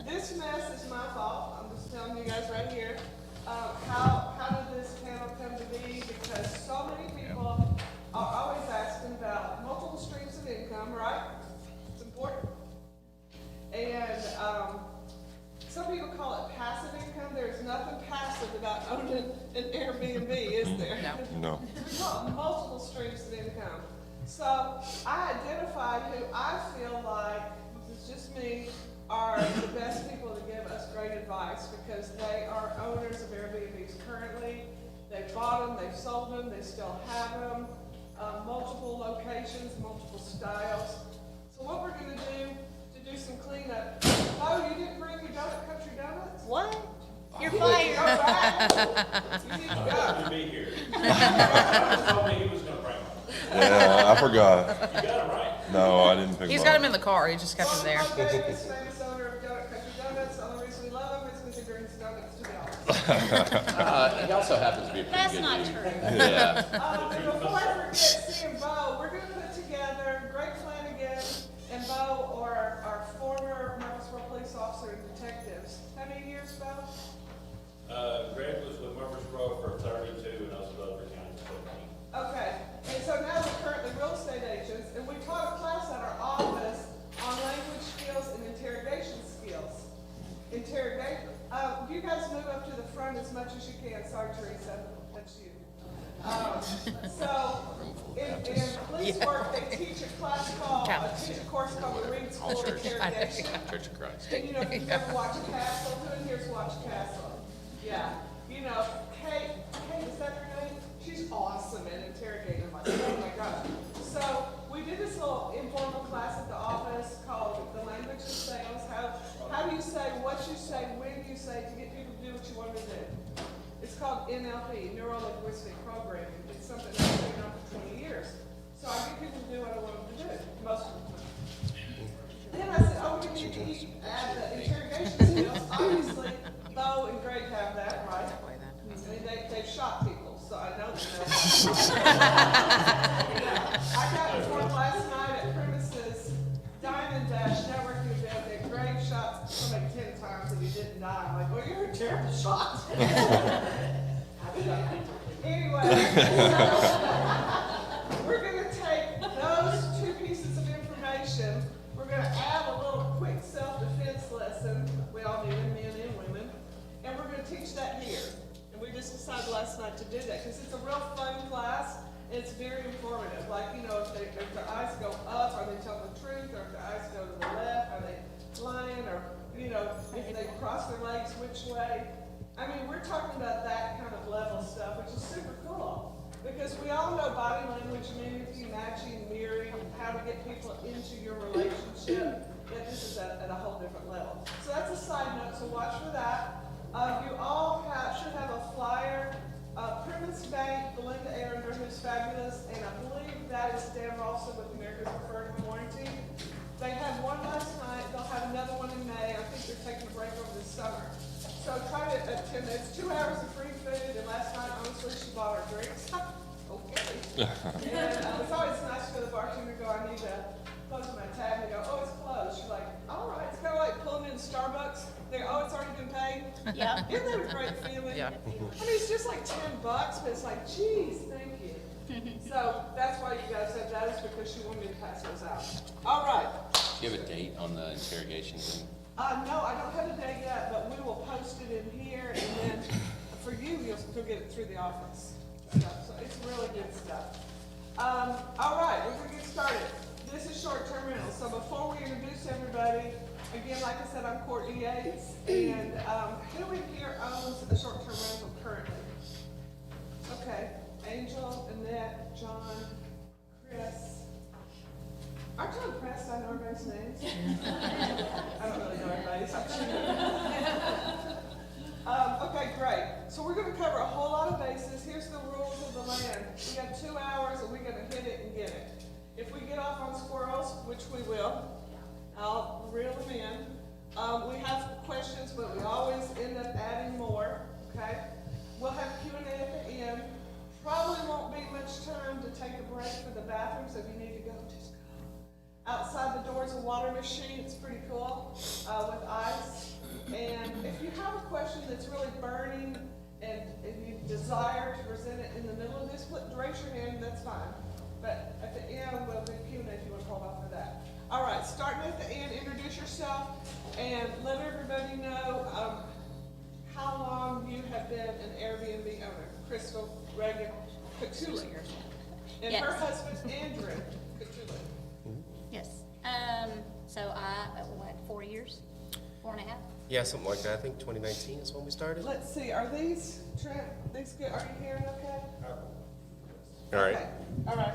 this mess is my fault. I'm just telling you guys right here. How did this panel come to be? Because so many people are always asking about multiple streams of income, right? It's important. And some people call it passive income. There's nothing passive about owning an Airbnb, is there? No. We call it multiple streams of income. So I identified who I feel like, this is just me, are the best people to give us great advice because they are owners of Airbnbs currently. They've bought them, they've sold them, they still have them, multiple locations, multiple styles. So what we're going to do some cleanup. Oh, you didn't bring your country donuts? What? You're Go fired. back. You need to go. To be here. He told me he was gonna bring one. Yeah, I forgot. You got it right. No, I didn't pick He's them got up. him in the car. He just kept him there. Well, Davis, famous owner of Country Donuts. The only reason we love him is because he brings donuts to the office. He also happens to be a pretty That's good not dude. true. Yeah. And before I forget, C and Bo, we're gonna put together Greg Flanagan and Bo are our former Murfreesboro police officer and detectives. How many years, Bo? Greg was with Murfreesboro for 32 and I was with Rutherford County for 15. Okay, and so now we're currently real estate agents, and we taught a class at our office on language skills and interrogation skills. Interrogation. You guys move up to the front as much as you can. Sorry, Teresa, that's you. So, in police work, they teach a class called, teach a course called the Reed School of Interrogation. Church of Christ. And you know, if you've ever watched Castle, who in here's watched Castle? Yeah, you know, Kate, is that her name? She's awesome at interrogating. I'm like, oh my gosh. So we did this little informal class at the office called the language of sales. How do you say what you say, when you say to get people to do what you want to do? It's called NLP, Neuro Linguistic Programming. It's something I've been doing for 20 years. So I get people to do what I want them to do, most of the time. Then I said, oh, we need to add the interrogation skills. Obviously, Bo and Greg have that, right? I mean, they've shot people, so I know that. I got informed last night at Premises Diamond Dash networking event that Greg shot somebody 10 times and he didn't die. I'm like, well, you're a terrible shot. Anyway, we're going to take those two pieces of information. We're going to add a little quick self-defense lesson. We all need them, men and women. And we're going to teach that here. And we just decided last night to do that because it's a real fun class and it's very informative. Like, you know, if their eyes go up, are they telling the truth? Or if their eyes go to the left, are they lying? Or, you know, if they cross their legs, which way? I mean, we're talking about that kind of level stuff, which is super cool. Because we all know body language, mimicking, matching, mirroring, how to get people into your relationship. That this is at a whole different level. So that's a side note, so watch for that. You all should have a flyer. Primus Bank, Belinda Arender, who's fabulous, and I believe that is Dan Ralston with America's Preferred Home Warranty. They had one last night. They'll have another one in May. I think they're taking a break over the summer. So try to attend. It's 2 hours of free food, and last night, honestly, she bought her drinks. Okay. And it's always nice for the bartender to go, I need to close my tab, and they go, oh, it's closed. She's like, all right. It's kind of like pulling in Starbucks. They go, oh, it's already been paid. Yeah. Isn't that a great feeling? Yeah. I mean, it's just like $10, but it's like, geez, thank you. So that's why you guys said that is because she wanted me to pass those out. All right. Do you have a date on the interrogation thing? No, I don't have a date yet, but we will post it in here, and then for you, you'll get it through the office. So it's really good stuff. All right, we're gonna get started. This is short-term rental. So before we introduce everybody, again, like I said, I'm Courtney Yates, and who in here owns a short-term rental currently? Okay, Angel, Annette, John, Chris. Aren't you impressed I know everybody's names? I don't really know everybody's. Okay, great. So we're going to cover a whole lot of bases. Here's the rules of the land. We have 2 hours and we're going to hit it and get it. If we get off on squirrels, which we will, I'll reel them in. We have questions, but we always end up adding more, okay? We'll have Q&A at the end. Probably won't be much time to take a break for the bathroom, so if you need to go, just go. Outside the door is a water machine. It's pretty cool with ice. question that's really burning and you desire to present it in the middle of this, raise your hand, that's fine. But at the end, we'll do Q&A if you want to hold off for that. All right, starting at the end, introduce yourself and let everybody know how long you have been an Airbnb owner. Crystal Reagan Catulli. And her Yes. husband, Andrew Catulli. Yes. So 4 years? 4.5? Yeah, something like that. I think 2019 is when we started. Let's see, are these, Trent, these good, are you hearing okay? All right. Okay, all right.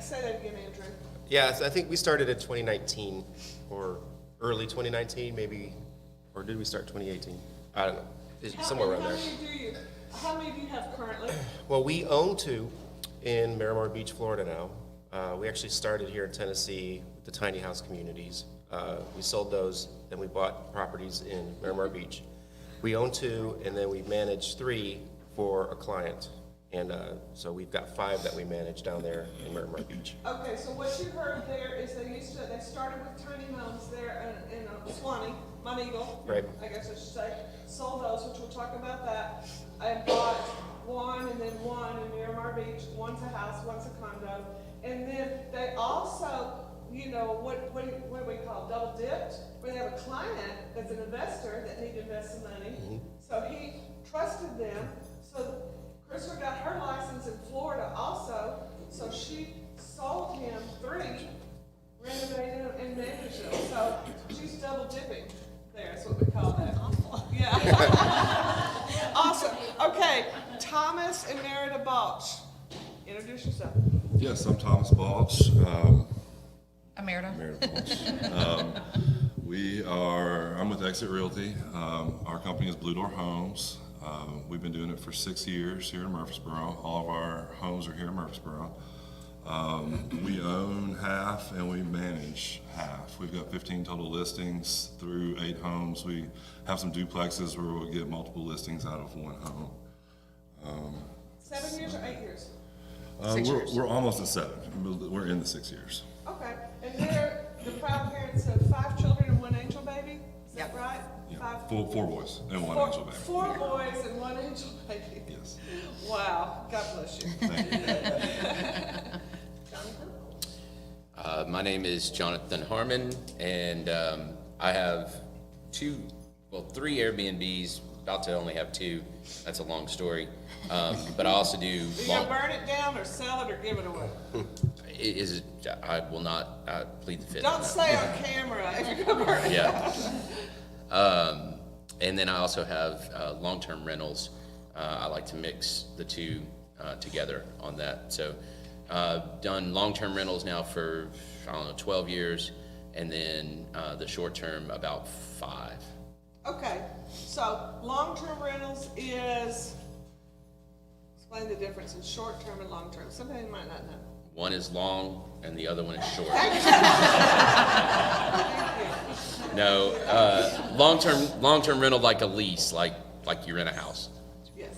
Say that again, Andrew. Yeah, so I think we started in 2019 or early 2019, maybe, or did we start 2018? I don't know. It's somewhere around there. How many do you have currently? Well, we own 2 in Miramar Beach, Florida now. We actually started here in Tennessee with the tiny house communities. We sold those, then we bought properties in Miramar Beach. We own 2, and then we manage 3 for a client. And so we've got 5 that we manage down there in Miramar Beach. Okay, so what you heard there is they started with tiny homes there in Swanee, Montego. Right. I guess I should say, sold those, which we'll talk about that. I bought 1 and then 1 in Miramar Beach. One's a house, one's a condo. And then they also, you know, what do we call it, double dipped, where they have a client that's an investor that need to invest some money. So he trusted them. So Crystal got her license in Florida also, so she sold him 3, renovated them and managed them. So she's double dipping there, is what we call that. Awful. Yeah. Awesome. Okay, Thomas and Merida Balch. Introduce yourself. Yes, I'm Thomas Balch. Emerita. I'm with Exit Realty. Our company is Blue Door Homes. We've been doing it for 6 years here in Murfreesboro. All of our homes are here in Murfreesboro. We own half and we manage half. We've got 15 total listings through 8 homes. We have some duplexes where we'll get multiple listings out of one home. 7 years or 8 years? 6 years. We're almost at 7. We're in the 6 years. Okay, and they're the proud parents of 5 children and 1 angel baby? Is that right? Yeah, 5? 4 boys and 1 angel baby. 4 boys and 1 angel baby. Yes. Wow, God bless you. Thank you. Jonathan? My name is Jonathan Harmon, and I have 3 Airbnbs, about to only have 2. That's a long story. But I also do. You gonna burn it down or sell it or give it away? I will not plead the fifth. Don't say on camera if you're gonna burn it down. Yeah. And then I also have long-term rentals. I like to mix the 2 together on that. So done long-term rentals now for, 12 years, and then the short-term about 5. Okay, so long-term rentals is, explain the difference in short-term and long-term. Somebody might not know. One is long and the other one is short. Thank you. No, long-term rental like a lease, like you rent a house. Yes.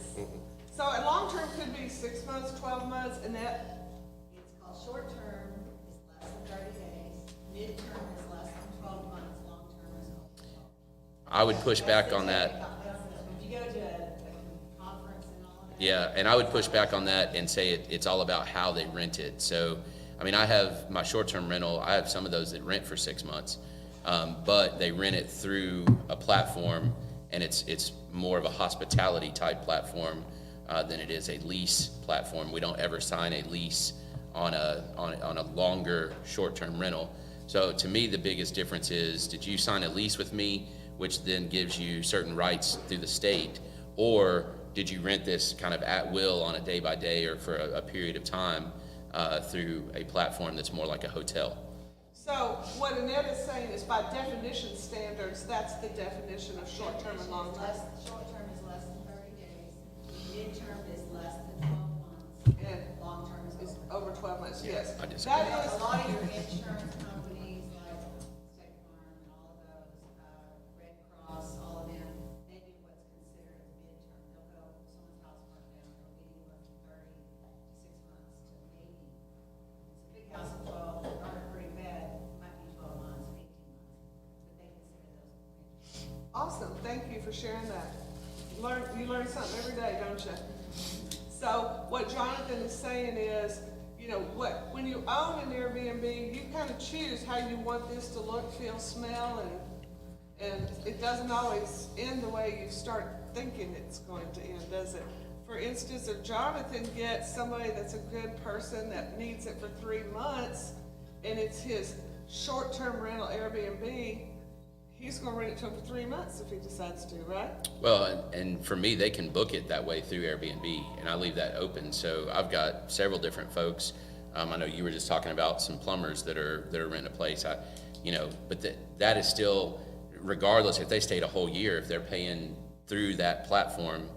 So a long-term could be 6 months, 12 months, and that, It's called short-term is less than 30 days, mid-term is less than 12 months, long-term is over 12. I would push back on that. If you go to a conference and all of that. Yeah, and I would push back on that and say it's all about how they rent it. So, I mean, I have my short-term rental, I have some of those that rent for 6 months, but they rent it through a platform, and it's more of a hospitality type platform than it is a lease platform. We don't ever sign a lease on a longer short-term rental. So to me, the biggest difference is, did you sign a lease with me, which then gives you certain rights through the state, or did you rent this kind of at will on a day by day or for a period of time through a platform that's more like a hotel? so what Annette is saying is by definition standards, that's the definition of short-term and long-term. Short-term is less than 30 days, mid-term is less than 12 months, And long-term is it's over. over 12 months, yes. I disagree. That A is, lot of your insurance companies, like State Farm and all of those, Red Cross, all of them, they do what's considered a midterm. They'll go, someone's house burnt down, they'll be anywhere from 30 to 6 months to maybe, it's a big house of 12, or a pretty bad, it might be 12 months, 18 months, but they consider those midterm. Awesome, thank you for sharing that. You learn something every day, don't you? So what Jonathan is saying is, you know, when you own an Airbnb, you kind of choose how you want this to look, feel, smell, and it doesn't always end the way you start thinking it's going to end, does it? For instance, if Jonathan gets somebody that's a good person that needs it for 3 months, and it's his short-term rental Airbnb, he's gonna rent it to him for 3 months if he decides to, right? Well, and for me, they can book it that way through Airbnb, and I leave that open. So I've got several different folks. I know you were just talking about some plumbers that are renting a place. But that is still, regardless if they stayed a whole year, if they're paying through that platform,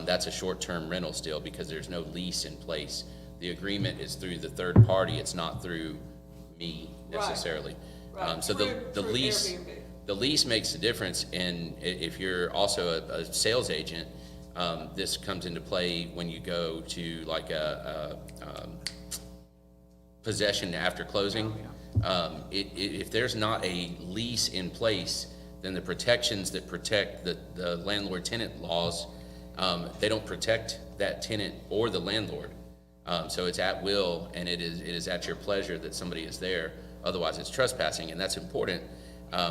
that's a short-term rental still because there's no lease in place. The agreement is through the third party. It's not through me necessarily. Right. So the lease. Airbnb. The lease makes the difference, and if you're also a sales agent, this comes into play when you go to like a possession after closing. If there's not a lease in place, then the protections that protect the landlord-tenant laws, they don't protect that tenant or the landlord. So it's at will, and it is at your pleasure that somebody is there. Otherwise, it's trespassing, and that's important.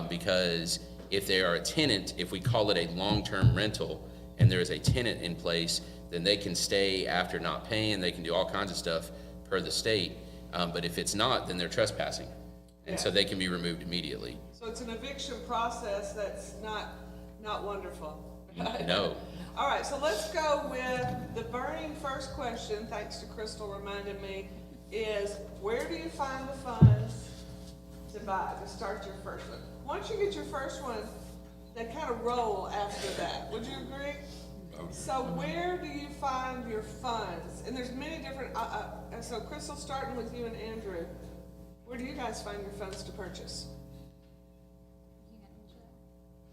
Because if they are a tenant, if we call it a long-term rental and there is a tenant in place, then they can stay after not paying, they can do all kinds of stuff per the state. But if it's not, then they're trespassing. And so they can be removed immediately. So it's an eviction process that's not wonderful. No. All right, so let's go with the burning first question, thanks to Crystal reminding me, is where do you find the funds to buy, to start your first one? Once you get your first one, they kind of roll after that. Would you agree? So where do you find your funds? And there's many different, so Crystal, starting with you and Andrew, where do you guys find your funds to purchase?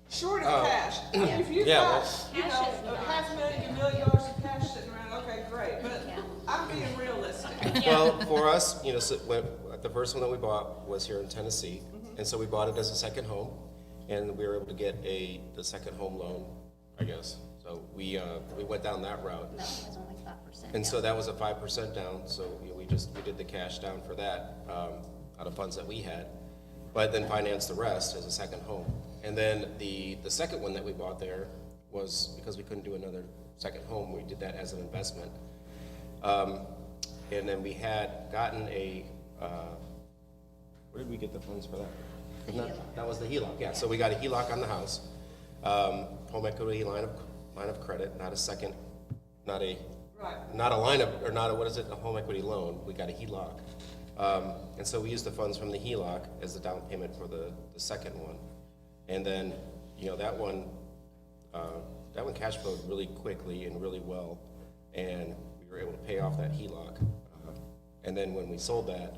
Short of cash. If you've got, Cash is not- $500,000, $1 million of cash sitting around, okay, great, but I'm being realistic. Well, for us, the first one that we bought was here in Tennessee, and so we bought it as a second home, and we were able to get the second home loan, I guess. So we went down that route. No, it was only 5%. And so that was a 5% down, so we did the cash down for that, out of funds that we had, but then financed the rest as a second home. And then the second one that we bought there was, because we couldn't do another second home, we did that as an investment. And then we had gotten where did we get the funds for that? That was the HELOC, yeah, so we got a HELOC on the house, home equity line of credit, not a second, not a line of, or not a, what is it, a home equity loan, we got a HELOC. And so we used the funds from the HELOC as the down payment for the second one. And then, that one cash flowed really quickly and really well, and we were able to pay off that HELOC. And then when we sold that,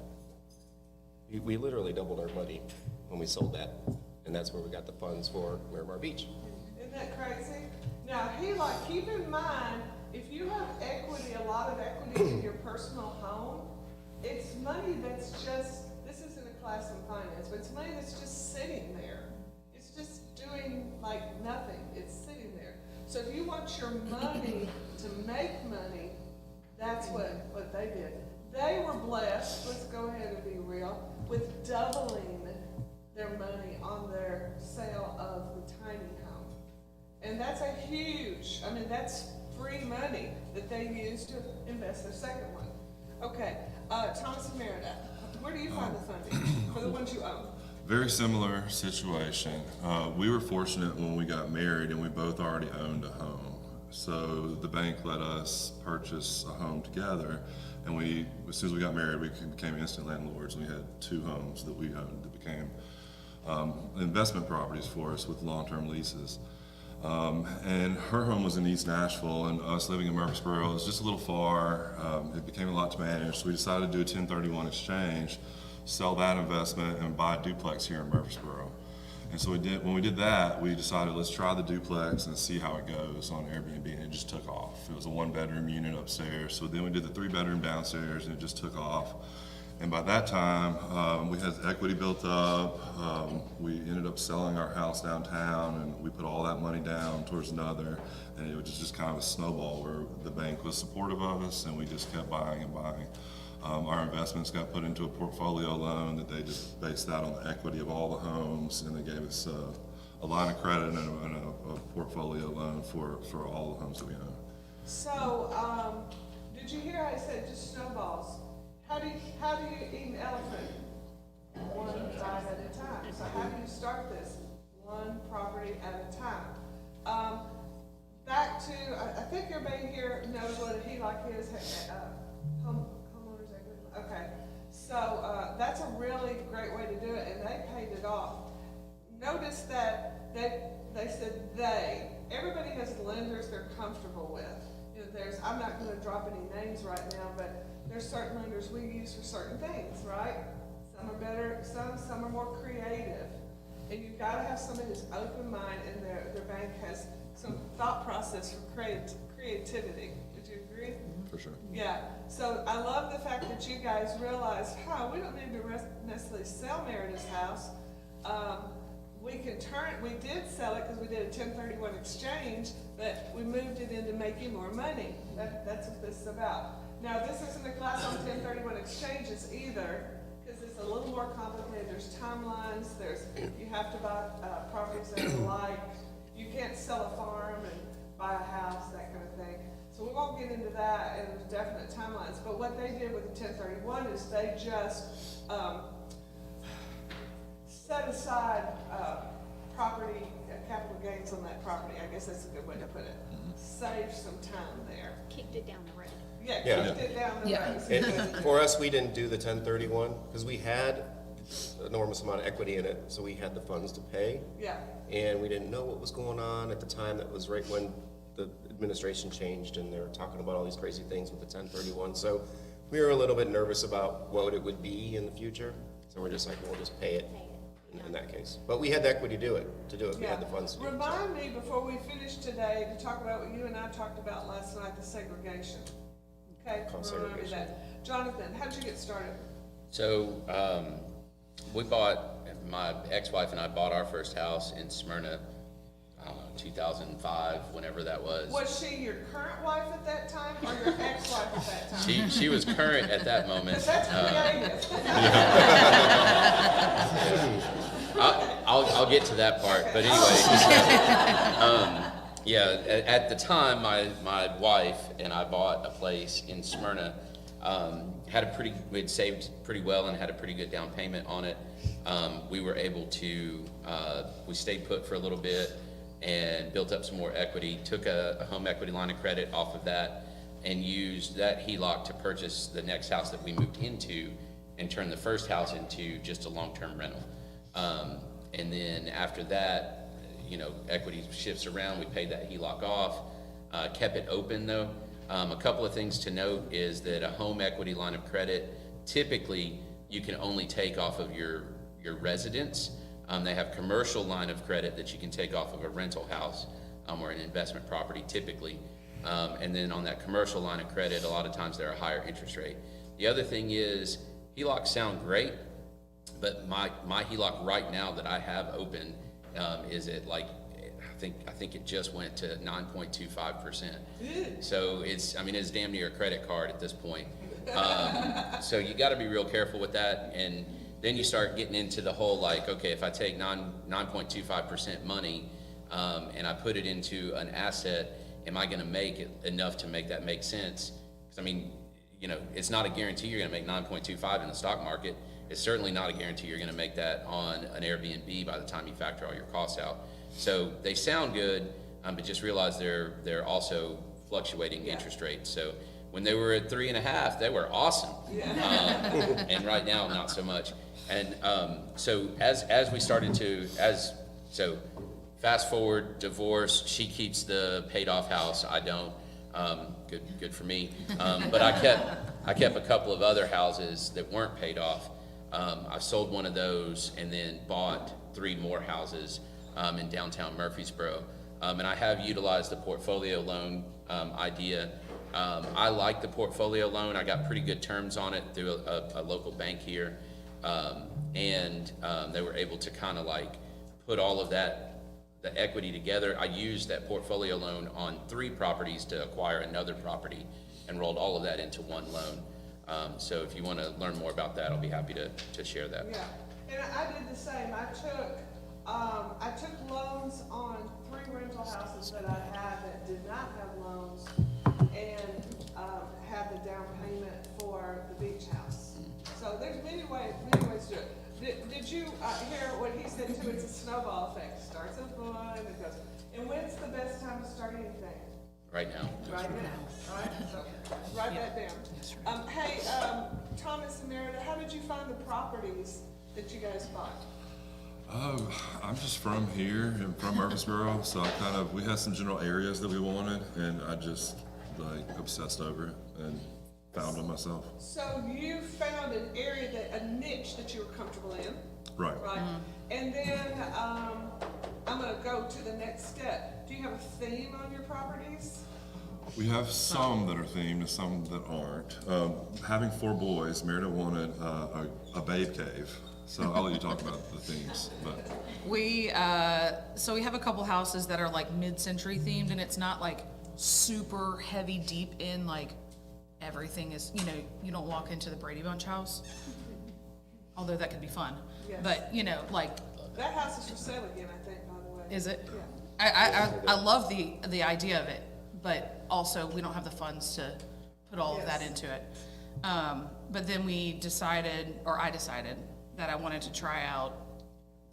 we literally doubled our money when we sold that, and that's where we got the funds for Miramar Beach. Isn't that crazy? Now, HELOC, keep in mind, if you have equity, a lot of equity in your personal home, it's money that's just, this isn't a class in finance, but it's money that's just sitting there. It's just doing like nothing. It's sitting there. So if you want your money to make money, that's what they did. They were blessed, let's go ahead and be real, with doubling their money on their sale of the tiny home. And that's a huge, that's free money that they used to invest their second one. Okay, Thomas and Merida, where do you find the funding for the ones you own? Very similar situation. We were fortunate when we got married and we both already owned a home. So the bank let us purchase a home together, and as soon as we got married, we became instant landlords. We had 2 homes that we owned that became investment properties for us with long-term leases. And her home was in East Nashville, and us living in Murfreesboro was just a little far. It became a lot to manage, so we decided to do a 1031 exchange, sell that investment, and buy a duplex here in Murfreesboro. And so when we did that, we decided, let's try the duplex and see how it goes on Airbnb, and it just took off. It was a 1-bedroom unit upstairs, so then we did the 3-bedroom downstairs, and it just took off. And by that time, we had equity built up. We ended up selling our house downtown, and we put all that money down towards another. And it was just kind of a snowball where the bank was supportive of us, and we just kept buying and buying. Our investments got put into a portfolio loan that they just based that on the equity of all the homes, and they gave us a line of credit and a portfolio loan for all the homes that we own. So, did you hear I said just snowballs? How do you eat an elephant? One bite at a time. So how do you start this? One property at a time. Back to, I think everybody here knows what a HELOC is, homeowners equity. Okay, so that's a really great way to do it, and they paid it off. Notice that they said everybody has lenders they're comfortable with. You know, I'm not going to drop any names right now, but there's certain lenders we use for certain things, right? Some are better, some are more creative. And you've got to have somebody who's open minded and their bank has some thought process for creativity. Would you agree? For sure. Yeah. So I love the fact that you guys realized, we don't need to necessarily sell Merida's house. We did sell it because we did a 1031 exchange, but we moved it into making more money. That's what this is about. Now, this isn't a class on 1031 exchanges either, because it's a little more complicated. There's timelines, you have to buy properties that are alike. You can't sell a farm and buy a house, that kind of thing. So we won't get into that, and there's definite timelines. But what they did with the 1031 is they just set aside property, capital gains on that property. I guess that's a good way to put it. Save some time there. Kicked it down the road. Yeah, Yeah. kicked it down the Yeah. road. And for us, we didn't do the 1031 because we had an enormous amount of equity in it, so we had the funds to pay. Yeah. And we didn't know what was going on at the time. That was right when the administration changed, and they were talking about all these crazy things with the 1031. So we were a little bit nervous about what it would be in the future. So we're just like, we'll just pay it in that case. But we had the equity to do it. We had the funds to do it. Remind me before we finish today to talk about what you and I talked about last night, the segregation. Okay? Cost Remember segregation. that. Jonathan, how'd you get started? So, my ex-wife and I bought our first house in Smyrna, I don't know, 2005, whenever that was. Was she your current wife at that time or your ex-wife at that time? She was current at that moment. Because that's creative. I'll get to that part, but anyway, yeah, at the time, my wife and I bought a place in Smyrna. We'd saved pretty well and had a pretty good down payment on it. We were able to, we stayed put for a little bit and built up some more equity, took a home equity line of credit off of that, and used that HELOC to purchase the next house that we moved into and turn the first house into just a long-term rental. And then after that, equity shifts around, we paid that HELOC off, kept it open though. A couple of things to note is that a home equity line of credit, typically you can only take off of your residence. They have commercial line of credit that you can take off of a rental house or an investment property typically. And then on that commercial line of credit, a lot of times they're a higher interest rate. The other thing is HELOCs sound great, but my HELOC right now that I have open is at like, I think it just went to 9.25%. So it's damn near a credit card at this point. So you got to be real careful with that. And then you start getting into the whole like, okay, if I take 9.25% money and I put it into an asset, am I going to make it enough to make that make sense? Because it's not a guarantee you're going to make 9.25 in the stock market. It's certainly not a guarantee you're going to make that on an Airbnb by the time you factor all your costs out. So they sound good, but just realize they're also fluctuating interest rates. So when they were at 3.5, they were awesome, and right now not so much. And so as we started to fast forward, divorce. She keeps the paid off house. I don't. Good for me. But I kept a couple of other houses that weren't paid off. I sold one of those and then bought 3 more houses in downtown Murfreesboro. And I have utilized the portfolio loan idea I like the portfolio loan. I got pretty good terms on it through a local bank here. They were able to kind of like put all of that, the equity together. I used that portfolio loan on 3 properties to acquire another property and rolled all of that into one loan. So if you want to learn more about that, I'll be happy to share that. Yeah, and I did the same. I took loans on 3 rental houses that I had that did not have loans and, had the down payment for the beach house. So there's many ways to do it. Did you, hear what he said too? It's a snowball effect. Starts at 1, it goes. And when's the best time to start anything? Right now. Right now, all right? So write that down. Hey, Thomas and Meredith, how did you find the properties that you guys bought? I'm just from here and from Murfreesboro, so we had some general areas that we wanted, and I just obsessed over it and found them myself. So you found an area a niche that you were comfortable in. Right. Right. And then, I'm gonna go to the next step. Do you have a theme on your properties? We have some that are themed and some that aren't. Having 4 boys, Meredith wanted a babe cave. So I'll let you talk about the themes. But We have a couple houses that are like mid-century themed, and it's not like super heavy deep in like everything is, you don't walk into the Brady Bunch house, although that could be fun. Yes. But like, That house is for sale again, I think, by the way. is it? Yeah. I love the idea of it, but also we don't have the funds to put all of that Yes. into it. But then I decided that I wanted to try out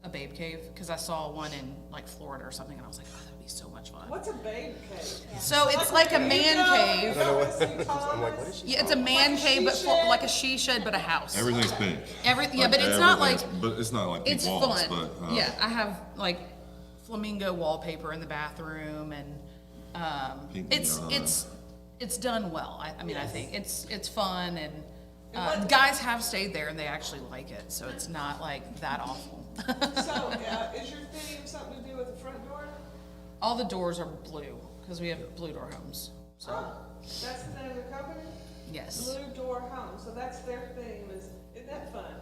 a babe cave because I saw one in like Florida or something, and I was like, oh, that would be so much fun. What's a babe cave? So it's like a man cave. I'm like, what is she? Yeah, it's a man cave, but like a she shed, but a house. everything's pink. Yeah, but it's not like, But it's not like pink it's walls. fun. But Yeah, I have like flamingo wallpaper in the bathroom, and Pink it's neon. it's done well. I mean, I Yes. think it's fun, and what- guys have stayed there and they actually like it, so it's not like that awful. So, is your theme something to do with the front door? All the doors are blue because we have blue door homes. So That's the name of the company? yes, Blue Door Home, so that's their theme, isn't that fun?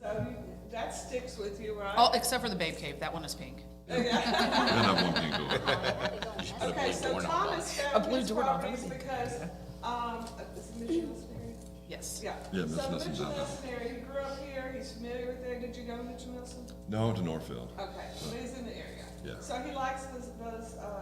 So that sticks with you, right? all except for the babe cave. That one is pink. we didn't have one pink door. Okay, so doorknob. Thomas A found blue his doorknob, properties everything. because, is it Mission Missionary? Yes. Yeah. Yeah, So Mission Mitchell downtown. Missionary, he grew up here, he's familiar with there. Did you go to Mitchell Wilson? No, to Northfield. Okay, so he's in the area. Yeah. So he likes those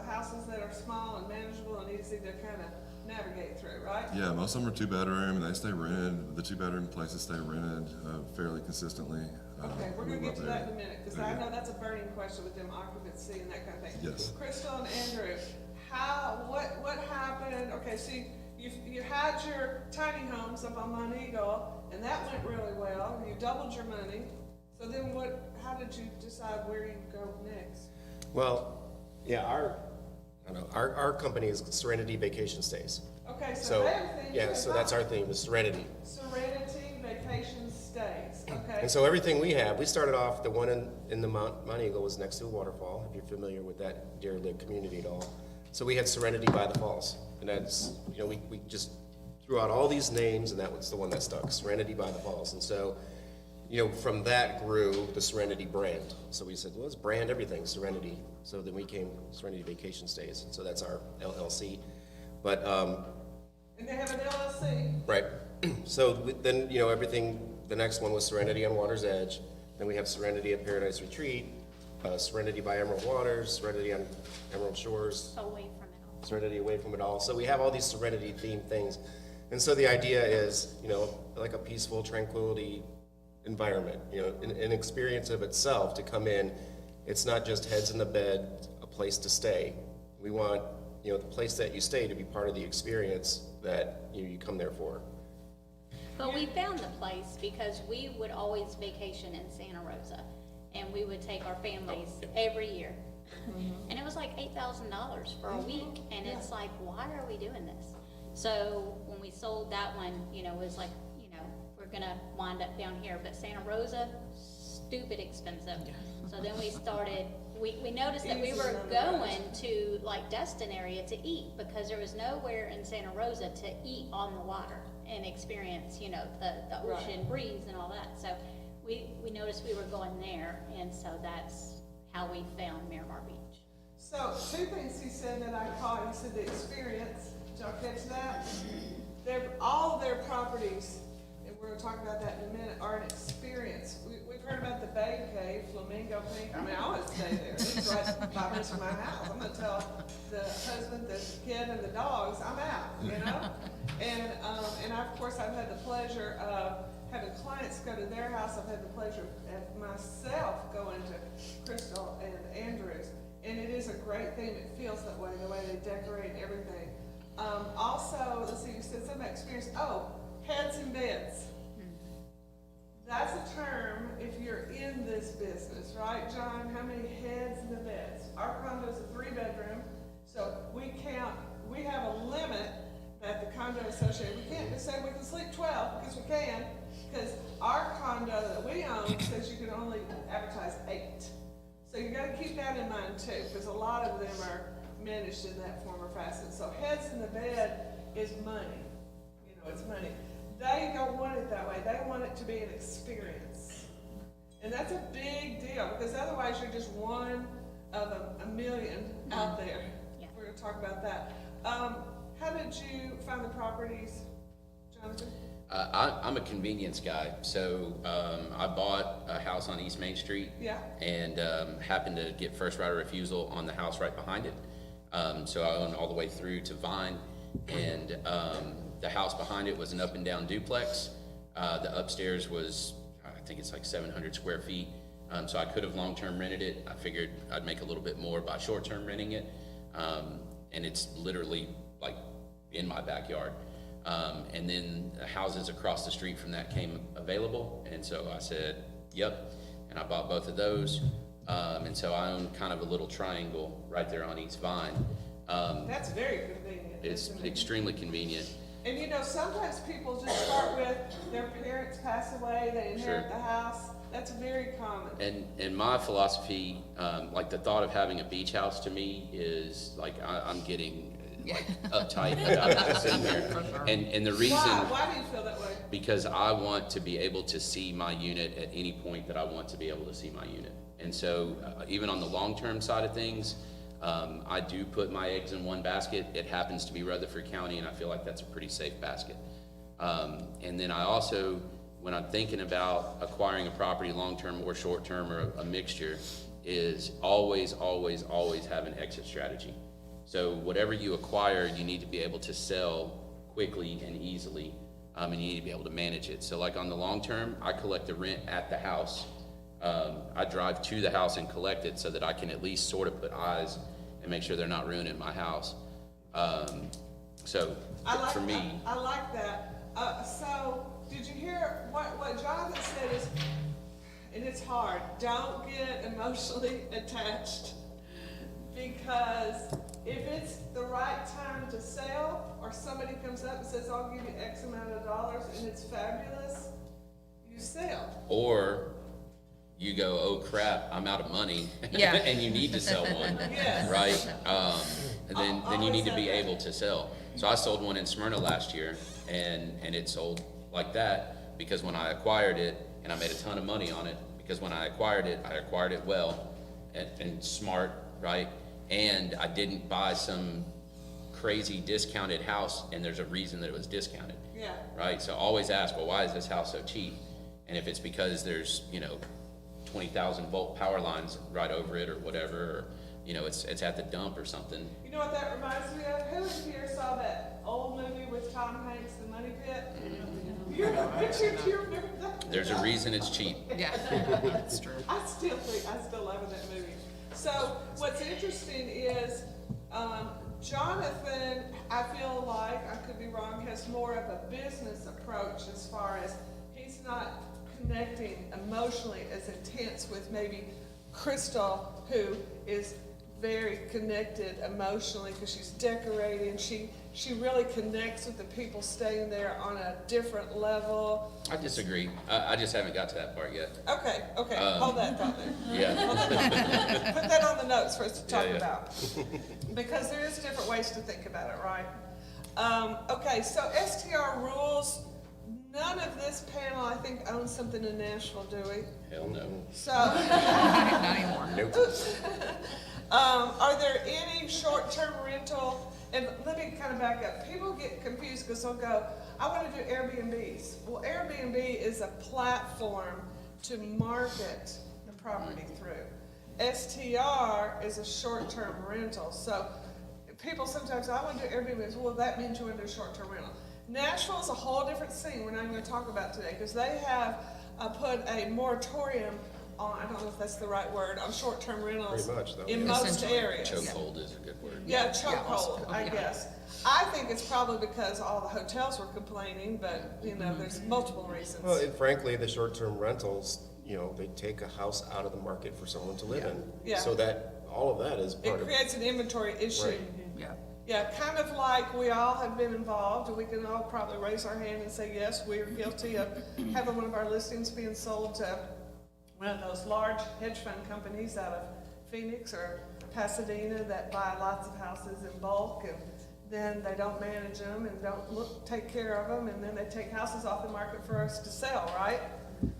houses that are small and manageable and easy to kind of navigate through, right? Yeah, most of them are 2-bedroom, and they stay rented. The 2-bedroom places stay rented fairly consistently. Okay, we're We gonna get love to the that in area. a minute, because I know that's a burning question with them occupancy and that kind of thing. Yes. Crystal and Andrew, what happened? Okay, so you had your tiny homes up on Mount Eagle, and that went really well. You doubled your money. So then how did you decide where you go next? Well, yeah, our company is Serenity Vacation Stays. Okay, so So, their thing. yeah, is so that's our not theme, is Serenity. Serenity Vacation Stays, okay? And so everything we started off, the one in the Mount Eagle was next to a waterfall, if you're familiar with that Deer Lake community at all. So we had Serenity by the Falls, and that's, we just threw out all these names, and that was the one that stuck, Serenity by the Falls. And so, from that grew the Serenity brand. So we said, well, let's brand everything Serenity. So then we came Serenity Vacation Stays, and so that's our LLC. But, And they have an LLC. right, so then, everything, the next one was Serenity on Water's Edge. Then we have Serenity at Paradise Retreat, Serenity by Emerald Waters, Serenity on Emerald Shores, Away from it all. Serenity away from it all. So we have all these Serenity themed things. And so the idea is, like a peaceful tranquility environment, an experience of itself to come in. It's not just heads in the bed, a place to stay. We want, the place that you stay to be part of the experience that you come there for. But we found the place because we would always vacation in Santa Rosa, and we would take our families every year. And it was like $8,000 for a week, and it's like, why are we doing this? So when we sold that one, it was like, we're gonna wind up down here, but Santa Rosa, stupid expensive. So then we started we noticed that we Easy were on the going road. to like Destin area to eat because there was nowhere in Santa Rosa to eat on the water and experience, you know, the Right. ocean breeze and all that. So we noticed we were going there, and so that's how we found Miramar Beach. So, two things he said that I caught, he said the experience, did y'all catch that? All of their properties, and we're gonna talk about that in a minute, are an experience. We've heard about the Bay Cave, Flamingo Pink, I mean, I wanna stay there, it's right 5 minutes from my house. I'm gonna tell the husband, the kid, and the dogs, I'm out, you know? And of course, I've had the pleasure of having clients go to their house, I've had the pleasure of myself going to Crystal and Andrews. And it is a great thing, it feels that way, the way they decorate everything. Also, let's see, you said something about experience, heads and beds. That's a term if you're in this business, right, John? How many heads in the beds? Our condo's a 3-bedroom, so we have a limit that the condo association, we can't just say we can sleep 12, because we can, because our condo that we own says you can only advertise 8. So you gotta keep that in mind too, because a lot of them are managed in that form or facet. So heads in the bed is money, you know, it's money. They don't want it that way, they want it to be an experience. And that's a big deal, because otherwise you're just one of a million out there. Yeah. We're gonna talk about that. How did you find the properties, Jonathan? I'm a convenience guy, so I bought a house on East Main Street. Yeah. And happened to get first right of refusal on the house right behind it. So I owned all the way through to Vine, and the house behind it was an up and down duplex. The upstairs was, I think it's like 700 square feet. So I could have long-term rented it. I figured I'd make a little bit more by short-term renting it. And it's literally like in my backyard. And then the houses across the street from that came available, and so I said, yep, and I bought both of those. And so I own kind of a little triangle right there on East Vine. That's very convenient. It's isn't it? extremely convenient. And you know, sometimes people just start with their parents pass away, they inherit Sure. the house. That's very common. And my philosophy, like the thought of having a beach house to me is like, I'm getting like uptight about it just sitting there. And the reason. Why do you feel that way? Because I want to be able to see my unit at any point that I want to be able to see my unit. And so even on the long-term side of things, I do put my eggs in one basket. It happens to be Rutherford County, and I feel like that's a pretty safe basket. And then I also, when I'm thinking about acquiring a property long-term or short-term or a mixture, is always, always, always have an exit strategy. So whatever you acquire, you need to be able to sell quickly and easily, and you need to be able to manage it. So like on the long term, I collect the rent at the house. I drive to the house and collect it so that I can at least sort of put eyes and make sure they're not ruining my house. So for me, I like that. So did you hear what Jonathan said is, and it's hard, don't get emotionally attached, because if it's the right time to sell, or somebody comes up and says, I'll give you X amount of dollars, and it's fabulous, you sell. or you go, oh crap, I'm out of money, Yeah. and you need to sell one, Yes. right? And then you need to be Always have able to sell. So I sold one in Smyrna last year, and it sold like that because when I acquired it, and I made a ton of money on it, because when I acquired it well and smart, right? And I didn't buy some crazy discounted house, and there's a reason that it was discounted, Yeah. right? So always ask, well, why is this house so cheap? And if it's because there's, 20,000 volt power lines right over it or whatever, or, it's at the dump or something. You know what that reminds me of? Who in here saw that old movie with Tom Hanks, The Money Pit? Do you remember that? There's a reason it's cheap. Yeah, that's true. I still love that movie. So what's interesting is, Jonathan, I feel like, I could be wrong, has more of a business approach as far as he's not connecting emotionally as intense with maybe Crystal, who is very connected emotionally because she's decorating. She really connects with the people staying there on a different level. I disagree. I just haven't got to that part yet. Okay, hold that thought there. Yeah. Put that on the notes for us to talk Yeah, yeah. about. Because there is different ways to think about it, right? Okay, so STR rules, none of this panel, I think, owns something in Nashville, do we? Hell no. So, Not anymore. are there any short-term rental, and let me kind of back up. People get confused because they'll go, I want to do Airbnbs. Well, Airbnb is a platform to market the property through. STR is a short-term rental. So people sometimes, I want to do Airbnbs. Well, that means you want to do short-term rental. Nashville is a whole different scene we're not going to talk about today because they have put a moratorium on, I don't know if that's the right word, on short-term rentals Pretty much, though, in yeah. most Essentially. areas. Chokehold is a good word. Yeah, chokehold, I yeah. guess. I think it's probably because all the hotels were complaining, but, you know, there's multiple reasons. Well, and frankly, the short-term rentals, you know, they take a house out of the market for someone to live in. Yeah. So that, all of that is It part of. creates an inventory issue. Right. Yeah. Yeah, kind of like we all have been involved, and we can all probably raise our hand and say, yes, we're guilty of having one of our listings being sold to one of those large hedge fund companies out of Phoenix or Pasadena that buy lots of houses in bulk, and then they don't manage them and don't take care of them, and then they take houses off the market for us to sell, right?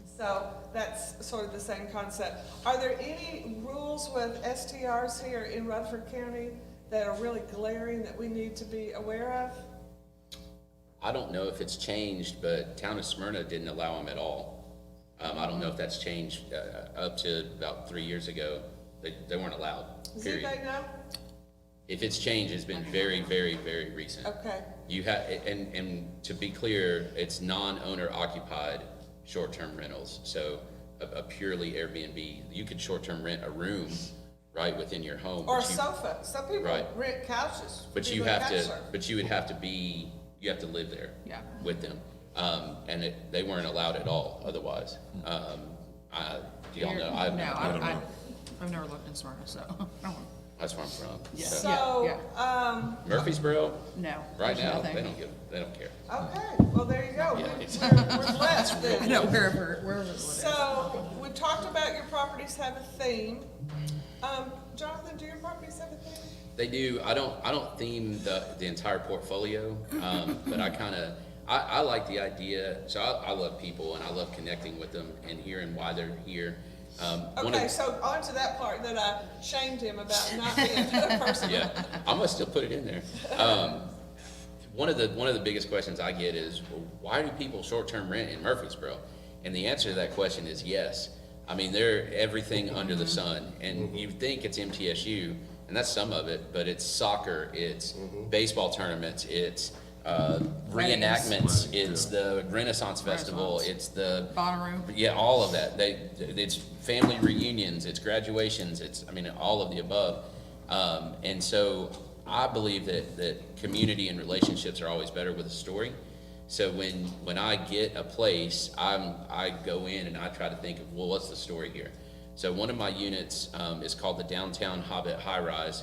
So that's sort of the same concept. Are there any rules with STRs here in Rutherford County that are really glaring that we need to be aware of? I don't know if it's changed, but town of Smyrna didn't allow them at all. I don't know if that's changed up to about 3 years ago. They weren't allowed, Does period. anybody know? If it's changed, it's been very, very, very recent. Okay, You have, and to be clear, it's non-owner occupied short-term rentals. So a purely Airbnb, you could short-term rent a room right within your home. or a but you- sofa. Some people Right. rent couches. for But you people that have couch to, surf. but you would have to be, you have to live there. Yeah. With them. And they weren't allowed at all otherwise. Do y'all know? No, don't know. I've never looked in Smyrna, so I don't know. That's where I'm from. Yeah. So, So, Murfreesboro, No. right there's now, nothing. they don't care. okay, well, there you go. We're blessed I then. know, wherever it is. So, we talked about your properties have a theme. Jonathan, do your properties have a theme? They do. I don't theme the entire portfolio, but I like the idea. So I love people and I love connecting with them and hearing why they're here. Okay, so on to that part that I shamed him about not being a person. Yeah, I'm gonna still put it in there. One of the biggest questions I get is, well, why do people short-term rent in Murfreesboro? And the answer to that question is yes. I mean, they're everything under the sun, and you think it's MTSU, and that's some of it, but it's soccer, it's baseball tournaments, it's reenactments, it's the Renaissance Festival, it's the Bonnaroo. yeah, all of that. It's family reunions, it's graduations, all of the above. And so I believe that community and relationships are always better with a story. So when I get a place, I go in and I try to think of, well, what's the story here? So one of my units is called the Downtown Hobbit High Rise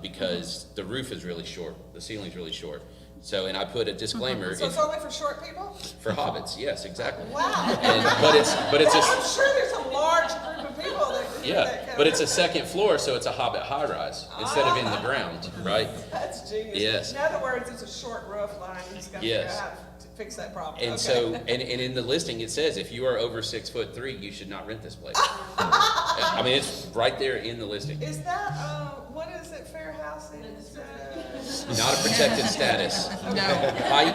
because the roof is really short, the ceiling's really short. So, and I put a disclaimer So it's only for short people? for hobbits. Yes, exactly. Wow. But it's I'm a sure there's a large group of people that do that yeah, kind but of it's a second floor, so it's a hobbit high rise instead of in the ground, right? That's genius. Yes. In other words, it's a short roof line, you just gotta figure out Yes. how to fix that problem. And Okay. so, and in the listing it says if you are over 6'3", you should not rent this place. I mean, it's right there in the listing. Is that, what is it, fair housing? Not a protected status. No. Height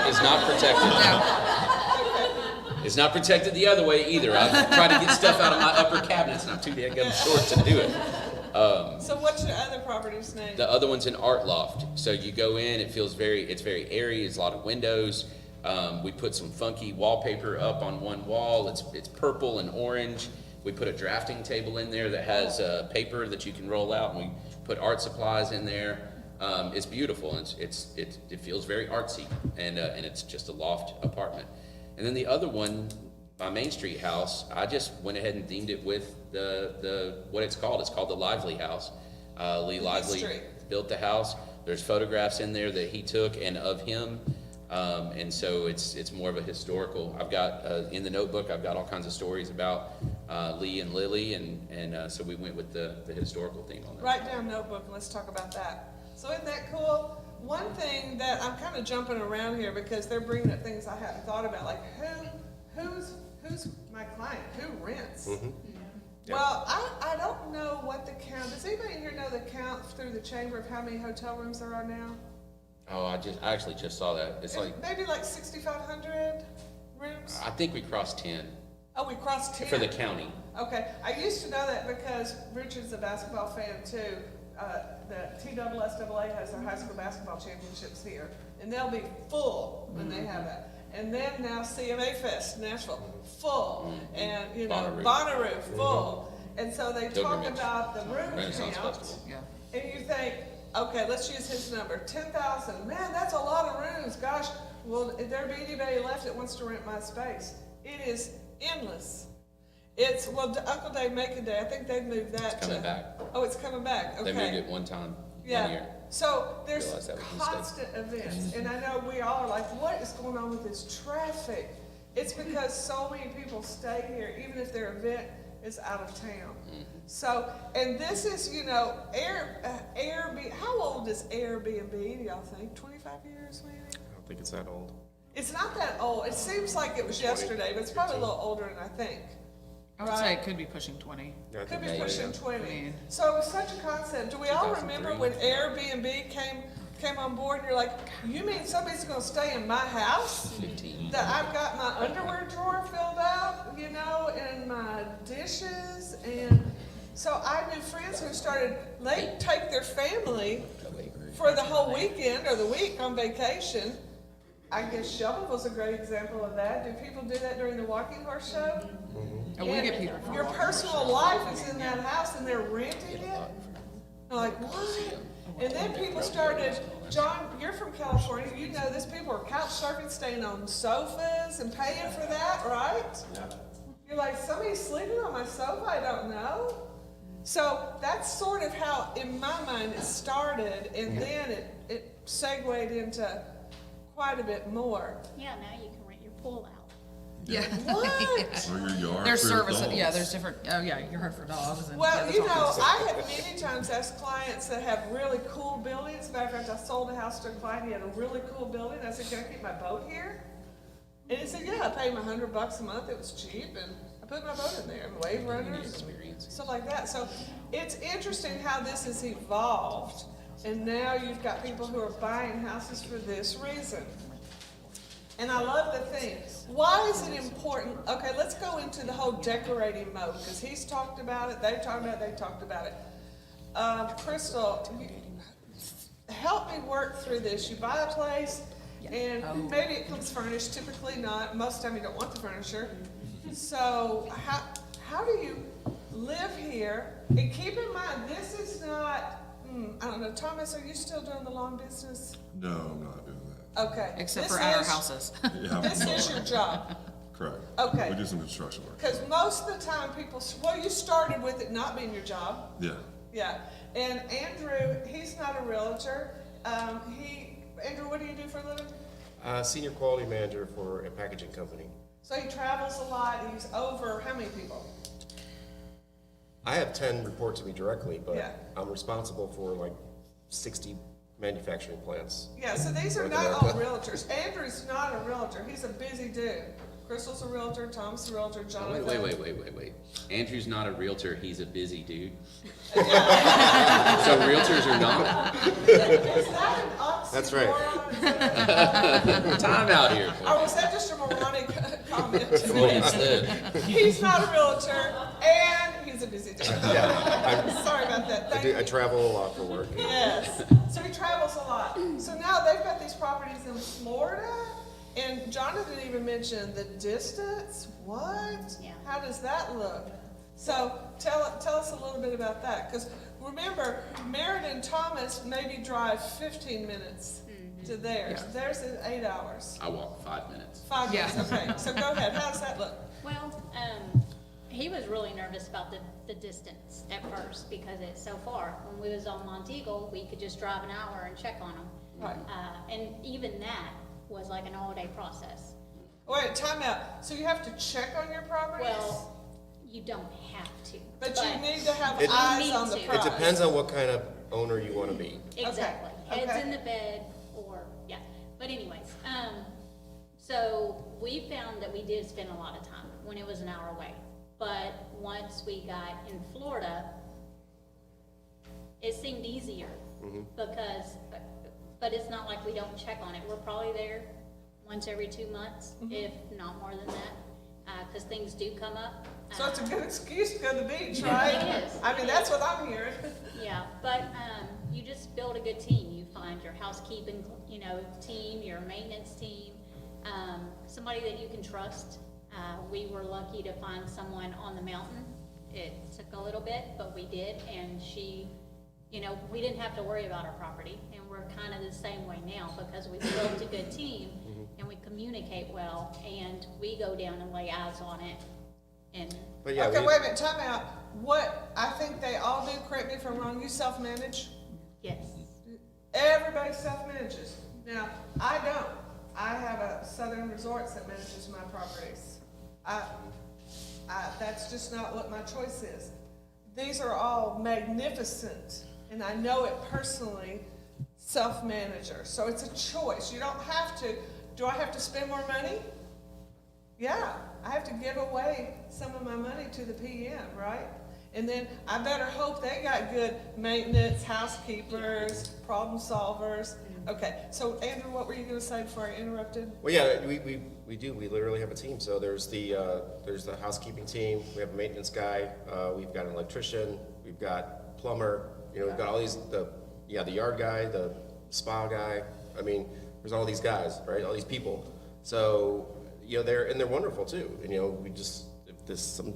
is not protected. No. It's not protected the other way either. I've tried to get stuff out of my upper cabinets and I'm too damn short to do it. So what's your other property's name? The other one's an art loft. So you go in, it's very airy, it's a lot of windows. We put some funky wallpaper up on one wall. It's purple and orange. We put a drafting table in there that has paper that you can roll out, and we put art supplies in there. It's beautiful, and it feels very artsy, and it's just a loft apartment. And then the other one, my Main Street house, I just went ahead and themed it with the what it's called. It's called the Lively House. Lee Lively history. built the house. There's photographs in there that he took and of him. And so it's more of a historical. I've got, in the notebook, I've got all kinds of stories about Lee and Lily, and so we went with the historical theme on that. Write down notebook and let's talk about that. So isn't that cool? One thing that I'm kind of jumping around here because they're bringing up things I hadn't thought about, like who's my client? Who rents? Yeah. Well, I don't know what the count, does anybody here know the count through the chamber of how many hotel rooms there are now? Oh, I actually just saw that. It's like, Maybe like 6,500 rooms? I think we crossed 10 Oh, we crossed 10. for the county. Okay, I used to know that because Richard's a basketball fan too. The TSSAA has their high school basketball championships here, and they'll be full when they have that. And then now CMA Fest, Nashville, full, and you know, Bonnaroo, full. And so they talk Pilgrimage. about the room Renaissance count, Festival. Yeah. and you think, okay, let's use his number, 10,000. Man, that's a lot of rooms. Gosh, will there be anybody left that wants to rent my space? It is endless. It's, well, Uncle Dave Macon Day, I think they've moved that It's coming to- back. Oh, it's coming back, okay. They moved it one time, Yeah. 1 year. So there's Realized that was a mistake. constant events, and I know we all are like, what is going on with this traffic? It's because so many people stay here, even if their event is out of town. So, and this is, you know, Airbnb, how old is Airbnb, do y'all think? 25 years maybe? I don't think it's that old. It's not that old. It seems like it was yesterday, but it's probably a little older than I think. I would say it could be pushing 20. Yeah, I Could think be Yeah, pushing yeah. 20. I mean- So it was such a concept. Do we all 2003. remember when Airbnb came on board and you're like, you mean somebody's gonna stay in my house? 15. That I've got my underwear drawer filled out, you know, and my dishes, and so I knew friends who started, they take their family for the whole weekend or the week on vacation. I guess Shelby was a great example of that. Do people do that during the Walking Horse Show? Oh, we And get people from your Walking personal life is in that house and they're renting it? I'm like, what? And then people started, John, you're from California, you know this, people are couch surfing, staying on sofas and paying for that, right? You're like, somebody's sleeping on my sofa, I don't know. So that's sort of how, in my mind, it started, and then it segued into quite a bit more. Yeah, now you can rent your pool out. Yeah. What? Or your yard There's for your service, yeah, dogs. there's different, oh yeah, you're hard for dogs and. Well, yeah, there's you all know, kinds of I stuff. have many times asked clients that have really cool buildings. As a matter of fact, I sold a house to a client, he had a really cool building. I said, can I keep my boat here? And he said, yeah, I paid him $100 a month, it was cheap, and I put my boat in there, and wave runners, and stuff like that. So it's interesting how this has evolved, and now you've got people who are buying houses for this reason. And I love the thing. Why is it important? Okay, let's go into the whole decorating mode, because he's talked about it, they've talked about it, they've talked about it. Crystal, help me work through this. You buy a place, and maybe it comes furnished, typically not. Most of the time you don't want the furniture. So how do you live here? And keep in mind, this is not, I don't know, Thomas, are you still doing the lawn business? No, I'm not doing that. Okay. Except This for at our is- houses. Yeah, This is your job. Correct. Okay. We do some construction work. Because most of the time people, well, you started with it not being your job. Yeah. Yeah. And Andrew, he's not a realtor. Andrew, what do you do for a living? Senior quality manager for a packaging company. So he travels a lot. He's over how many people? I have 10 report to me directly, but Yeah. I'm responsible for like 60 manufacturing plants. Yeah, so these are North not all America. realtors. Andrew's not a realtor. He's a busy dude. Crystal's a realtor, Tom's a realtor, Jonathan. Wait. Andrew's not a realtor, he's a busy dude. Yeah. So realtors are not? Is that an oxymoron? That's right. Is that- Time out here. Or was that just a moronic comment? Freudian slip. He's not a realtor, and he's a busy dude. Yeah, Sorry about that. Thank I you. travel a lot for work. Yes. So he travels a lot. So now they've got these properties in Florida, and Jonathan even mentioned the distance. What? Yeah. How does that look? So tell us a little bit about that, because remember, Merritt and Thomas maybe drive 15 minutes to theirs. Yeah. Theirs is 8 hours. I walk 5 minutes. 5 Yeah. minutes. Okay. So go ahead. How does that look? Well, he was really nervous about the distance at first because it's so far. When we was on Monteagle, we could just drive an hour and check on them. Right. And even that was like an all-day process. Wait, time out. So you have to check on your properties? Well, you don't have to. But you need to have It- eyes You on need the to. prize. It depends on what kind of owner you wanna be. Exactly. Okay, Heads okay. in the bed or, yeah. But anyways, so we found that we did spend a lot of time when it was an hour away. But once we got in Florida, it seemed easier because, but it's not like we don't check on it. We're probably there once every 2 months, if not more than that, because things do come up. So it's a good excuse to go to the beach, right? It is. I mean, that's what I'm hearing. Yeah, but you just build a good team. You find your housekeeping, team, your maintenance team, somebody that you can trust. We were lucky to find someone on the mountain. It took a little bit, but we did, and she, we didn't have to worry about our property, and we're kind of the same way now because we built a good team, and we communicate well, and we go down and lay eyes on it, and But yeah, Okay, wait a minute, time out. What I think they all do, correct me if I'm wrong, you self-manage? yes. Everybody self-manages. Now, I don't. I have a Southern Resorts that manages my properties. That's just not what my choice is. These are all magnificent, and I know it personally, self-manager. So it's a choice. You don't have to. Do I have to spend more money? Yeah, I have to give away some of my money to the PM, right? And then I better hope they got good maintenance, housekeepers, problem solvers. Okay, so Andrew, what were you gonna say before I interrupted? Well, yeah, we do, we literally have a team, so there's the housekeeping team, we have a maintenance guy, we've got an electrician, we've got plumber, we've got all these, the yard guy, the spa guy, I mean, there's all these guys, right, all these people. So, they're wonderful too, and we just,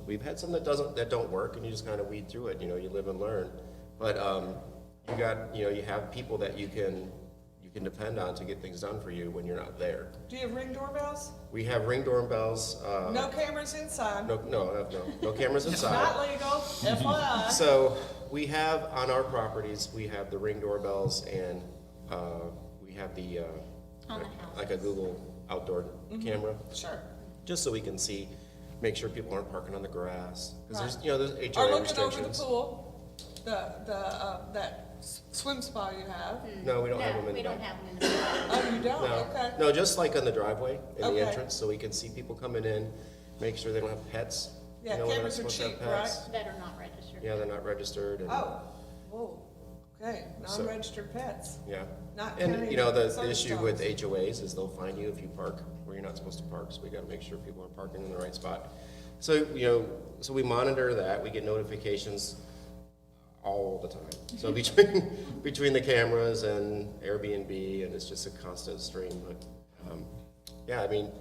we've had some that don't work, and you just kind of weed through it, you live and learn. But, you have people that you can depend on to get things done for you when you're not there. Do you have ring doorbells? We have ring doorbells. No cameras inside. No cameras inside. Not legal, FYI. So we have on our properties, we have the ring doorbells and we have the On the like a Google outdoor camera, Sure. just so we can see, make sure people aren't parking on the grass. Because Right. there's Or HOA looking restrictions. over the pool, that swim spa you have. No, we don't have them No, in we the don't back. have them in the back. Oh, you don't? No, Okay. no, just like on the driveway in Okay. the entrance, so we can see people coming in, make sure they don't have pets. Yeah, we're not cameras are supposed to have cheap, pets. That are not registered. Yeah, they're not registered. And, Oh, whoa, okay, So- non-registered pets. Yeah. Not And, counting the service issue with dogs. HOAs is they'll fine you if you park where you're not supposed to park, so we gotta make sure people are parking in the right spot. So, so we monitor that, we get notifications all the time. So between the cameras and Airbnb, and it's just a constant stream, but, yeah, I mean,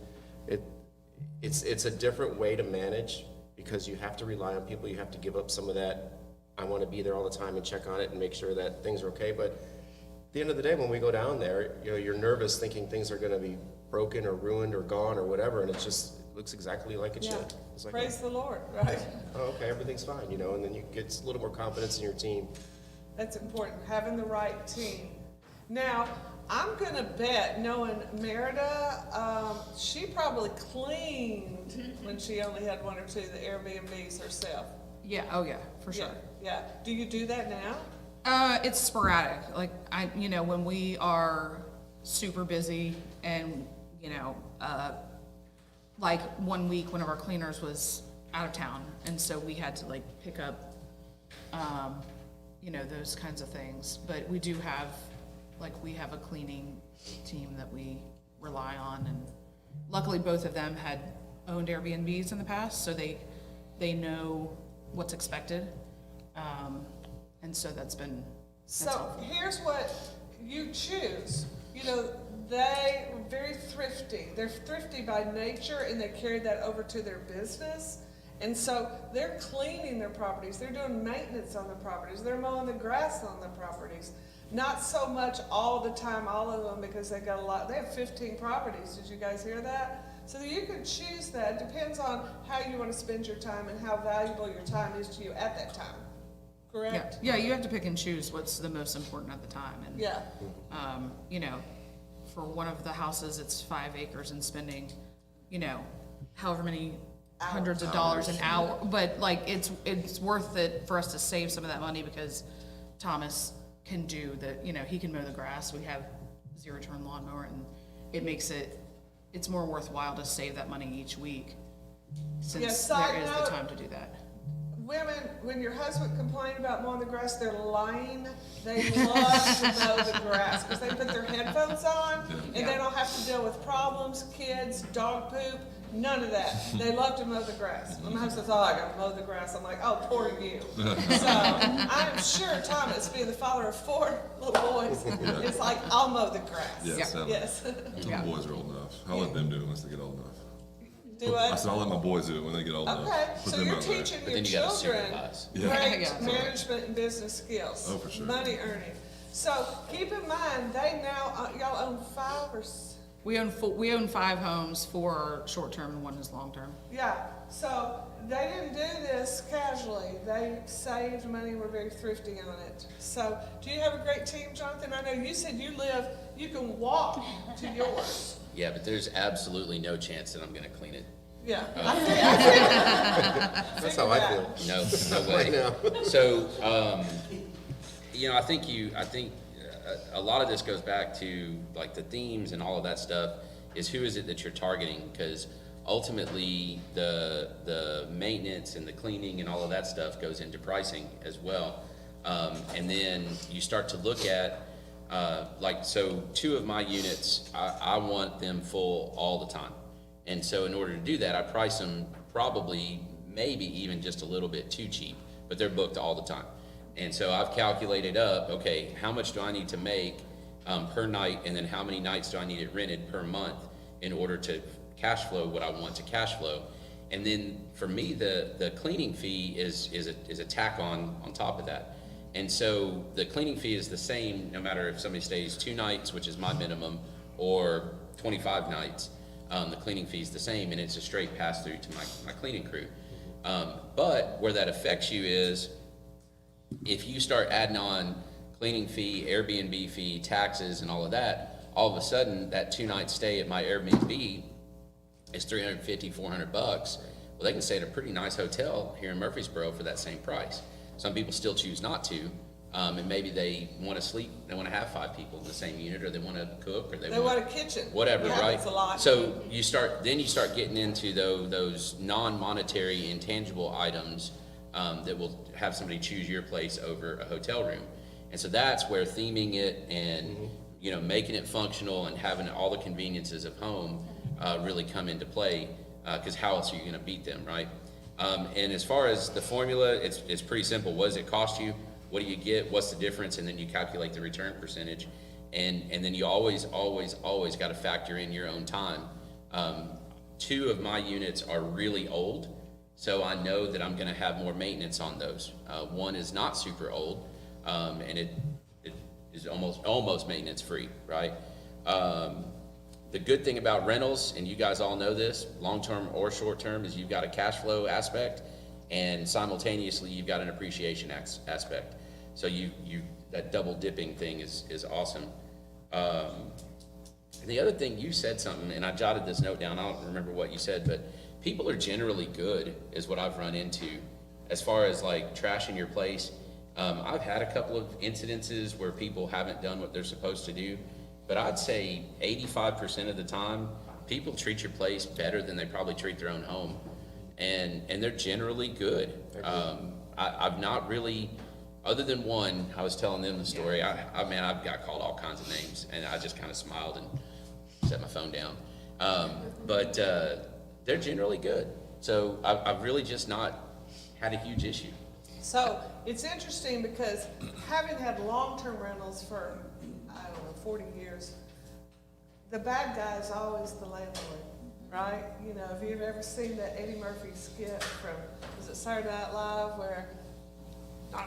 it's a different way to manage, because you have to rely on people, you have to give up some of that, I wanna be there all the time and check on it and make sure that things are okay, but at the end of the day, when we go down there, you're nervous thinking things are gonna be broken or ruined or gone or whatever, and it looks exactly like it Yeah, should. It's like, praise the Lord, right? oh, okay, everything's fine, and then you get a little more confidence in your team. That's important, having the right team. Now, I'm gonna bet, knowing Merida, she probably cleaned when she only had one or two of the Airbnbs herself. Yeah, oh yeah, for sure. Yeah, do you do that now? It's sporadic. Like when we are super busy and, like 1 week, one of our cleaners was out of town. And so we had to pick up, those kinds of things. But we do have, we have a cleaning team that we rely on. And luckily both of them had owned Airbnbs in the past, so they know what's expected. And so that's So helpful. here's what you choose. They are very thrifty. They're thrifty by nature, and they carry that over to their business. And so they're cleaning their properties. They're doing maintenance on the properties. They're mowing the grass on the properties. Not so much all the time, all of them, because they got a lot. They have 15 properties. Did you guys hear that? So that you can choose that, depends on how you wanna spend your time and how valuable your time is to you at that time, Yeah, correct? yeah, you have to pick and choose what's the most important at the time, and, Yeah, you know, for one of the houses, it's 5 acres and spending, you know, however many hundreds of dollars an hour, but like, it's worth it for us to save some of that money, because Thomas can do the, you know, he can mow the grass, we have zero-turn lawnmower, and it makes it's more worthwhile to save that money each week, since side there is the note, time to do that. women, when your husband complained about mowing the grass, they're lying. They love to mow the grass, because they put their headphones on, and they don't have to deal with problems, kids, dog poop, none of that. They love to mow the grass. When my husband says, oh, I gotta mow the grass, I'm like, oh, poor you. So, I'm sure Thomas, being the father of 4 little boys, it's like, I'll mow the grass. Yes, Yes. until the boys are old enough. I'll let them do it once they get old enough. Do I I? said I'll let my boys do it when they get old enough. Okay, Put so them you're out there. teaching But your then you gotta children supervise. Yeah. great Yeah. management and business skills. Oh, for sure. Money earning. So keep in mind, they now, y'all own 5 or We own 5 homes, 4 are short-term and 1 is long-term. yeah, so they didn't do this casually. They saved money, were very thrifty on it. So, do you have a great team, Jonathan? I know you said you can walk to yours. Yeah, but there's absolutely no chance that I'm gonna clean it. Yeah. That's how I feel. No way. Right now. So, you know, I think a lot of this goes back to like the themes and all of that stuff is who is it that you're targeting? Because ultimately the maintenance and the cleaning and all of that stuff goes into pricing as well. And then you start to look at, so 2 of my units, I want them full all the time. And so in order to do that, I price them probably, maybe even just a little bit too cheap, but they're booked all the time. And so I've calculated up, okay, how much do I need to make per night, and then how many nights do I need it rented per month in order to cash flow what I want to cash flow. And then for me, the cleaning fee is a tack on top of that. And so the cleaning fee is the same no matter if somebody stays 2 nights, which is my minimum, or 25 nights. The cleaning fee is the same, and it's a straight pass through to my cleaning crew. But where that affects you is if you start adding on cleaning fee, Airbnb fee, taxes, and all of that, all of a sudden that 2-night stay at my Airbnb is $350, $400. Well, they can stay at a pretty nice hotel here in Murfreesboro for that same price. Some people still choose not to, and maybe they want to sleep, they want to have 5 people in the same unit, or they want to cook, or They want a kitchen. whatever, Yeah, right? that's a lot. So you start getting into those non-monetary intangible items that will have somebody choose your place over a hotel room. And so that's where theming it and you know, making it functional and having all the conveniences of home really come into play, because how else are you going to beat them, right? And as far as the formula, it's pretty simple. What does it cost you? What do you get? What's the difference? And then you calculate the return percentage. And then you always got to factor in your own time. 2 of my units are really old, so I know that I'm going to have more maintenance on those. 1 is not super old, and it is almost maintenance free, right? The good thing about rentals, and you guys all know this, long-term or short-term, is you've got a cash flow aspect, and simultaneously you've got an appreciation aspect. So that double dipping thing is awesome. And the other thing, you said something, and I jotted this note down, I don't remember what you said, but people are generally good, is what I've run into, as far as like trashing your place. I've had a couple of incidences where people haven't done what they're supposed to do, but I'd say 85% of the time, people treat your place better than they probably treat their own home. And they're generally good. I've not really, other than 1, I was telling them the story. I've got called all kinds of names, and I just kind of smiled and set my phone down. But they're generally good. So I've really just not had a huge issue. So it's interesting because having had long-term rentals for, I don't know, 40 years, the bad guy is always the landlord, right? You know, if you've ever seen that Eddie Murphy skit from, was it Saturday Night Live, where,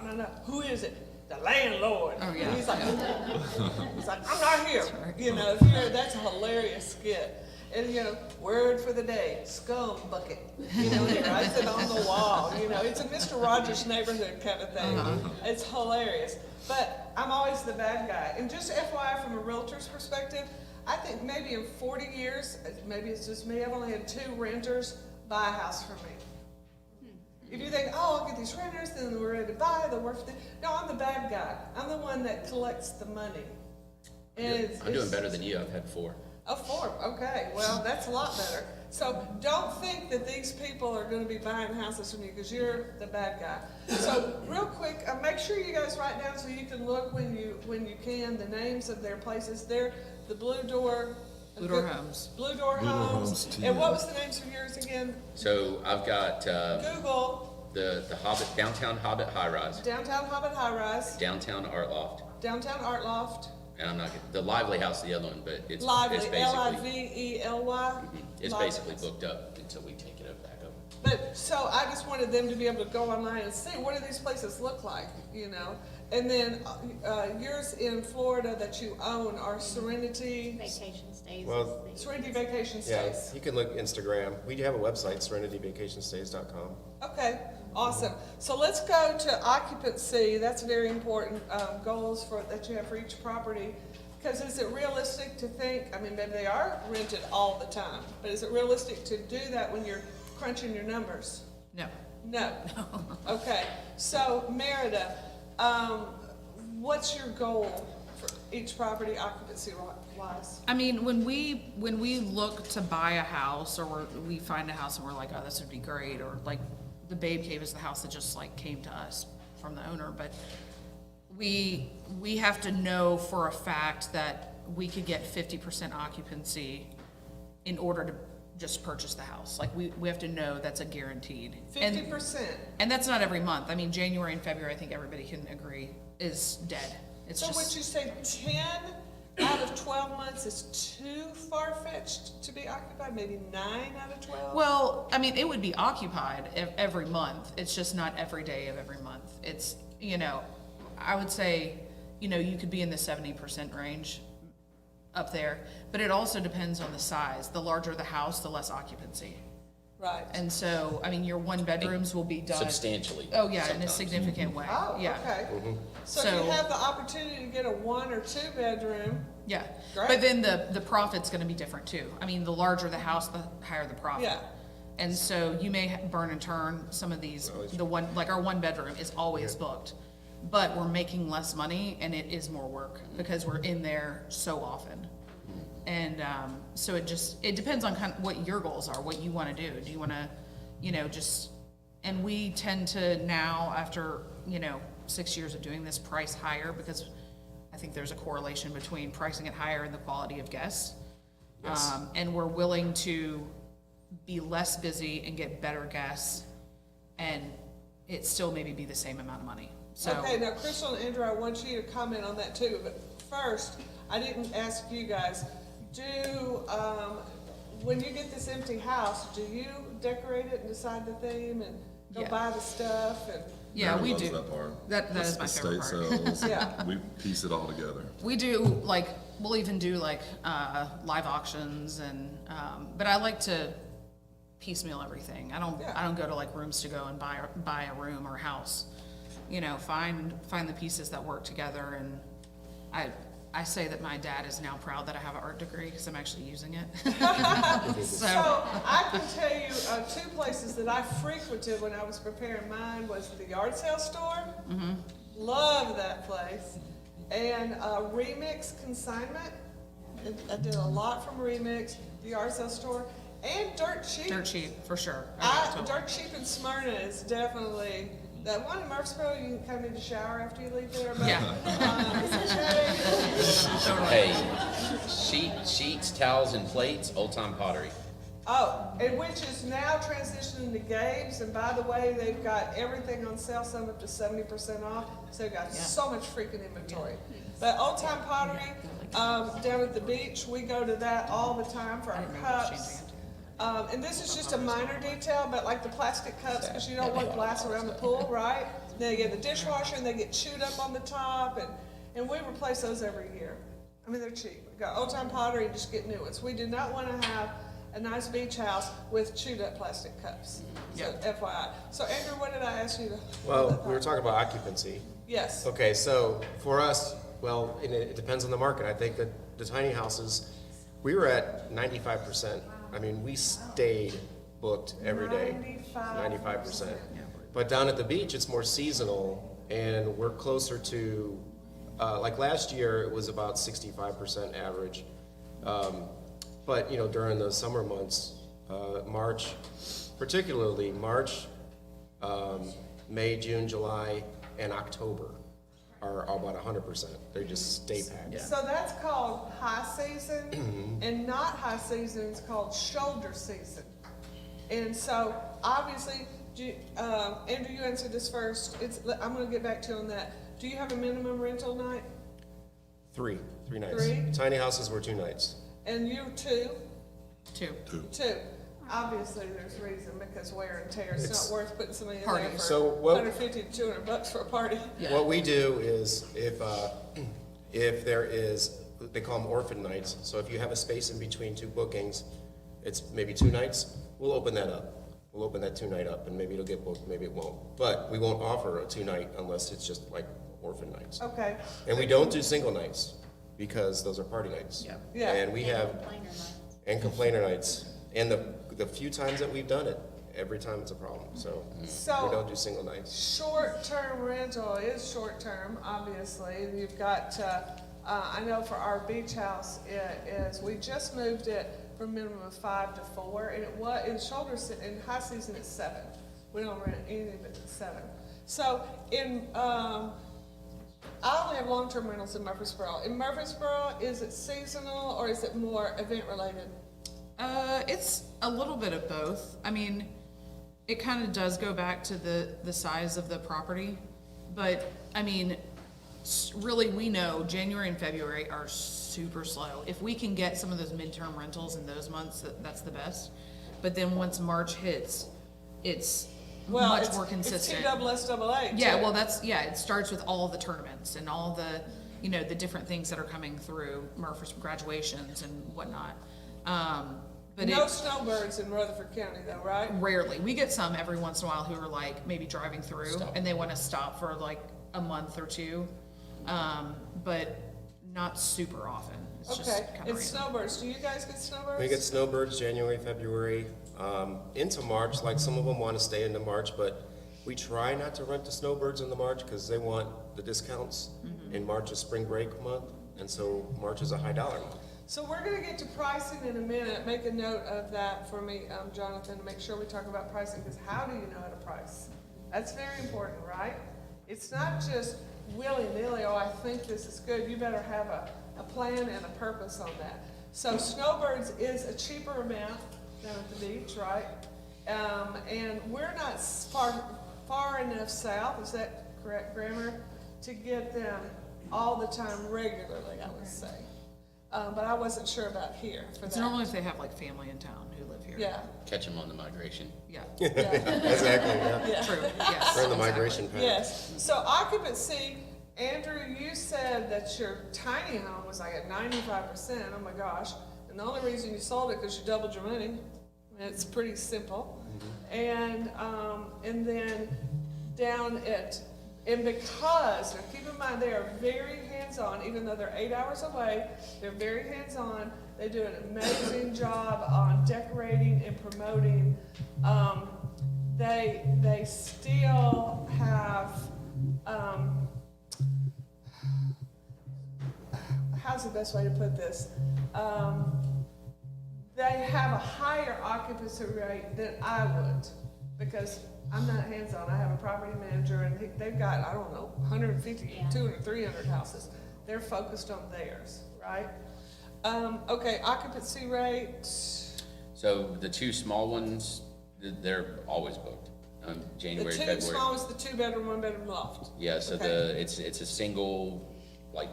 no, who is it? The landlord. Oh, yeah. And he's like, I'm not here. right. You know, that's a hilarious skit. And, you know, word for the day, scum bucket, you know, and it writes it on the wall, you know, it's a Mr. Rogers Neighborhood kind of thing. It's hilarious, but I'm always the bad guy. And just FYI, from a realtor's perspective, I think maybe in 40 years, maybe it's just me, I've only had 2 renters buy a house from me. If you think, oh, I'll get these renters, then we're ready to buy, they'll work for no, I'm the bad guy. I'm the one that collects the money. And I'm doing better than you, I've had 4. Oh, 4, okay, well, that's a lot better. So don't think that these people are gonna be buying houses from you, because you're the bad guy. So real quick, make sure you guys write down so you can look when you can, the names of their places. They're the Blue Door. Blue Door Homes. Blue Door Blue Door Homes. Homes, And what was the names of yours again? So I've got, Google, the Hobbit, Downtown Hobbit High Rise, Downtown Hobbit High Rise, Downtown Art Loft, Downtown Art Loft, and I'm not, the Lively House is the other one, but it's Lively, basically, Lively. it's Lively. basically booked up until we take it up back up. But, so I just wanted them to be able to go online and see, what do these places look like, you know? And then, yours in Florida that you own are Serenity Vacation stays. Well, Serenity Vacation Yeah, Stays. you can look Instagram. We do have a website, serenityvacationstays.com. Okay, awesome. So let's go to occupancy. That's very important, goals that you have for each property. Because is it realistic to think, I mean, maybe they are rented all the time, but is it realistic to do that when you're crunching your numbers? No. No. Okay, so Merida, what's your goal for each property occupancy wise? I mean, when we look to buy a house, or we find a house and we're like, oh, this would be great, or like the Babe Cave is the house that just like came to us from the owner, but we have to know for a fact that we could get 50% occupancy in order to just purchase the house. Like we have to know that's a guaranteed. 50%. And that's not every month. I mean, January and February, I think everybody can agree, is dead. It's So just. would you say 10 out of 12 months is too far-fetched to be occupied? Maybe 9 out of 12? Well, I mean, it would be occupied every month. It's just not every day of every month. It's, you know, I would say, you know, you could be in the 70% range up there, but it also depends on the size. The larger the house, the less occupancy. Right. And so, I mean, your 1 bedrooms will be done. Substantially. Oh, yeah, in a sometimes. significant way. Oh, Yeah. okay. So So- you have the opportunity to get a 1 or 2 bedroom. Yeah. Great. But then the profit's gonna be different too. I mean, the larger the house, the higher the profit. Yeah. And so you may burn and turn some of these, like our 1 bedroom is always booked. But we're making less money and it is more work because we're in there so often. And, so it depends on kind of what your goals are, what you wanna do. Do you wanna, you know, and we tend to now, after, you know, 6 years of doing this, price higher because I think there's a correlation between pricing it higher and the quality of guests. Yes. And we're willing to be less busy and get better guests and it still maybe be the same amount of money. So. Okay, now Crystal and Andrew, I want you to comment on that too, but first, I didn't ask you guys, when you get this empty house, do you decorate it and decide the theme and go Yeah. buy the stuff and? Yeah, Mary we loves do. that part. That is my favorite part. Estate sales, Yeah. we piece it all together. We do, like, we'll even do like, live auctions and, but I like to piecemeal everything. I don't go to like Rooms To Go and buy a room or a house. You know, find the pieces that work together, and I say that my dad is now proud that I have an art degree because I'm actually using it. So I can tell you, 2 places that I frequented when I was preparing mine was the yard sale store. Love that place. And Remix Consignment. I did a lot from Remix, the yard sale store, and Dirt Cheap. Dirt cheap, for sure. Dirt Cheap in Smyrna is definitely, that one in Murfreesboro, you can come in to shower after you leave there. But, Yeah. it's okay. Hey, sheets, towels, and plates, Old Time Pottery. Oh, and which is now transitioning to Gabe's, and by the way, they've got everything on sale, some up to 70% off, so they've got so much freaking inventory. But Old Time Pottery, down at the beach, we go to that all the time for our cups. And this is just a minor detail, but like the plastic cups, because you don't want glass around the pool, right? They get the dishwasher and they get chewed up on the top, and we replace those every year. I mean, they're cheap. We got Old Time Pottery, and just get new ones. We do not wanna have a nice beach house with chewed up plastic cups. So FYI. So Andrew, what did I ask you to? Well, we were talking about occupancy. Yes. Okay, so for us, well, and it depends on the market. I think that the tiny houses, we were at 95%. I mean, we stayed booked every day. 95%. But down at the beach, it's more seasonal, and we're closer to, like last year, it was about 65% average. But, you know, during the summer months, March, particularly March, May, June, July, and October are about 100%. They just stay packed. So that's called high season, and not high season is called shoulder season. And so, obviously, Andrew, you answered this first. I'm gonna get back to you on that. Do you have a minimum rental night? Three nights. 3? Tiny houses were 2 nights. And you 2? 2. 2. Obviously, there's reason, because wear and tear. It's not worth putting somebody in there Party. for So what- 150 to 200 bucks for a party. Yeah. What we do is if there is, they call them orphan nights, so if you have a space in between 2 bookings, it's maybe 2 nights, we'll open that up. We'll open that 2-night up, and maybe it'll get booked, maybe it won't. But we won't offer a 2-night unless it's just like orphan nights. Okay. And we don't do single nights, because those are party nights. Yeah. Yeah. And we have, Complainer nights. and complainer nights. And the few times that we've done it, every time it's a problem, so we So, don't do single nights. short-term rental is short-term, obviously. You've got, I know for our beach house, it is, we just moved it from a minimum of 5 to 4, and it was, in high season, it's 7. We don't rent anything but 7. So, I only have long-term rentals in Murfreesboro. In Murfreesboro, is it seasonal, or is it more event-related? It's a little bit of both. I mean, it kind of does go back to the size of the property, but I mean, really, we know January and February are super slow. If we can get some of those midterm rentals in those months, that's the best. But then once March hits, it's much more consistent. It's TSSAA. Yeah, too. well, it starts with all the tournaments and all the, you know, the different things that are coming through, Murphy's graduations and whatnot. But No it snowbirds in Rutherford County, though, right? rarely, we get some every once in a while who are like maybe driving through and they want to stop for like a month or 2, but not super often. It's just Okay, kind of it's snowbirds. Do you guys get snowbirds? We get snowbirds January, February, into March, like some of them want to stay into March, but we try not to rent the snowbirds in the March because they want the discounts. In March is spring break month, and so March is a high dollar month. So we're gonna get to pricing in a minute. Make a note of that for me, Jonathan, to make sure we talk about pricing, because how do you know how to price? That's very important, right? It's not just willy-nilly, oh, I think this is good. You better have a plan and a purpose on that. So snowbirds is a cheaper amount down at the beach, right? And we're not far enough south, is that correct grammar, to get them all the time regularly, I would say. But I wasn't sure about here for It's that. normally if they have like family in town who live here. Yeah, Catch them on the migration. Yeah, yeah, Exactly, yeah. yeah. true, yes. We're in the exactly. migration pattern. Yes, so occupancy, Andrew, you said that your tiny home was like at 95%, oh my gosh. And the only reason you sold it because you doubled your money. It's pretty simple. And then down at, and because, now keep in mind, they are very hands-on, even though they're 8 hours away, they're very hands-on. They do an amazing job on decorating and promoting. They still have, how's the best way to put this? They have a higher occupancy rate than I would, because I'm not hands-on. I have a property manager, and they've got, I don't know, 150, Yeah. 200, 300 houses. They're focused on theirs, right? Okay, occupancy rate, So the 2 small ones, they're always booked. the January, two February. smallest, the 2-bedroom, 1-bedroom loft. Yeah, so Okay. it's a single, like,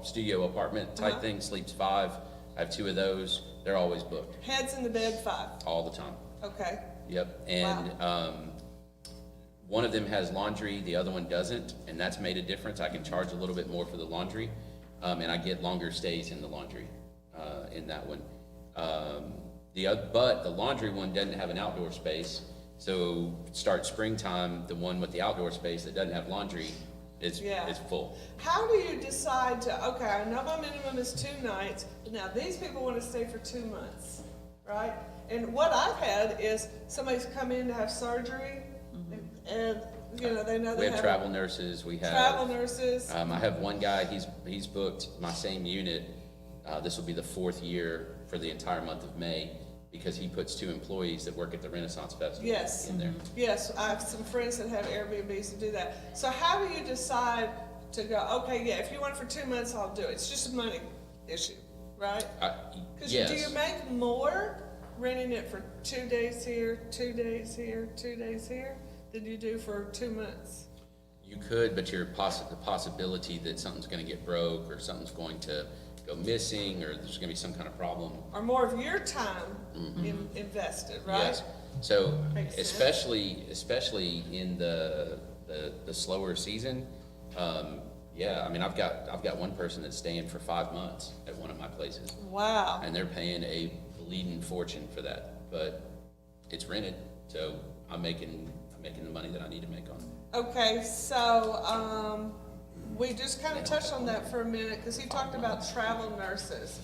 studio apartment type Uh-huh. thing, sleeps 5. I have 2 of those. They're always booked, Heads in the bed, 5. all the time. Okay, Yep, and one of them has laundry, the other one doesn't, and that's made a difference. I can charge a little bit more for the laundry. and I get longer stays in the laundry, in that one. But the laundry one doesn't have an outdoor space, so start springtime, the one with the outdoor space that doesn't have laundry is full. How do you decide to, okay, I know my minimum is 2 nights, but now these people want to stay for 2 months, right? And what I've had is somebody's come in to have surgery, and, you know, they know We they have have travel nurses, we have. travel nurses. I have one guy, he's booked my same unit, this will be the 4th year for the entire month of May, because he puts 2 employees that work at the Renaissance Festival Yes. in there. Yes, I have some friends that have Airbnbs to do that. So how do you decide to go, okay, yeah, if you want it for 2 months, I'll do it. It's just a money issue, right? Because Yes. do you make more renting it for 2 days here, 2 days here, 2 days here, than you do for 2 months? You could, but the possibility that something's gonna get broke, or something's going to go missing, or there's gonna be some kind of problem. Or more of your time invested, right? Yes, so Makes sense. especially in the slower season, yeah, I mean, I've got one person that's staying for 5 months at one of my places, Wow. and they're paying a bleeding fortune for that, but it's rented, so I'm making the money that I need to make on it. Okay, so, we just kind of touched on that for a minute, because he talked about travel nurses.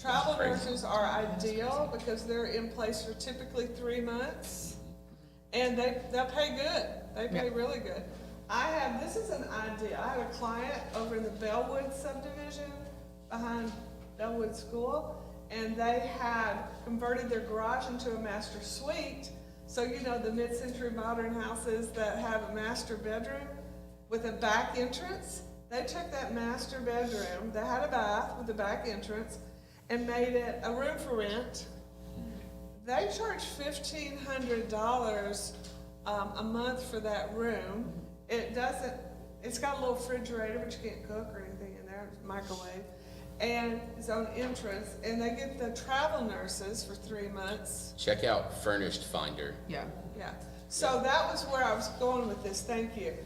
Travel Crazy. nurses are ideal because they're in place for typically 3 months, and they'll pay good. They pay really good. This is an idea. I have a client over in the Bellwood subdivision behind Bellwood School, and they had converted their garage into a master suite. So, you know, the mid-century modern houses that have a master bedroom with a back entrance, they took that master bedroom that had a bath with a back entrance and made it a room for rent. They charge $1,500 a month for that room. It's got a little refrigerator, but you can't cook or anything in there, microwave, and its own entrance, and they get the travel nurses for 3 months. Check out Furnished Finder. Yeah. Yeah, so that was where I was going with this, thank you.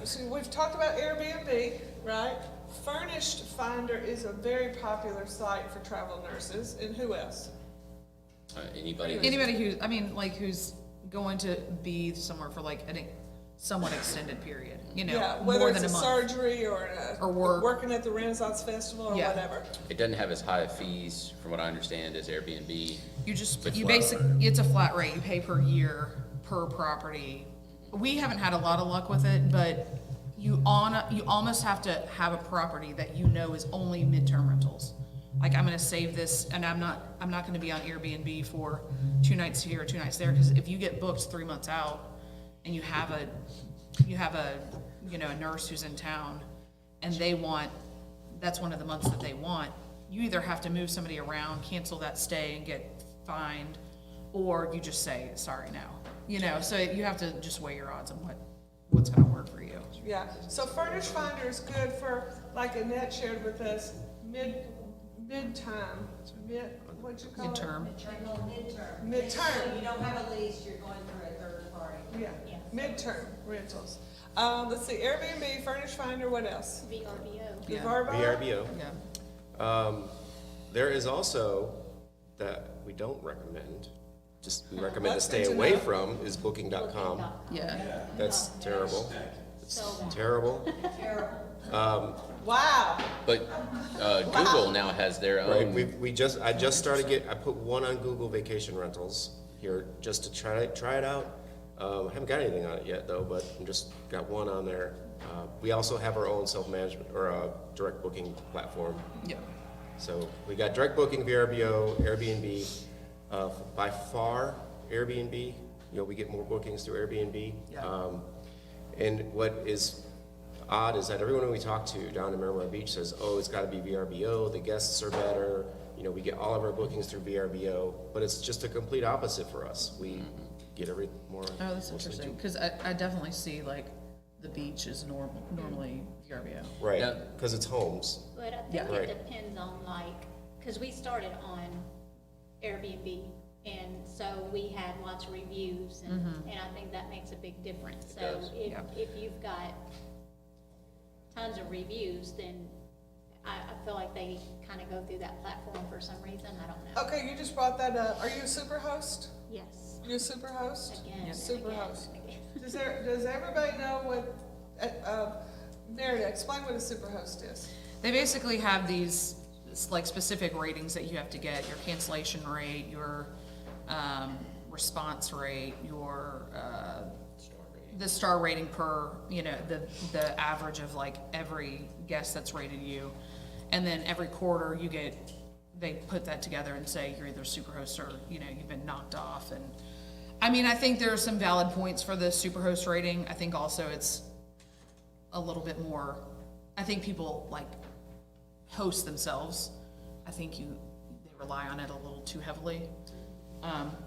So we've talked about Airbnb, right? Furnished Finder is a very popular site for travel nurses, and who else? Anybody? Who's going to be somewhere for like a somewhat extended period, you know, Yeah, whether more it's than a a month. surgery or work. working at the Renaissance Festival or Yeah. whatever. It doesn't have as high of fees, from what I understand, as Airbnb. It's a flat rate. You pay per year, per property. We haven't had a lot of luck with it, but you almost have to have a property that you know is only midterm rentals. Like, I'm gonna save this, and I'm not gonna be on Airbnb for 2 nights here or 2 nights there, because if you get booked 3 months out and you have a nurse who's in town and that's one of the months that they want, you either have to move somebody around, cancel that stay and get fined, or you just say, sorry now. So you have to just weigh your odds on what's gonna work for you. Yeah, so Furnished Finder is good for, like Annette shared with us, midtime, what'd you call it? Midterm. Midterm. Midterm. So you don't have a lease, you're going through a third party. Yeah, Yes. midterm rentals. Let's see, Airbnb, Furnished Finder, what else? VRBO. Yeah. VRBO? Yeah. There is also, that we don't recommend, we recommend to That's stay good to away know. from, is booking.com. Yeah. That's terrible. It's So bad. terrible. Terrible. Wow, But Google now has their Right, own. I put one on Google Vacation Rentals here just to try it out. I haven't got anything on it yet though, but I'm just got one on there. We also have our own self-management or direct booking platform. Yeah. So we got direct booking, VRBO, Airbnb. By far, Airbnb, we get more bookings through Airbnb. Yeah. And what is odd is that everyone we talk to down in Miramar Beach says, oh, it's gotta be VRBO, the guests are better, we get all of our bookings through VRBO, but it's just a complete opposite for us. We get more. Oh, that's mostly interesting, to- because I definitely see like the beach is normally VRBO. Right, Yeah. because it's homes. But I Yeah. think Right. it depends on because we started on Airbnb, and so we had lots of reviews, and I think that makes a big difference. So does. if Yeah. if you've got tons of reviews, then I feel like they kind of go through that platform for some reason, I don't know. Okay, you just brought that up. Are you a super host? Yes, You a super host? again, and Super again, host. and again. Does everybody know what, Meredith, explain what a super host is. They basically have these, like, specific ratings that you have to get, your cancellation rate, your, response rate, your, the star rating per, you know, the average of like every guest that's rated you. And then every quarter you get, they put that together and say you're either superhost or, you know, you've been knocked off. And I mean, I think there are some valid points for the superhost rating. I think also it's a little bit more, I think people like host themselves. I think they rely on it a little too heavily.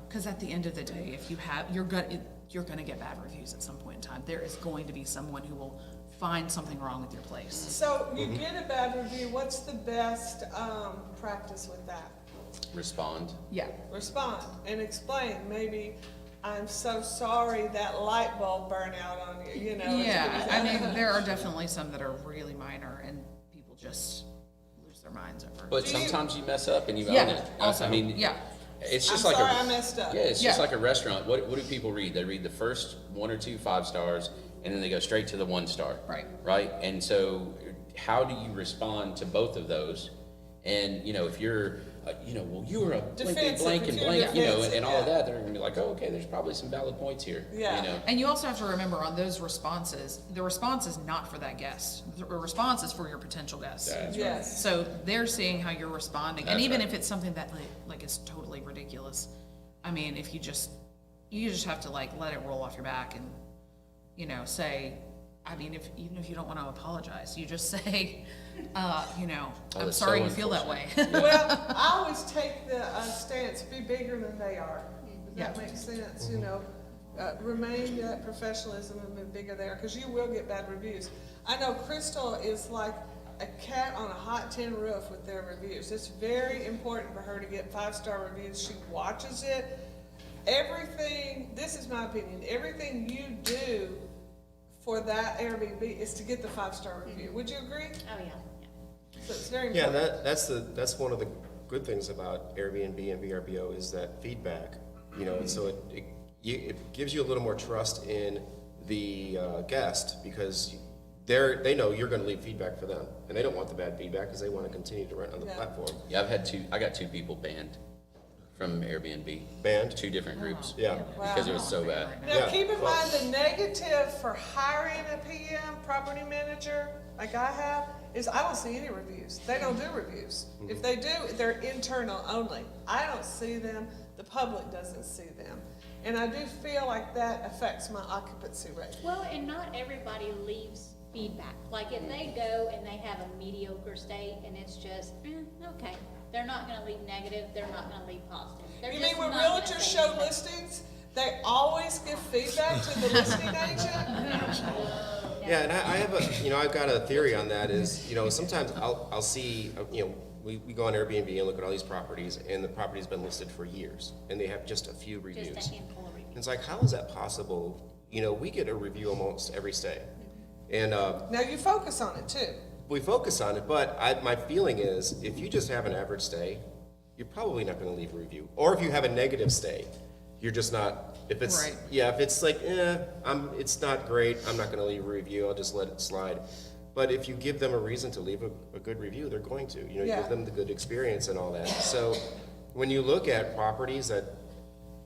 Cause at the end of the day, if you have, you're gonna get bad reviews at some point in time. There is going to be someone who will find something wrong with your place. So you get a bad review, what's the best, practice with that? Respond. Yeah. Respond and explain, maybe, I'm so sorry that light bulb burned out on you, you know? Yeah, I mean, there are definitely some that are really minor and people just lose their minds over. But Do you- sometimes you mess up and you own Yeah, it. also, I mean, yeah. it's I'm just like sorry a, I messed up. yeah, it's just Yeah. like a restaurant. What do people read? They read the first 1 or 2 5 stars, and then they go straight to the 1 star. Right. Right. And so, how do you respond to both of those? And you know, if you're, you know, well, you were a blank, Defensive, blank, if and you're blank, you know, defensive, and all of yeah. that, they're gonna be like, oh, okay, there's probably some valid points here. Yeah. You know. And you also have to remember on those responses, the response is not for that guest. The response is for your potential guests. That's right. Yes. So they're seeing how you're responding, and That's even right. if it's something that like is totally ridiculous, I mean, if you just have to like let it roll off your back and, you know, say, I mean, even if you don't want to apologize, you just say, you know, Oh, I'm that's sorry so you feel that way. Well, I always take the stance, be bigger than they are. Does that Yeah. make sense? You know, remain that professionalism and be bigger there, because you will get bad reviews. I know Crystal is like a cat on a hot tin roof with their reviews. It's very important for her to get 5-star reviews. She watches it. Everything, this is my opinion, everything you do for that Airbnb is to get the 5-star review. Would you agree? Oh, yeah, yeah. So it's very Yeah, important. that's one of the good things about Airbnb and VRBO is that feedback, you know, and so it gives you a little more trust in the guest, because they know you're gonna leave feedback for them, and they don't want the bad feedback because they want to continue to rent on the Yeah. platform. Yeah, I got 2 people banned from Airbnb. Banned? 2 different groups. Yeah. Because it was so bad. Now, Yeah, keep in well- mind, the negative for hiring a PM, property manager, like I have, is I don't see any reviews. They don't do reviews. If they do, they're internal only. I don't see them, the public doesn't see them. And I do feel like that affects my occupancy rate. Well, and not everybody leaves feedback. Like if they go and they have a mediocre stay and it's just, okay, they're not gonna leave negative, they're not gonna leave positive. They're You just mean when not gonna realtors say show anything. listings, they always give feedback to the listing agent? Yeah, and I have I've got a theory on that is, you know, sometimes I'll see, you know, we go on Airbnb and look at all these properties, and the property's been listed for years, and they have just a few reviews. Just a handful of And reviews. it's like, how is that possible? You know, we get a review almost every stay. And Now you focus on it too. we focus on it, but my feeling is if you just have an average stay, you're probably not gonna leave a review. Or if you have a negative stay, you're just not, if it's, Right. yeah, if it's like, it's not great, I'm not gonna leave a review, I'll just let it slide. But if you give them a reason to leave a good review, they're going to. You know, you Yeah. give them the good experience and all that. So when you look at properties that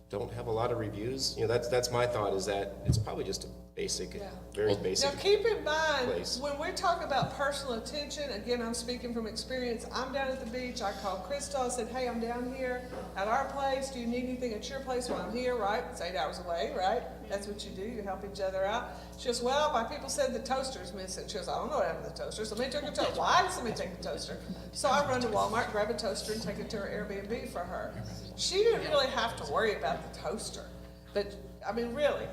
don't have a lot of reviews, you know, that's my thought, is that it's probably just a basic, Yeah. very Well, basic. Now, keep in mind, place. when we're talking about personal attention, again, I'm speaking from experience. I'm down at the beach. I called Crystal. I said, hey, I'm down here at our place. Do you need anything at your place while I'm here, right? It's 8 hours away, right? That's what you do. You help each other out. She goes, well, my people said the toaster's missing. She goes, I don't know what happened to the toaster. Somebody took a toaster. Why did somebody take the toaster? So I run to Walmart, grab a toaster, and take it to her Airbnb for her. She didn't really have to worry about the toaster. But, I mean, really.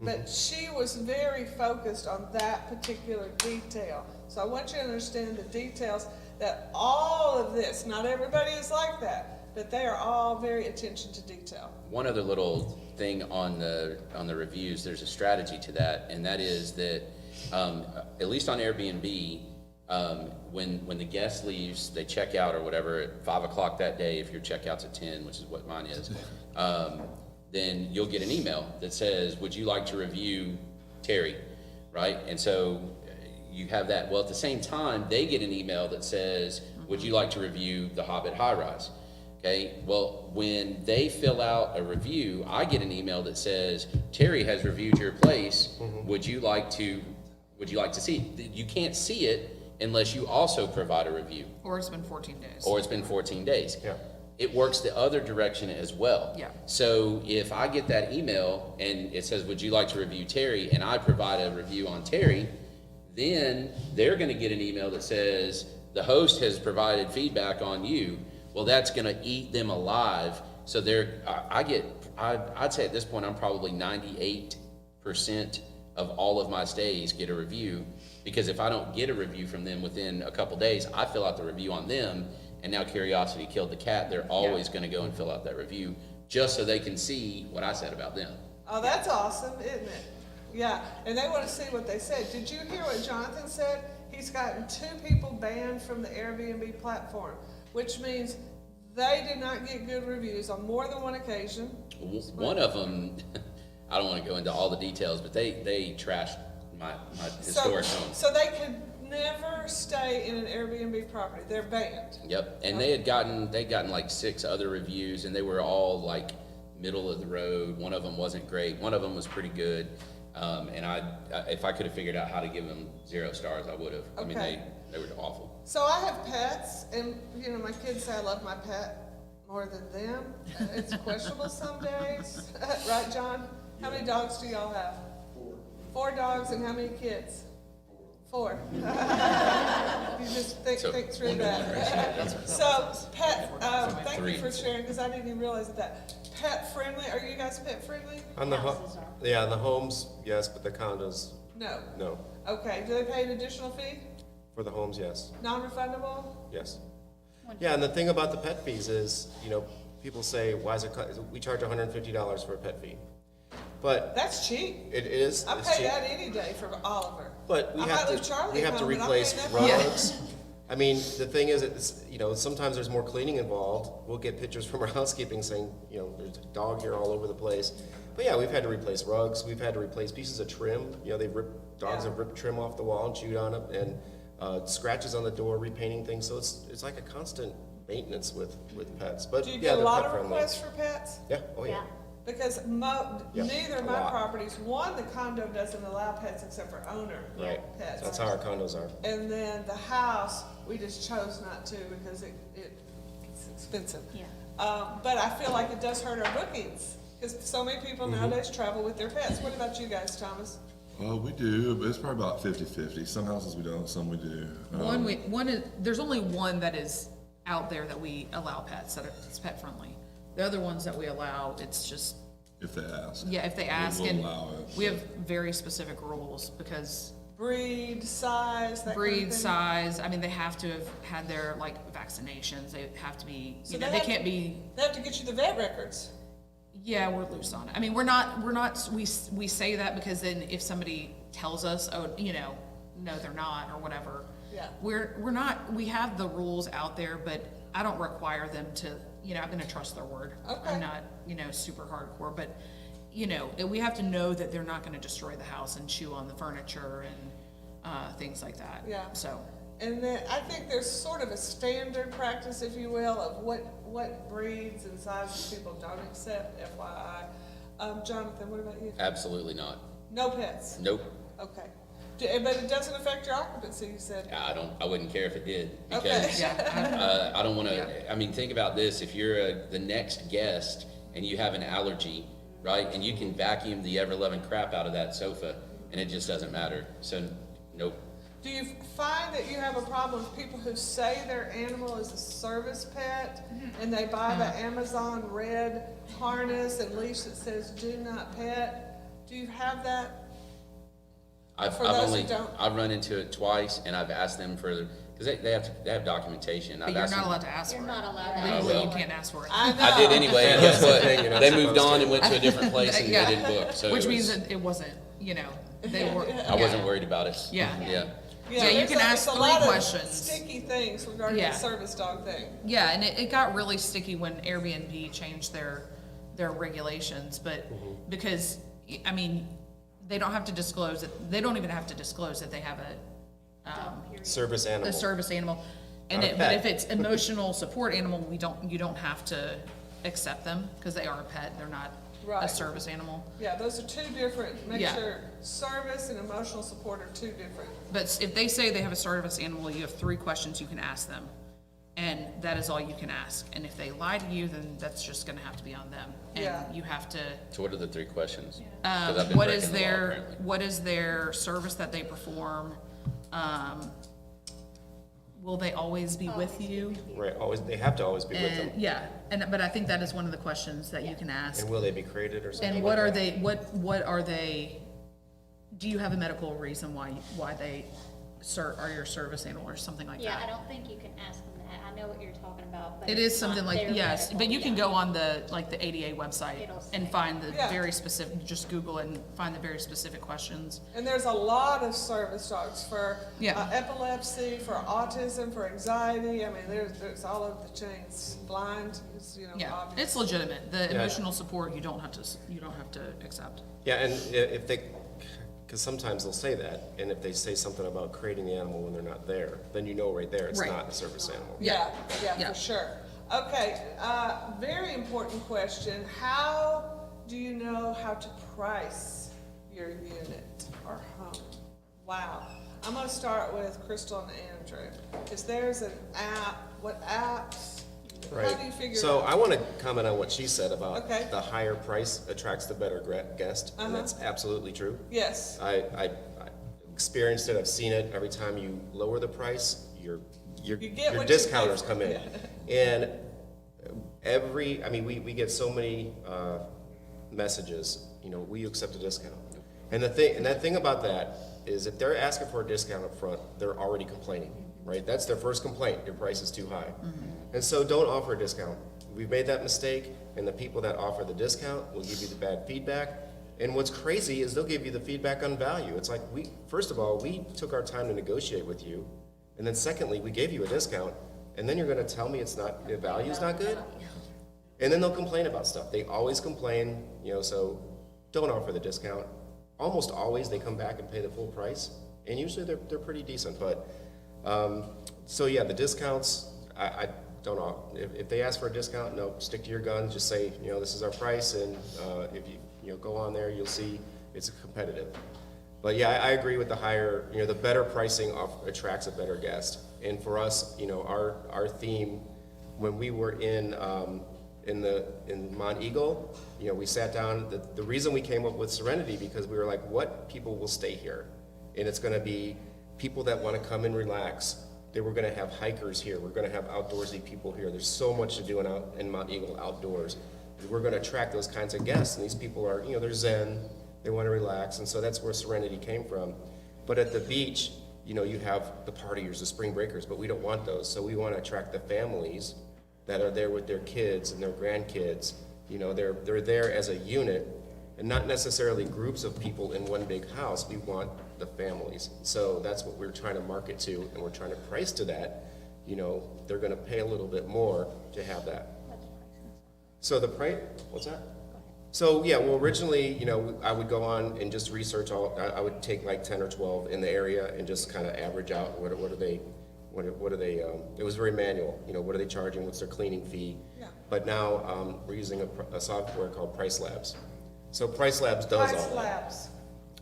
But she was very focused on that particular detail. So I want you to understand the details, that all of this, not everybody is like that, but they are all very attention to detail. One other little thing on the reviews, there's a strategy to that, and that is that at least on Airbnb, when the guest leaves, they check out or whatever at 5 o'clock that day, if your checkout's at 10, which is what mine is, then you'll get an email that says, would you like to review Terry, right? And so you have that. Well, at the same time, they get an email that says, would you like to review the Hobbit High Rise? Okay, well, when they fill out a review, I get an email that says, Terry has reviewed your place, would you like to see it? You can't see it unless you also provide a review. Or it's been 14 days. Or it's been 14 days. Yeah. It works the other direction as well. Yeah. So if I get that email and it says, would you like to review Terry, and I provide a review on Terry, then they're gonna get an email that says, the host has provided feedback on you. Well, that's gonna eat them alive. So I'd say at this point, I'm probably 98% of all of my stays get a review, because if I don't get a review from them within a couple days, I fill out the review on them, and now curiosity killed the cat. They're always gonna go and fill out that review just so they can see what I said about them. Oh, that's awesome, isn't it? Yeah, and they wanna see what they said. Did you hear what Jonathan said? He's gotten 2 people banned from the Airbnb platform, which means they did not get good reviews on more than one occasion. One of them, I don't want to go into all the details, but they trashed my historic home. So they could never stay in an Airbnb property. They're banned. Yep, and they'd gotten like 6 other reviews, and they were all like middle of the road. One of them wasn't great. One of them was pretty good. And if I could have figured out how to give them 0 stars, I would have. I mean, Okay. they were awful. So I have pets, and you know, my kids say I love my pet more than them. It's questionable some days, right, John? How many dogs do y'all have? 4 dogs, and how many kids? 4. You just think through that. So pet, thank you for sharing, because I didn't even realize that. Pet friendly, are you guys pet friendly? On the Houses are. yeah, the homes, yes, but the condos, No. no. Okay, do they pay an additional fee? For the homes, yes, Non-refundable? yes. Yeah, and the thing about the pet fees is, you know, people say, why is it, we charge $150 for a pet fee. But That's cheap. it is, I it's pay cheap. that any day for Oliver. But we I have might to, leave Charlie we have at to home, but I'm replace paying that rugs. I mean, the thing is, it's, you know, sometimes there's more cleaning involved. We'll get pictures from our housekeeping saying, you know, there's a dog here all over the place. But yeah, we've had to replace rugs. We've had to replace pieces of trim. You know, dogs Yeah. have ripped trim off the wall and chewed on it, and scratches on the door, repainting things. So it's like a constant maintenance with pets. But Do you yeah, get a they're lot pet of friendly. requests for pets? Yeah, oh yeah. Yeah. Because Yeah, neither of a my lot. properties, one, the condo doesn't allow pets except for owner Right. pets. That's how our condos are. And then the house, we just chose not to because it's expensive. Yeah. But I feel like it does hurt our bookings, because so many people Mm-hmm. nowadays travel with their pets. What about you guys, Thomas? We do, but it's probably about 50-50. Some houses we don't, some we do. There's only one that is out there that we allow pets, it's pet friendly. The other ones that we allow, it's just, If they ask. yeah, if they ask, We'll and allow it. we have very specific rules, because Breed, size, that kind of breed, thing? size, I mean, they have to have had their, like, vaccinations, they have to be, So you know, they they have can't to- be, They have to get you the vet records. yeah, we're loose on it. I mean, we say that because then if somebody tells us, oh, you know, no, they're not, or whatever. Yeah. We have the rules out there, but I don't require them to, you know, I'm gonna trust their word. Okay. I'm not, you know, super hardcore, but, you know, we have to know that they're not gonna destroy the house and chew on the furniture and, things like that. Yeah. So, And then I think there's sort of a standard practice, if you will, of what breeds and sizes people don't accept, FYI. Jonathan, what about you? Absolutely not. No pets? Nope. Okay. But it doesn't affect your occupancy, you said? I wouldn't care if it did, Okay. because yeah, I don't want Yeah. to. I mean, think about this: if you're the next guest and you have an allergy, right, and you can vacuum the ever-loving crap out of that sofa, and it just doesn't matter. So, nope. Do you find that you have a problem with people who say their animal is a service pet and they buy the Amazon red harness and leash that says "Do not pet"? Do you have that? I've For those who only don't- I've run into it twice, and I've asked them for, because they have documentation. but I've you're asked not them- allowed to ask for it. You're not allowed to. Oh, Legally, well. you can't ask for it. I know. I did anyway, and guess That's the what? thing, you're not They moved supposed on to. and went to a different place and Yeah. they didn't book. So Which it means was, that it wasn't, you know, They were. I wasn't worried about it. Yeah. Yeah. Yeah, you there's can a- ask there's a 3 lot of questions. Sticky things regarding Yeah. the service dog thing. Yeah, and it got really sticky when Airbnb changed their regulations, but because, I mean, they don't have to disclose it, they don't even have to disclose that they have Service animal. a service animal. And Not a it, but pet. if it's emotional support animal, you don't have to accept them, because they are a pet, they're not a Right. service animal. Yeah, those are two different, make Yeah. sure service and emotional support are two different. But if they say they have a service animal, you have 3 questions you can ask them, and that is all you can ask. And if they lie to you, then that's just gonna have to be on them. Yeah. And you have to, So what are the 3 questions? 'Cause I've been what is breaking the law, their, apparently. what is their service that they perform? Will they always be with you? Right, always, they have to always be with them. And, yeah, but I think that is one of the questions that you can ask. And will they be created or something And like what are that? they, what are they, do you have a medical reason why they are your service animal or something like Yeah, I that? don't think you can ask them that. I know what you're talking about, but It it's is something not like, their yes, medical, but you can yeah. go on the ADA website It'll say. and find the Yeah. very specific, just Google it and find the very specific questions. And there's a lot of service dogs for Yeah. epilepsy, for autism, for anxiety. I mean, there's all over the chains. Blind is, Yeah, obvious. it's legitimate. The Yeah. emotional support, you don't have to accept. Yeah, and if they, because sometimes they'll say that, and if they say something about creating the animal when they're not there, then you know right there it's Right. not a service animal. Yeah, Yeah. for sure. Okay, very important question. How do you know how to price your unit or home? Wow. I'm gonna start with Crystal and Andrew. Is there's an app, what apps? How do you figure So out? I want to comment on what she said about Okay. the higher price attracts the better guest, and Uh-huh. that's absolutely true. Yes, I experienced it, I've seen it, every time you lower the price, your You get your what you discounters pay for. come in. And I mean, we get so many messages, will you accept a discount? And that thing about that is if they're asking for a discount up front, they're already complaining, right? That's their first complaint, your price is too high. And so don't offer a discount. We've made that mistake, and the people that offer the discount will give you the bad feedback. And what's crazy is they'll give you the feedback on value. It's like first of all, we took our time to negotiate with you, and then secondly, we gave you a discount, and then you're gonna tell me the value's not good? And then they'll complain about stuff. They always complain, so don't offer the discount. Almost always they come back and pay the full price, and usually they're pretty decent. But so yeah, the discounts, I don't know. If they ask for a discount, no, stick to your guns. Just say, this is our price, and if you go on there, you'll see it's competitive. But yeah, I agree with the higher, the better pricing attracts a better guest. And for us, our theme when we were in Mont Eagle, we sat down. The reason we came up with Serenity because we were like, what people will stay here, and it's going to be people that want to come and relax. They were going to have hikers here. We're going to have outdoorsy people here. There's so much to do in Mont Eagle outdoors. We're going to attract those kinds of guests, and these people are, they're zen. They want to relax, and so that's where Serenity came from. But at the beach, you have the partiers, the spring breakers, but we don't want those. So we want to attract the families that are there with their kids and their grandkids. They're there as a unit, and not necessarily groups of people in one big house. We want the families. So that's what we're trying to market to, and we're trying to price to that. They're going to pay a little bit more to have that. So the price, what's that? So yeah, well originally, I would go on and just research I would take like 10 or 12 in the area and just kind of average out what are they, it was very manual, what are they charging, what's their cleaning fee? Yeah. But now we're using a software called Price Labs. So Price Labs does all Price that. Labs.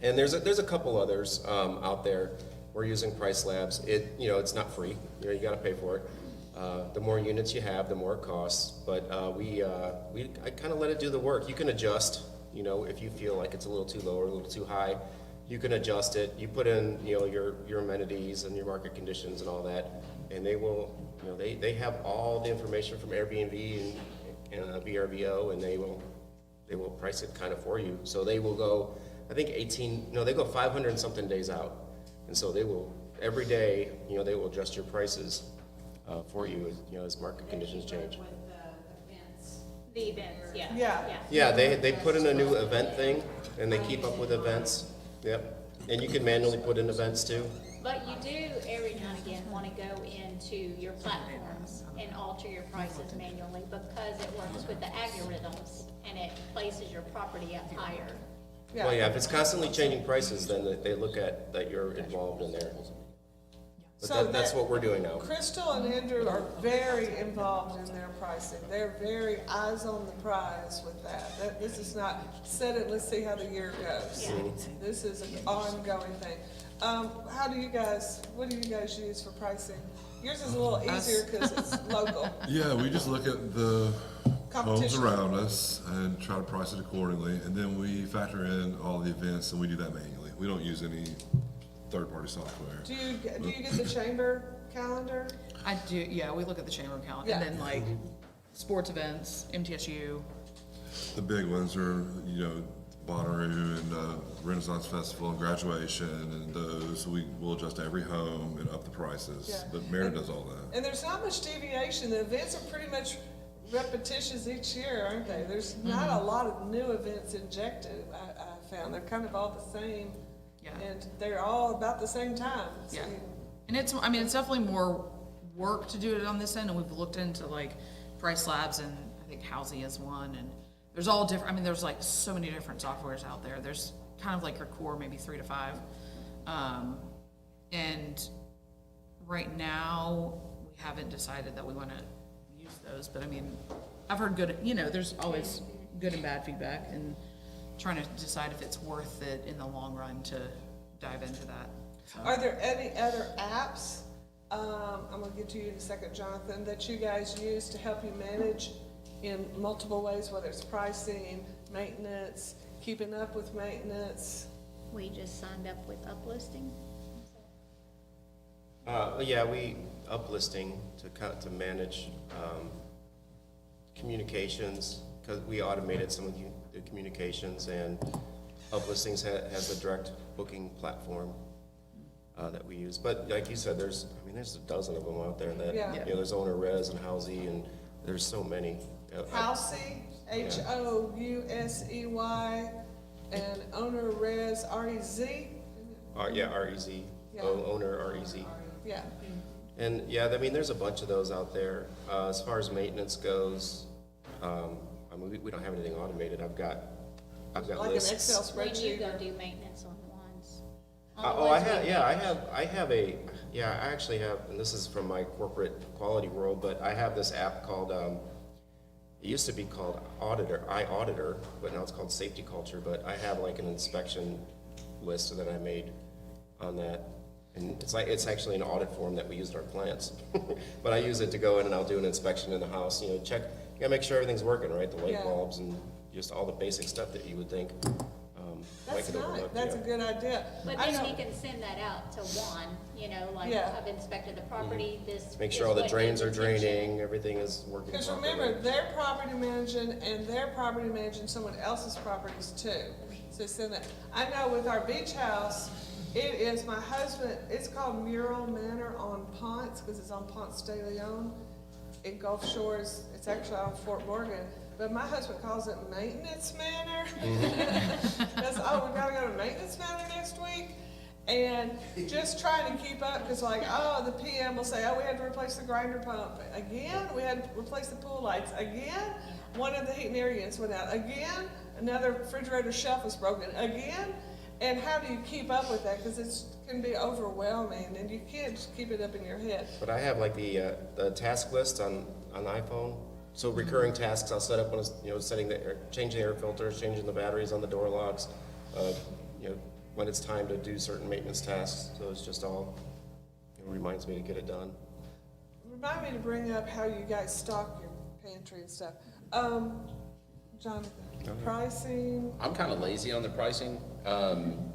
And there's a couple others out there. We're using Price Labs. It's not free. You got to pay for it. The more units you have, the more it costs. But I kind of let it do the work. You can adjust. If you feel like it's a little too low or a little too high, you can adjust it. You put in your amenities and your market conditions and all that, and they will. They have all the information from Airbnb and VRBO, and they will price it kind of for you. So they will go. I think they go 500 and something days out. And so they will, every day, they will adjust your prices for you, as market conditions change. With the events. The events, yeah. Yeah. Yeah, they put in a new event thing, and they keep up with events. Yep. And you can manually put in events too. But you do, every now and again, want to go into your platforms and alter your prices manually because it works with the algorithms and it places your property up higher. Well, yeah, if it's constantly changing prices, then they look at that you're involved in there. But So that's what we're doing now. Crystal and Andrew are very involved in their pricing. They're very eyes on the prize with that. This is not set it, let's see how the year goes. Yeah. This is an ongoing thing. What do you guys use for pricing? Yours is a little easier because it's local. Yeah, we just look at the homes Competition. around us and try to price it accordingly, and then we factor in all the events, and we do that manually. We don't use any third-party software. Do you get the chamber calendar? I do, yeah, we look at the chamber calendar, Yeah. and then like sports events, MTSU. The big ones are, Bonnaroo and Renaissance Festival and graduation and those. We will adjust every home and up the prices, Yeah. but Mary does all that. And there's not much deviation. The events are pretty much repetitious each year, aren't they? There's not a lot of new events injected, I found. They're kind of all the same. Yeah. And they're all about the same time. So Yeah. And it's definitely more work to do it on this end, and we've looked into like price labs, and I think Housing is one, and there's all different, there's like so many different softwares out there. There's kind of like your core, maybe 3 to 5. And right now, we haven't decided that we wanna use those, but I've heard good, there's always good and bad feedback, and trying to decide if it's worth it in the long run to dive into that. So. Are there any other apps, I'm gonna get to you in a second, Jonathan, that you guys use to help you manage in multiple ways, whether it's pricing, maintenance, keeping up with maintenance? We just signed up with uplisting. Yeah, we uplisting to manage communications, because we automated some of the communications, and uplistings has a direct booking platform that we use. But like you said, there's a dozen of them out there that, Yeah. There's Owner Res and Housey, and there's so many. Housey, Housey, and Owner Res, REZ? Yeah, REZ, Yeah. Owner REZ. Yeah. And yeah, there's a bunch of those out there. As far as maintenance goes, we don't have anything automated. I've got Like an lists. Excel When you spreadsheet? go do maintenance on ones. on the I ones have, we yeah, I manage. actually have, and this is from my corporate quality world, but I have this app called, it used to be called iAuditor, but now it's called Safety Culture, but I have like an inspection list that I made on that. And it's actually an audit form that we use in our plants. But I use it to go in and I'll do an inspection in the house, check, you gotta make sure everything's working, right? The light Yeah. bulbs and just all the basic stuff that you would think. might That's get nice, overlooked, that's a yeah. good idea. But I then know- he can send that out to one, like, Yeah. I've inspected the property, this. Make sure is all the what drains needs are attention. draining, everything is working Because properly. remember, they're property managing and they're property managing someone else's properties too. So send that. I know with our beach house, it is my husband, it's called Mural Manor on Ponce, because it's on Ponce de Leon in Gulf Shores. It's actually on Fort Morgan. But my husband calls it Maintenance Manor. That's, we gotta go to Maintenance Manor next week. And just trying to keep up, because the PM will say, we had to replace the grinder pump. Again, we had to replace the pool lights. Again, one of the heating air units went out. Again, another refrigerator shelf was broken. Again, and how do you keep up with that? Because it can be overwhelming, and you can't just keep it up in your head. But I have like the task list on iPhone. So recurring tasks I'll set up when it's, changing the air filters, changing the batteries on the door locks, when it's time to do certain maintenance tasks. So it's just all, reminds me to get it done. Remind me to bring up how you guys stock your pantry and stuff. Jonathan, pricing, I'm kind of lazy on the pricing.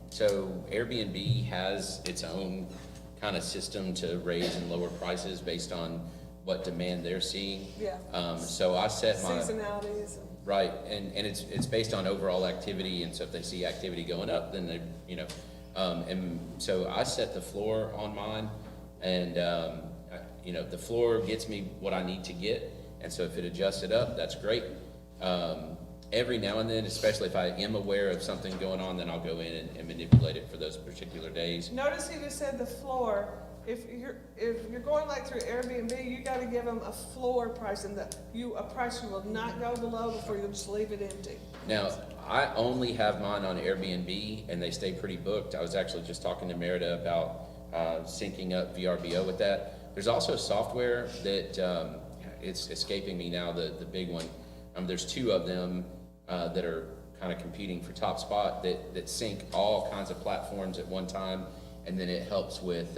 So Airbnb has its own kind of system to raise and lower prices based on what demand they're seeing. yeah, So I set my, seasonalities. right, and it's based on overall activity, and so if they see activity going up, then they, and so I set the floor on mine, and, the floor gets me what I need to get, and so if it adjusts it up, that's great. every now and then, especially if I am aware of something going on, then I'll go in and manipulate it for those particular days. Notice he just said the floor. If you're going like through Airbnb, you gotta give them a floor price and a price you will not go below before you'll just leave it empty. Now, I only have mine on Airbnb, and they stay pretty booked. I was actually just talking to Merida about syncing up VRBO with that. There's also software that, it's escaping me now, the big one. There's two of them that are kind of competing for top spot that sync all kinds of platforms at one time, and then it helps with,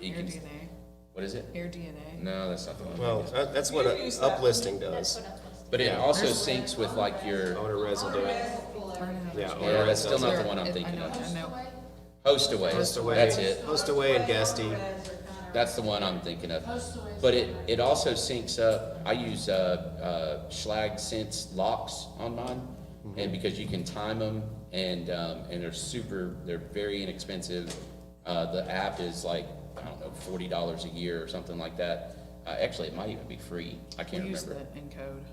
AirDNA. what is it? AirDNA. No, that's not the one. Well, that's what You use that. uplisting That's does. what I was thinking. But it also syncs with like your, Owner res will do it. Yeah, yeah, owner that's res still does not it. the one I'm thinking of. I know. Hostaway, Hostaway. that's it. Hostaway and Guesty. That's the one I'm thinking of. But it also syncs up, I use Schlag Sense locks on mine, and because you can time them, and they're very inexpensive. The app is like, I don't know, $40 a year or something like that. Actually, it might even be free. I can't We use remember. the encode.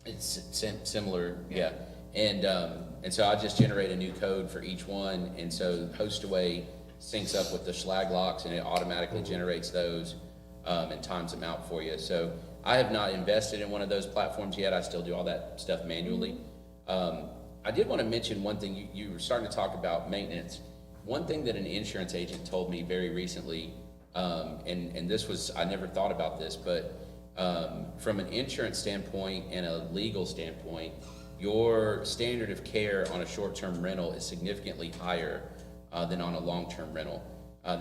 It's similar, yeah. And so I just generate a new code for each one, and so Hostaway syncs up with the Schlag locks, and it automatically generates those and times them out for you. So I have not invested in one of those platforms yet. I still do all that stuff manually. I did want to mention one thing. You were starting to talk about maintenance. One thing that an insurance agent told me very recently, and this was, I never thought about this, but from an insurance standpoint and a legal standpoint, your standard of care on a short-term rental is significantly higher than on a long-term rental.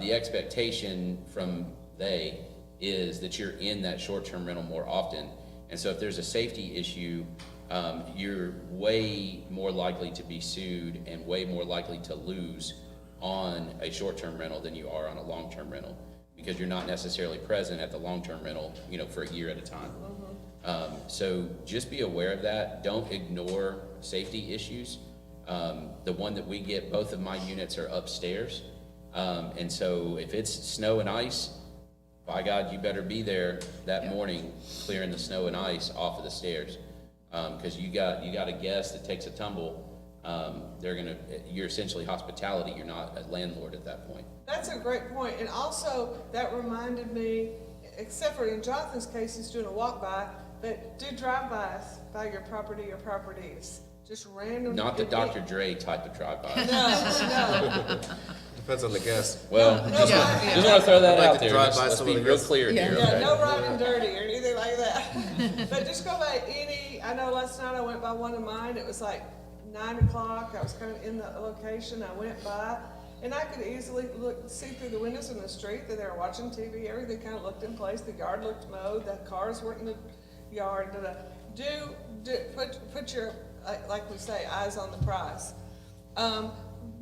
The expectation from they is that you're in that short-term rental more often. And so if there's a safety issue, you're way more likely to be sued and way more likely to lose on a short-term rental than you are on a long-term rental, because you're not necessarily present at the long-term rental, for a year at a time. So just be aware of that. Don't ignore safety issues. The one that we get, both of my units are upstairs. And so if it's snow and ice, by God, you better be there that morning clearing the snow and ice off of the stairs. Because you got a guest that takes a tumble, you're essentially hospitality. You're not a landlord at that point. That's a great point. And also, that reminded me, except for in Jonathan's case, he's doing a walk-by, but do drive-bys by your property or properties. Just random. Not the Dr. Dre type of drive-by. No. Depends on the guest. Well, No, just no, want to throw that I'd like out to there. drive by Let's some be of the real guys. clear here, Yeah, okay? no riding dirty or anything like that. But just go by I know last night I went by one of mine, it was like 9 o'clock, I was kind of in the location, I went by, and I could easily see through the windows in the street that they were watching TV, everything kind of looked in place, the yard looked mowed, the cars weren't in the yard. Put your, like we say, eyes on the prize.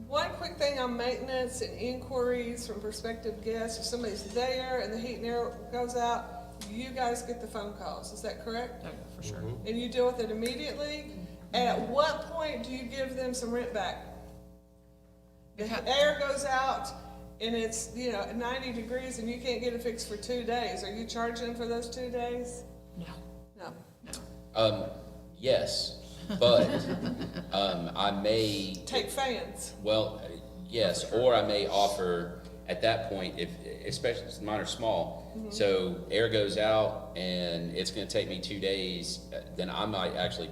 One quick thing on maintenance and inquiries from prospective guests, if somebody's there and the heat and air goes out, you guys get the phone calls, is that correct? Oh, for sure. And you deal with it immediately? And at what point do you give them some rent back? The air goes out and it's, 90 degrees and you can't get it fixed for 2 days. Are you charging for those 2 days? No. No. Yes, but I may Take fans. Well, yes, or I may offer at that point, especially mine are small, so air goes out and it's gonna take me 2 days, then I might actually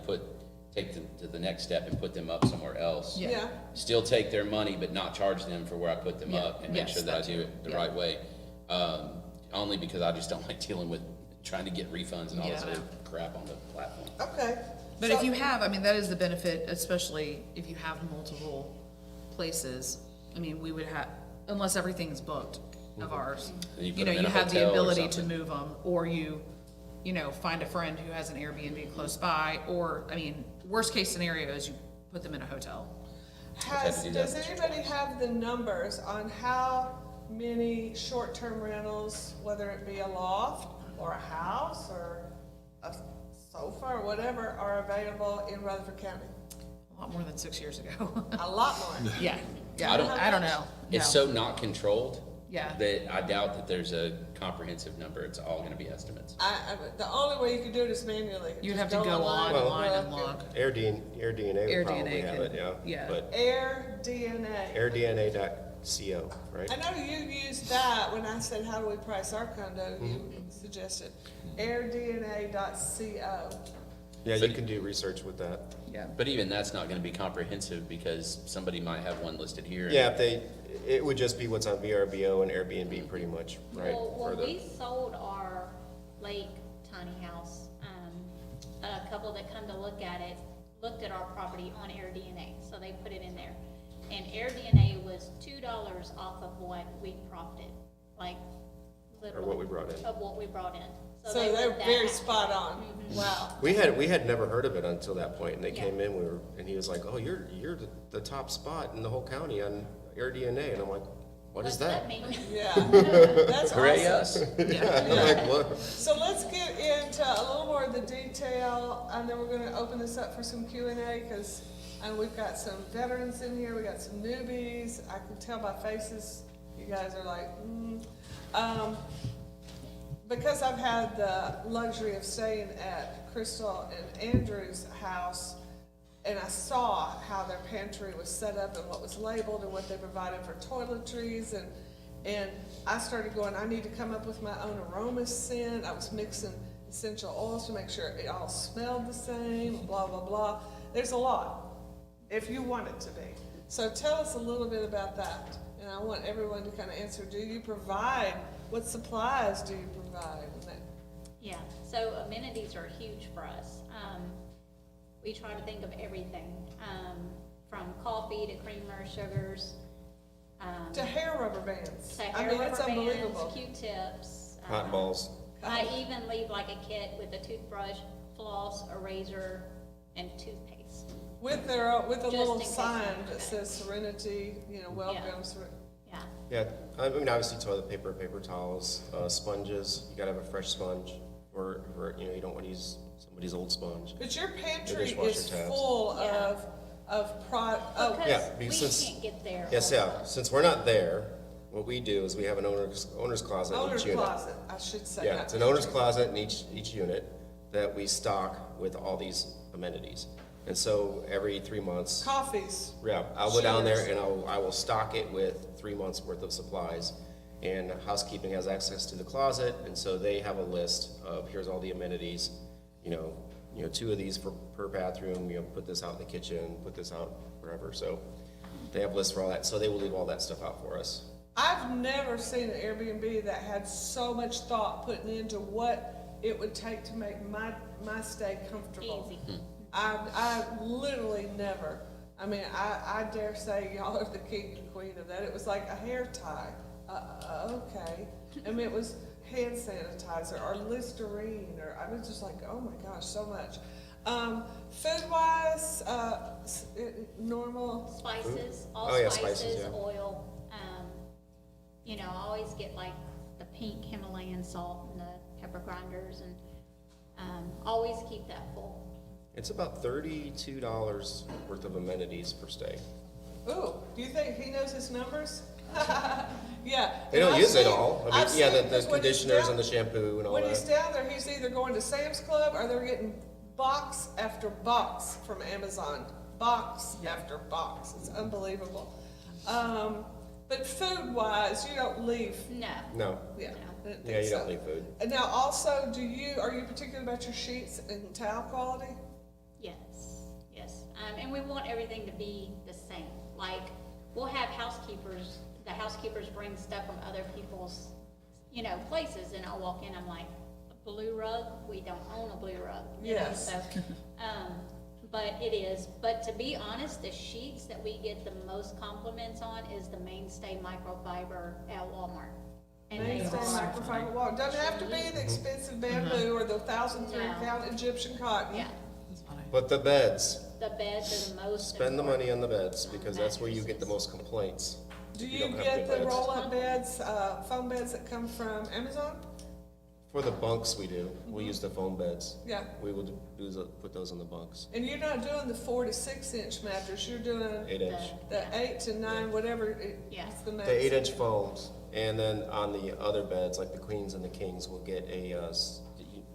take them to the next step and put them up somewhere else. Yeah. Still take their money, but not charge them for where I put them up, and make Yes, sure that I that do too. it the right way. Only because I just don't like dealing with trying to get refunds and all this Yeah. other crap on the platform. Okay. But So- if you have, that is the benefit, especially if you have multiple places. We would have, unless everything's booked of ours. And you put You them in a have the hotel or ability to something. move them, or you find a friend who has an Airbnb close by, or, worst case scenario is you put them in a hotel. had to do that. Does anybody have the numbers on how many short-term rentals, whether it be a loft or a house or a sofa or whatever, are available in Rutherford County? A lot more than 6 years ago. A lot more. Yeah, I don't- I don't know. It's No. so not controlled. Yeah. that I doubt that there's a comprehensive number. It's all gonna be estimates. The only way you could do it is manually. You'd Just have to go online online and look. look. AirDNA Air would probably DNA have could- it, yeah. yeah. But AirDNA. airdna.co, right? I know you used that when I said, how do we price our condo? You suggested airdna.co. Yeah, you But- can do research with that. Yeah. But even that's not gonna be comprehensive because somebody might have one listed here. Yeah, it would just be what's on VRBO and Airbnb pretty much, right? Well, for when the- we sold our lake tiny house, a couple that come to look at it, looked at our property on AirDNA, so they put it in there. And AirDNA was $2 off of what we profited, like literally. what we brought in. Of what we brought in. So they they're were that very happy. spot on. Wow. We had never heard of it until that point, and they Yeah. came in, and he was like, "Oh, you're the top spot in the whole county on AirDNA," and I'm like, "What is What's that?" mean? Yeah, that's Hooray awesome. us. I'm like, "What?" So let's get into a little more of the detail, and then we're gonna open this up for some Q&A, because we've got some veterans in here, we got some newbies. I can tell by faces, you guys are like, because I've had the luxury of staying at Crystal and Andrew's house, and I saw how their pantry was set up and what was labeled and what they provided for toiletries, and I started going, I need to come up with my own aroma scent. I was mixing essential oils to make sure it all smelled the same, blah, blah, blah. There's a lot, if you want it to be. So tell us a little bit about that, and I want everyone to kind of answer, do you provide, what supplies do you provide? And that- Yeah, so amenities are huge for us. We try to think of everything, from coffee to creamer, sugars, To hair rubber bands. to I hair mean, it's rubber bands, unbelievable. Q-tips. Cotton balls. I even leave like a kit with a toothbrush, floss, a razor, and toothpaste. With a Just little in case sign something that says Serenity, welcome. Yeah, Yeah, I mean, obviously toilet paper, paper towels, sponges. You gotta have a fresh sponge, or you don't want to use somebody's old sponge. But your pantry dishwasher is tabs. full Yeah. of yeah, because we because- can't get there. Yes, all the yeah. time. Since we're not there, what we do is we have an owner's closet in owner's each unit. closet, I should say. Yeah, not it's an owner's pantry. closet in each unit that we stock with all these amenities. And so every 3 months, Coffees. yeah, I'll go down there Sugars. and I will stock it with 3 months worth of supplies. And housekeeping has access to the closet, and so they have a list of, here's all the amenities, 2 of these per bathroom, put this out in the kitchen, put this out wherever. So they have lists for all that, so they will leave all that stuff out for us. I've never seen an Airbnb that had so much thought put into what it would take to make my stay comfortable. Easy. I literally never. I mean, I dare say y'all are the king and queen of that. It was like a hair tie. Okay. I mean, it was hand sanitizer or Listerine, or I was just like, oh my gosh, so much. Food wise, normal. Spices, all Oh, yeah, spices, spices, yeah. oil. I always get like the pink Himalayan salt and the pepper grinders, and always keep that full. It's about $32 worth of amenities per stay. Ooh, do you think he knows his numbers? Yeah. They don't I've use it seen- all. I I've mean, yeah, seen- the 'cause when he's conditioners down- and the shampoo and all When he's that. down there, he's either going to Sam's Club or they're getting box after box from Amazon. Box after box. It's unbelievable. But food wise, you don't leave. No. No, Yeah. I didn't yeah, think you so. don't leave food. And now also, are you particular about your sheets and towel quality? Yes, yes. And we want everything to be the same. Like, we'll have housekeepers, the housekeepers bring stuff from other people's, places, and I'll walk in, I'm like, a blue rug? We don't own a blue rug. Yes. So, but it is. But to be honest, the sheets that we get the most compliments on is the Mainstay microfiber at Walmart. And they Mainstay are- microfiber wall. Doesn't have to be the expensive bamboo or the 1,003 No. count Egyptian cotton. Yeah, That's funny. But the beds, the beds are the most. spend the money on the beds, On because that's where you get the mattresses. most complaints. Do if you don't have get good the beds. roll-up beds, foam beds that come from Amazon? For the bunks we do, we'll use the foam beds. Yeah. We will put those on the bunks. And you're not doing the 4 to 6 inch mattress, you're doing 8 inch. the 8 to 9, whatever Yeah. it's the The max. 8 inch foams, And then on the other beds, like the queens and the kings, we'll get a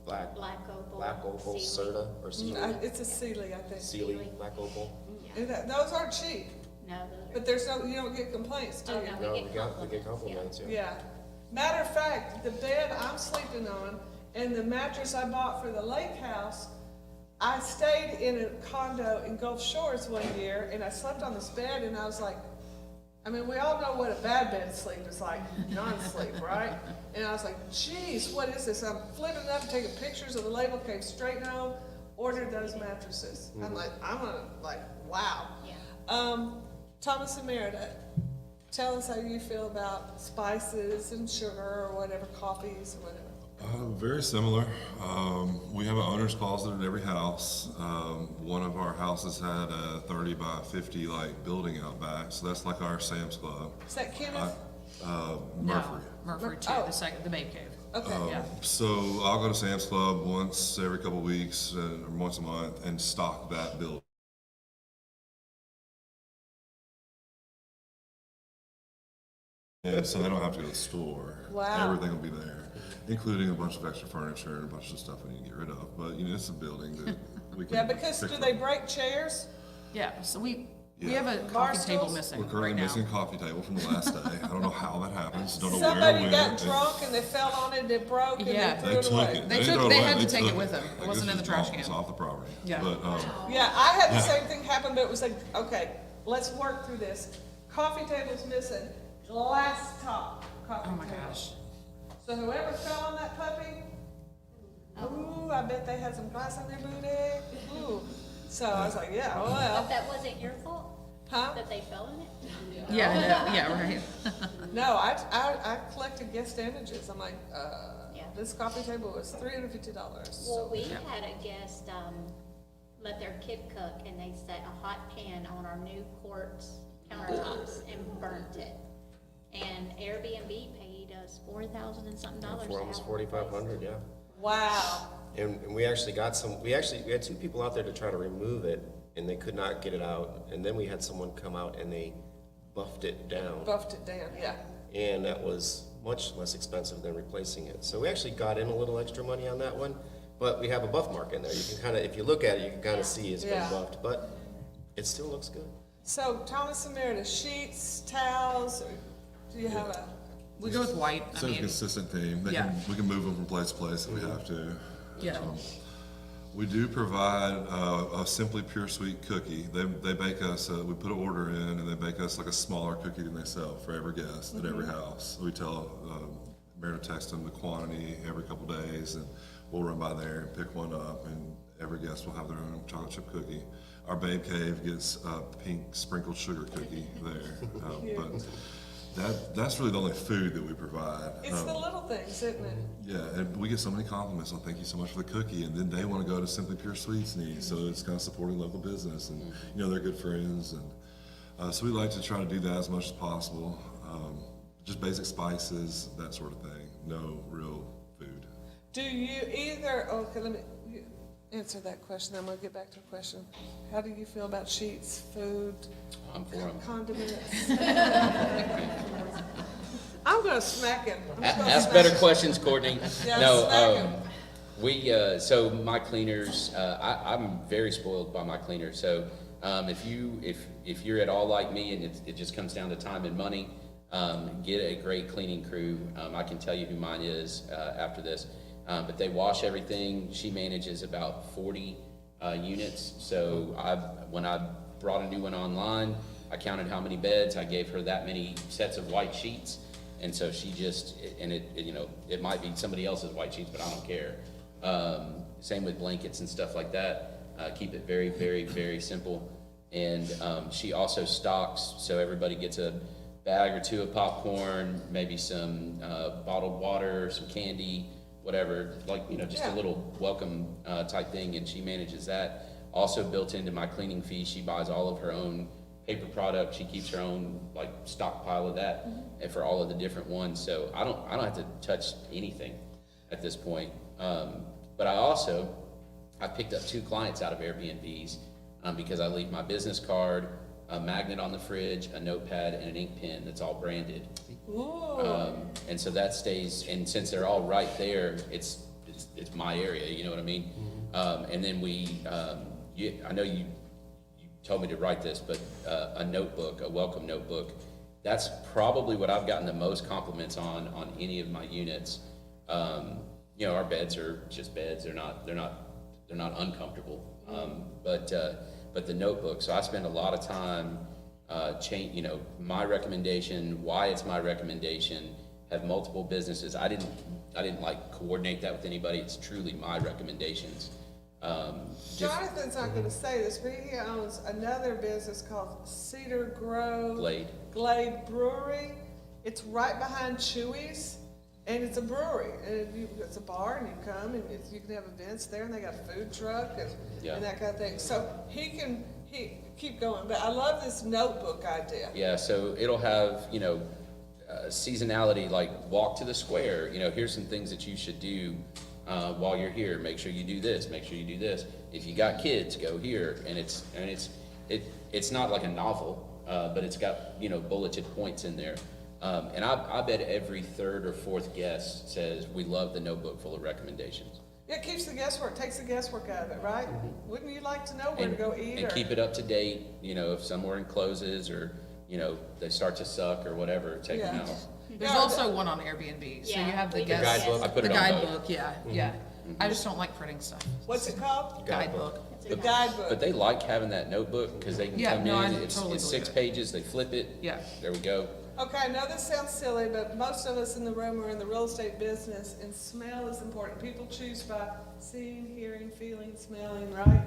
black opal Sealy. Serta or Sealy. It's a Sealy, I think. Sealy, black opal. Yeah. And those aren't cheap, No, those but there's no, you don't get complaints, do Oh, you? no. No, We get we get compliments, yeah. Yeah. Matter of fact, the bed I'm sleeping on and the mattress I bought for the lake house, I stayed in a condo in Gulf Shores one year and I slept on this bed and I was like, I mean, we all know what a bad bed sleep is like, non-sleep, right? And I was like, geez, what is this? I'm flipping it up, taking pictures of the label, came straight home, ordered those mattresses. I'm like, wow. Yeah. Thomas and Meredith, tell us how you feel about spices and sugar or whatever, coffees or whatever. Very similar. We have an owner's closet in every house. One of our houses had a 30 by 50 like building out back, so that's like our Sam's Club. Is that Kenneth? Murphy. Murphy too, Oh. the Babe Cave. Okay. Yeah. So I'll go to Sam's Club once every couple of weeks or once a month and stock that building. And so they don't have to go to the store. Wow. Everything will be there, including a bunch of extra furniture and a bunch of stuff we need to get rid of. But you know, it's a building that we can. Yeah, because pick do from. they break chairs? Yeah, so we Yeah. have a Bar coffee table stools? missing We're right currently now. missing a coffee table from the last day. I don't know how that happens. Don't know Somebody where, got when. drunk and they fell on it and it broke and Yeah. they threw They it took away. it. They didn't took- throw it they away, had to they take it took with them. It wasn't in the trash can. It's off the property. Yeah. But, Yeah, I had the Yeah. same thing happen, but it was like, okay, let's work through this. Coffee table's missing, glass top coffee Oh my table. gosh. So whoever fell on that puppy, ooh, I bet they had some glass on their booty. Ooh. So I was like, yeah, But well, that wasn't your fault, huh? that they fell in it? Yeah, no, yeah, right. No, I collected guest damages. I'm like, Yeah. this coffee table was $350. Well, So we had a guest, let their kid cook and they set a hot pan on our new quartz countertops and burnt it. And Airbnb paid us $4,000 and something dollars. For to almost have it 4,500, yeah. wow. And we actually got we had two people out there to try to remove it, and they could not get it out. And then we had someone come out and they buffed it down. Buffed it down, yeah. And that was much less expensive than replacing it. So we actually got in a little extra money on that one, but we have a buff mark in there. You can kind of, if you look at it, you can kind of see it's been Yeah. buffed, but it still looks good. So Thomas and Meredith, sheets, towels, or do you have a? We go with white. it's a consistent theme. Yeah. We can move them from place to place if we have to. Yeah. We do provide a Simply Pure Sweet cookie. They bake us, we put an order in and they bake us like a smaller cookie than they sell for every guest at every house. We tell Meredith text them the quantity every couple days and we'll run by there and pick one up and every guest will have their own chocolate chip cookie. Our Babe Cave gets a pink sprinkled sugar cookie there. But that's really the only food that we provide. It's the little things, isn't it? Yeah, and we get so many compliments on thank you so much for the cookie, and then they want to go to Simply Pure Sweets and eat, so it's kind of supporting local business, and you know they're good friends, and so we like to try to do that as much as possible. Just basic spices, that sort of thing. No real food. Do you either, okay, let me you answer that question, I'm gonna get back to a question. How do you feel about sheets, food, I'm for 'em. condiments? I'm gonna smack him. I'm just gonna Ask smack better him. questions, Courtney. Yeah, No, smack him. so my cleaners, I'm very spoiled by my cleaners. So, if you're at all like me and it just comes down to time and money, get a great cleaning crew. I can tell you who mine is, after this. But they wash everything. She manages about 40, units. So when I brought a new one online, I counted how many beds. I gave her that many sets of white sheets. And so she just, and it might be somebody else's white sheets, but I don't care. Same with blankets and stuff like that. Keep it very, very, very simple. And she also stocks, so everybody gets a bag or two of popcorn, maybe some bottled water, some candy, whatever, just a little welcome type thing. And she manages that. Also built into my cleaning fee, she buys all of her own paper product. She keeps her own stockpile of that, and for all of the different ones. So I don't have to touch anything at this point. But I picked up 2 clients out of Airbnbs because I leave my business card. a magnet on the fridge, a notepad, and an ink pen that's all branded. Ooh. And so that stays, and since they're all right there, it's my area, you know what I mean? And then I know you told me to write this, but a notebook, a welcome notebook, that's probably what I've gotten the most compliments on any of my units. You know, our beds are just beds, they're not uncomfortable. But the notebook, so I spend a lot of time you know, my recommendation, why it's my recommendation, have multiple businesses. I didn't like coordinate that with anybody. It's truly my recommendations. Jonathan's not gonna say this, but he owns another business called Cedar Grove Glade Brewery. It's right behind Chewy's, and it's a brewery, and it's a bar, and you come, and you can have events there, and they got a food truck and that kind of thing. So he keep going, but I love this notebook idea. Yeah, so it'll have, you know, seasonality, like walk to the square, you know, here's some things that you should do while you're here. Make sure you do this, make sure you do this. If you got kids, go here. And it's not like a novel, but it's got, you know, bulleted points in there. And I bet every third or fourth guest says, we love the notebook full of recommendations. Yeah, it keeps the guesswork, takes the guesswork out of it, right? Wouldn't you like to know where to go eat? And keep it up to date, you know, if somewhere closes or, you know, they start to suck or whatever, take them out. There's also one on Airbnb, so you have the guest. guidebook. I put it The on both. guidebook, yeah. I just don't like printing stuff. What's it called? Guidebook. The guidebook. But they like having that notebook because they can Yeah, come no, I in, it's totally 6 believe it. pages, they flip it. Yeah. There we go. Okay, I know this sounds silly, but most of us in the room are in the real estate business, and smell is important. People choose by seeing, hearing, feeling, smelling, right?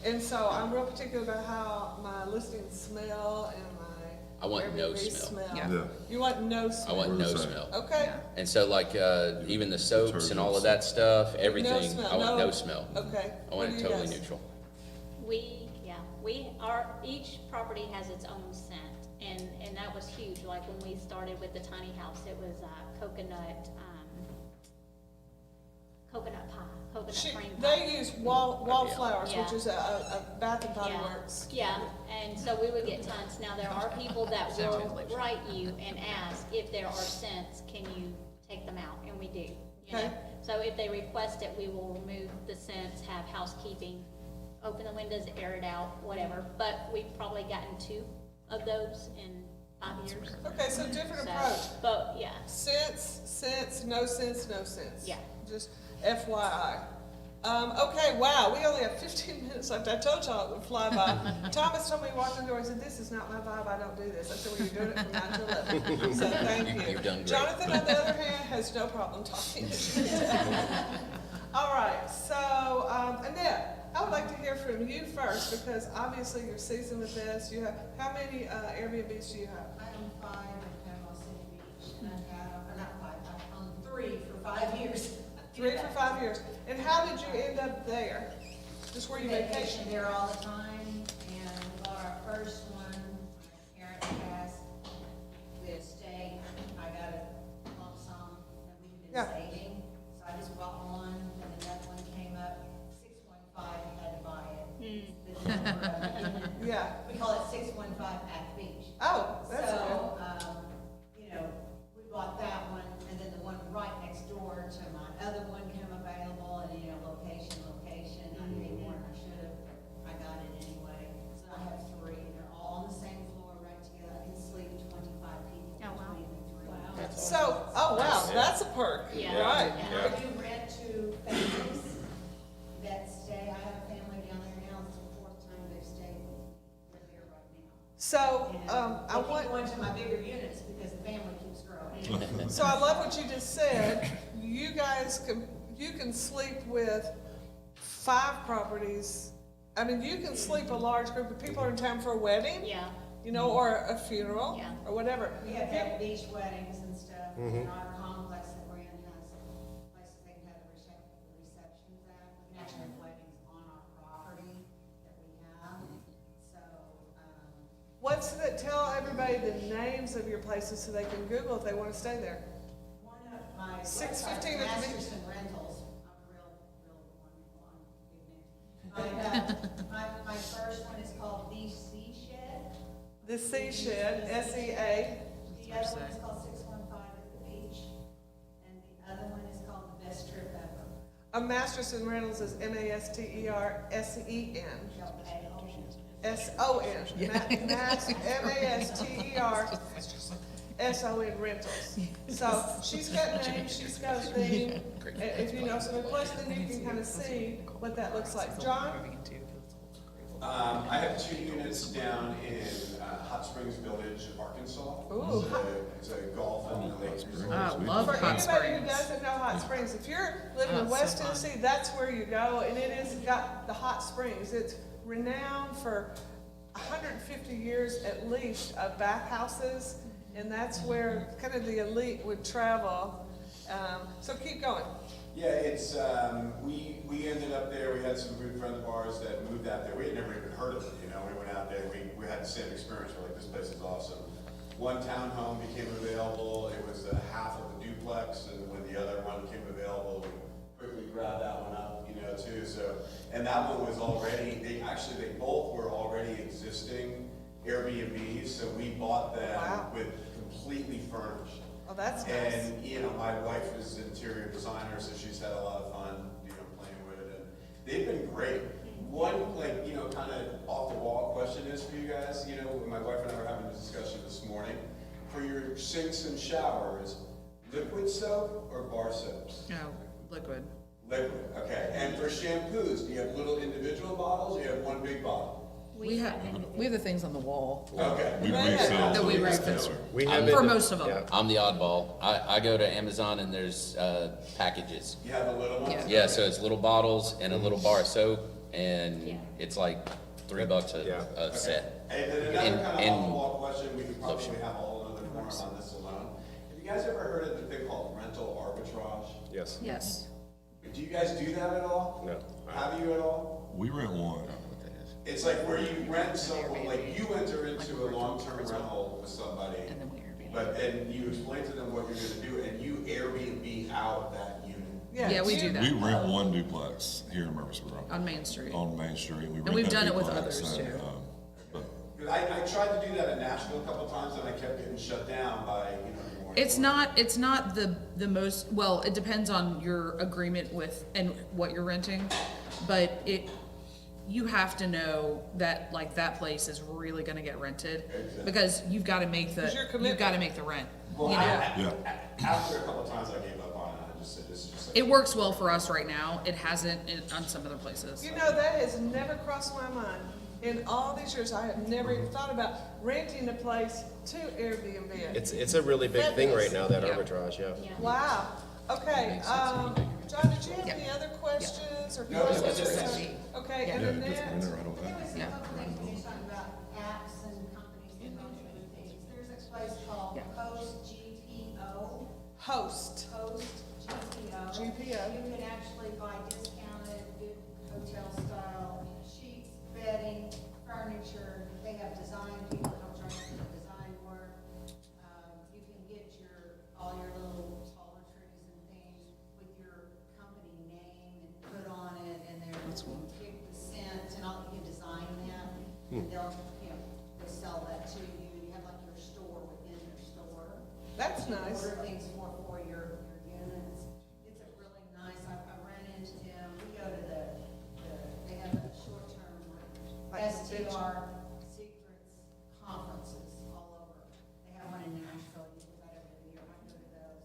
And so I'm real particular about how my listings smell and my I want no Airbnb smell. Yeah. You want no I smell? want no What is that? smell. Okay. And so like, even the soaps and all of that stuff, everything, smell, I want no- no smell. Okay. I What want do it you totally guys? neutral. Each property has its own scent, and that was huge. Like when we started with the tiny house, it was coconut pie, coconut cream pie. They use wallflowers, Yeah. which is a Bath and Body Yeah. Works. Yeah, and so we would get tons. Now, there are people that will write you and ask if there are scents, can you take them out? And we do, you know? Okay. So if they request it, we will remove the scents, have housekeeping, open the windows, air it out, whatever. But we've probably gotten 2 of those in 5 years. Okay, so different So, approach. but, yeah, Sense, no sense, no sense. Yeah. Just FYI. Okay, wow, we only have 15 minutes left. I told y'all it would fly by. Thomas told me walking the door, he said, this is not my vibe, I don't do this. I said, well, you're doing it from 9 to 11. So thank you. You've done great. Jonathan, on the other hand, has no problem talking. All right, so, Annette, I would like to hear from you first, because obviously you're seasoned with this. You have, how many Airbnbs do you have? I own 5 in Panama City Beach, and I've had, or not 5, I've owned 3 for 5 years. 3 for 5 years. And how did you end up there? Just where you vacation? There all the time, and we bought our first one, my parents passed, the estate, I got a lump sum that we've been Yeah. saving, so I just bought one, and another one came up, 615, we had to buy it. It's the number of- Yeah. We call it 615 at the beach. Oh, that's good. So, you know, we bought that one, and then the one right next door to my other one came available, and, you know, location. I paid more than I should have, but I got it anyway. So I have 3, they're all on the same floor, right together. I can sleep 25 people Oh, wow. between the 3. That's So, oh wow, that's a perk. Yeah. Right. And I do rent to families that stay. I have a family down there now, it's the 4th time they've stayed. They're there right now. So, And I they want, keep going to my bigger units because the family keeps growing. so I love what you just said. You guys you can sleep with 5 properties. I mean, you can sleep a large group of people are in town for a wedding, yeah. you know, or a funeral, Yeah. or whatever. We have to have beach weddings and stuff, and our complex that we're in has places they can have the receptions at. We can actually have weddings on our property that we have, so, Tell everybody the names of your places so they can Google if they want to stay there. one of my. 615 at the beach. Masterson Rentals, I'm real wonderful, I'm big name. My first one is called The Sea Shed, the Sea Shed, SEA. The other one is called 615 at the beach, and the other one is called the best trip ever. A Masterson Rentals is MASTERSEN. MASTERSON Rentals. So she's got names, she's got a theme. If you know some of the questions, then you can kind of see what that looks like. John? I have 2 units down in Hot Springs Village, Arkansas. Ooh. It's a golf and lake resort. I love For Hot anybody who Springs. doesn't know Hot Springs, if you're living in Oh, West so fun. Tennessee, that's where you go, and it is got the hot springs. It's renowned for 150 years at least of bathhouses, and that's where kind of the elite would travel. So keep going. Yeah, it's, we ended up there, we had some good friends of ours that moved out there. We had never even heard of it, you know, we went out there, we had the same experience, we're like, this place is awesome. One townhome became available, it was half of a duplex, and when the other one came available, we quickly grabbed that one up, you know, too, so. And that one was already, they both were already existing Airbnbs, so we bought them Wow. with completely furnished. Oh, that's nice. And, you know, my wife is an interior designer, so she's had a lot of fun, you know, playing with it, and they've been great. One, like, you know, kind of off-the-wall question is for you guys, you know, my wife and I were having a discussion this morning. For your sinks and showers, liquid soap or bar soaps? No, liquid. Liquid, okay. And for shampoos, do you have little individual bottles, or do you have one big bottle? We have the things on the wall. Okay. We Right. resell. That we the resell. dispenser. We have For it- most of them. yeah. I'm the oddball. I go to Amazon and there's packages. You have the little ones? Yeah. Yeah, so it's little bottles and a little bar of soap, and Yeah. it's like $3 Yeah. a set. And then another And- kind of and off-the-wall question, we could probably lotion. have a whole other forum on this alone. Have you guys ever heard of the thing called rental arbitrage? Yes. Yes. Do you guys do that at all? No. Have you at all? We rent one. It's like where you rent someone, like you enter into a long-term rental with somebody, And then we Airbnb. but then you explain to them what you're gonna do, and you Airbnb out that unit. Yeah, we do We that rent one duplex here in Murfreesboro on Main Street. on Main Street. We rent we've that done it with duplex, others, and, too. but 'Cause I tried to do that in Nashville a couple times, and I kept getting shut down by, you know. more- It's not the most, well, it depends on your agreement with and what you're renting, but you have to know that, like, that place is really gonna get rented, because you've gotta make the, 'Cause your you've commitment. gotta make the rent, you Well, know? Yeah. after a couple times, I gave up on it, I just said, this is just like. It works well for us right now, it hasn't on some other places. You know, that has never crossed my mind. In all these years, I have never even thought about renting a place to Airbnb it. It's a really big thing right now, that Yeah. arbitrage, yeah. Yeah. Wow. Okay, John, did you have any other questions or No, comments? that's it. Okay, yeah, and then just rent it right away. There was a Yeah. couple things when you're talking about apps and companies that don't do things. There's a place called Host GPO. host. Host GPO. GPO. You can actually buy discounted, good hotel style sheets, bedding, furniture. They have design people that help charge you for design work. You can get all your little toiletries and things with your company name and put on it, and they're, you pick the scent and all, you can design them. And they'll, they sell that to you. You have like your store within your store. That's You nice. Order things for your units. It's a really nice, I ran into them, we go to they have a short-term Like STR secrets conferences all over. They have one in Nashville, you do that every year, I go to those.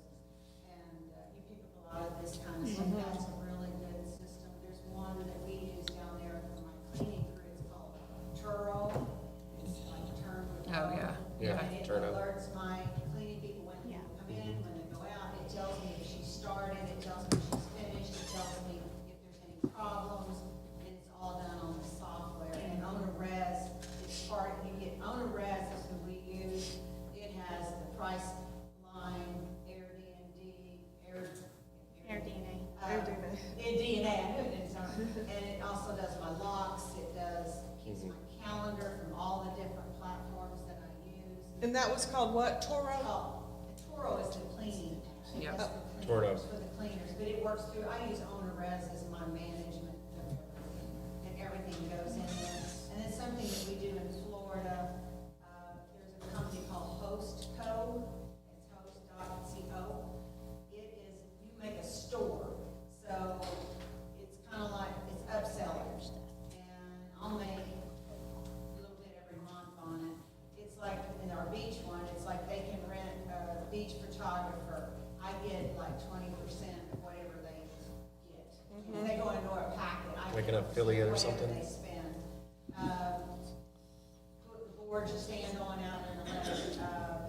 And you pick up a lot of this kind of stuff, that's a really good system. There's one that we use down there for my cleaning crew, it's called Turo. It's like turn with. Oh, yeah. Yeah, And it turn up. alerts my cleaning people when they come in, when they go out, it tells me if she started, it tells me if she's finished, it tells me if there's any problems, and it's all done on the software. And OwnerRez is part, you get OwnerRez, that's who we use, it has the price line, AirDNA. DNA, I knew it didn't sound right. And it also does my locks, it keeps my calendar from all the different platforms that I use. And that was called what? Toro? Oh, Toro is the cleaning. Yep. That's the Toro. cleaners, for the cleaners, but it works through, I use OwnerRez as my management of everything, and everything goes in there. And it's something that we do in Florida, like an affiliate or something? Whatever they spend. Put the board to stand on out in the lake,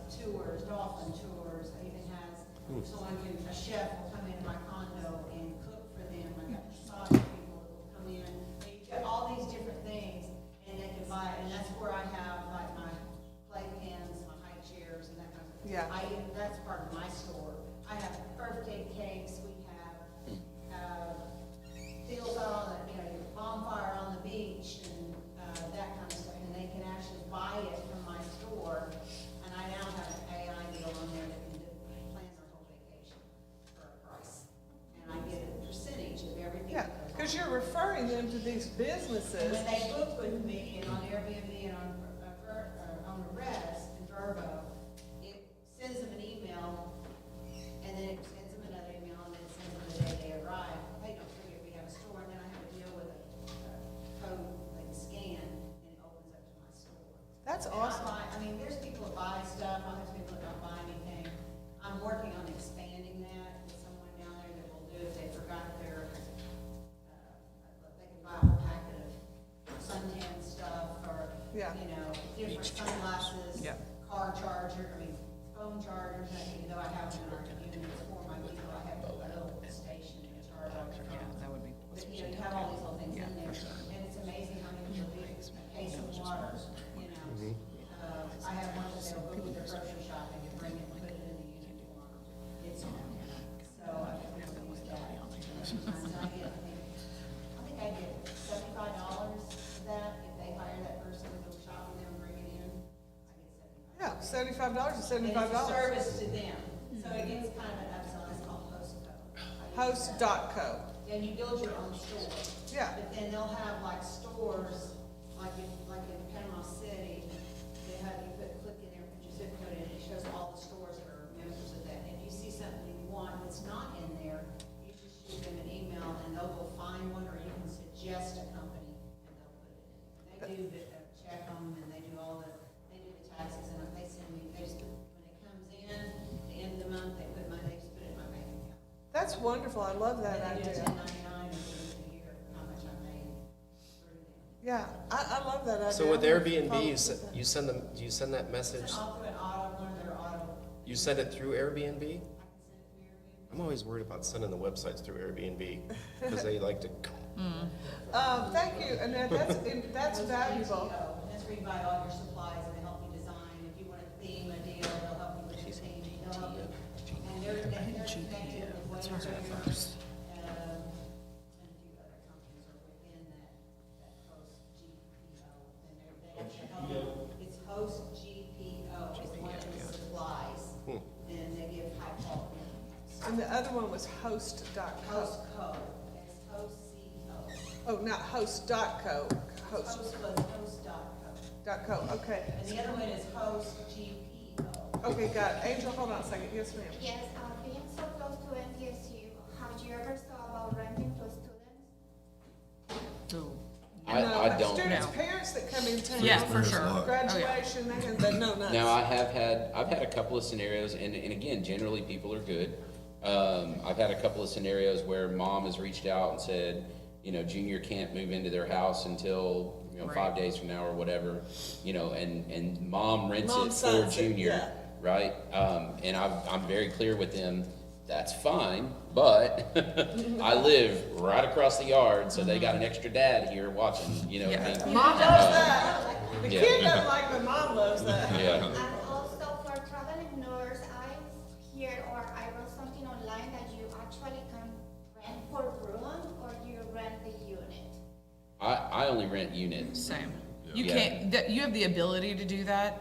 tours, dolphin tours, it even has, someone can, a chef will come into my condo and cook for them, I got massage people that will come in, and you get all these different things, and they can buy it, and that's where I have like my playpens, my high chairs, and that kind of thing. Yeah. That's part of my store. I have birthday cakes, we have, deals out on the, your bonfire on the beach and, that kind of stuff, and they can actually buy it from my store, and I now have an AI deal on there that can plan their whole vacation for a price, and I get a percentage of everything. Yeah, that goes on. because you're referring them to these And businesses. when they book with me and on Airbnb and on the res in Verbo, it sends them an email, and then it sends them another email, and then it sends them the day they arrive. Hey, don't forget we have a store, and then I have a deal with a code they can scan, and it opens up to my store. That's And awesome. I mean, there's people that buy stuff, I have people that don't buy anything. I'm working on expanding that with someone down there that will do if they forgot their, they can buy a whole packet of suntan stuff or, Yeah. different sunglasses, Yeah. car charger, phone chargers, even though I have them in our units for my vehicle, I have a little station to charge all the Yeah, time. that would be. But, you have all these little things in there, and it's amazing how many people leave a case of water, I have one that they'll go to the grocery shop and bring it and put it in the unit for them. It's, so I can use that. And I get, I think I get $75 for that, if they hire that person to go shop with them and bring it in, I get $75. Yeah, $75 is And it's a $75. service to them, so it gets kind of an upsell, it's called Host.co. And you build your own store. Yeah. But then they'll have like stores, like in Panama City, they have, you click in there, put your zip code in, it shows all the stores that are members of that. And if you see something you want that's not in there, you just shoot them an email and they'll go find one, or you can suggest a company and they'll put it in. They do check them and they do they do the taxes, and they send me, they just, when it comes in, at the end of the month, they just put it in my bank account. That's wonderful. I love that And they do idea. 1099 and give it a year, how much I made through them. Yeah, I love that idea. So with I'm gonna Airbnb, follow you up with that. send them, do you send that message? It's all through an auto, one of their auto, You send it through Airbnb? I can send it through Airbnb. I'm always worried about sending the websites through Airbnb, because they like to, Thank you, Annette, that's valuable. That's where you buy all your supplies and they help you design. If you want to theme a deal, they'll help you with the theme, they'll help you. And they're connected with Wayfair, and a few other companies are within that host GPO. And they actually help you. It's host GPO, is one of the supplies. And they give high quality. And the other one was host.co. Host Co, it's host CO. Oh, not host.co, host.co, Host was host.co. okay. And the other one is host GPO. Okay, got it. Angel, hold on a second. Yes, ma'am. Yes, being so close to NTSU, have you ever thought about renting to students? I No, don't. Students' No. parents that come in town. Yeah, for sure. Oh, yeah. Graduation, they have, but no, not. Now, I've had a couple of scenarios, and again, generally, people are good. I've had a couple of scenarios where mom has reached out and said, Junior can't move into their house until, 5 days from now or whatever, and mom rents Mom it for signs it, Junior, yeah. right? And I'm very clear with them, that's fine, but I live right across the yard, so they got an extra dad here watching, what I mean? Mom loves that. The Yeah. kid doesn't like, but mom loves that. Yeah. And also for traveling nurse, I hear or I read something online that you actually can rent per room or you rent the unit. I only rent units. Same. You Yeah. can't, you have the ability to do that.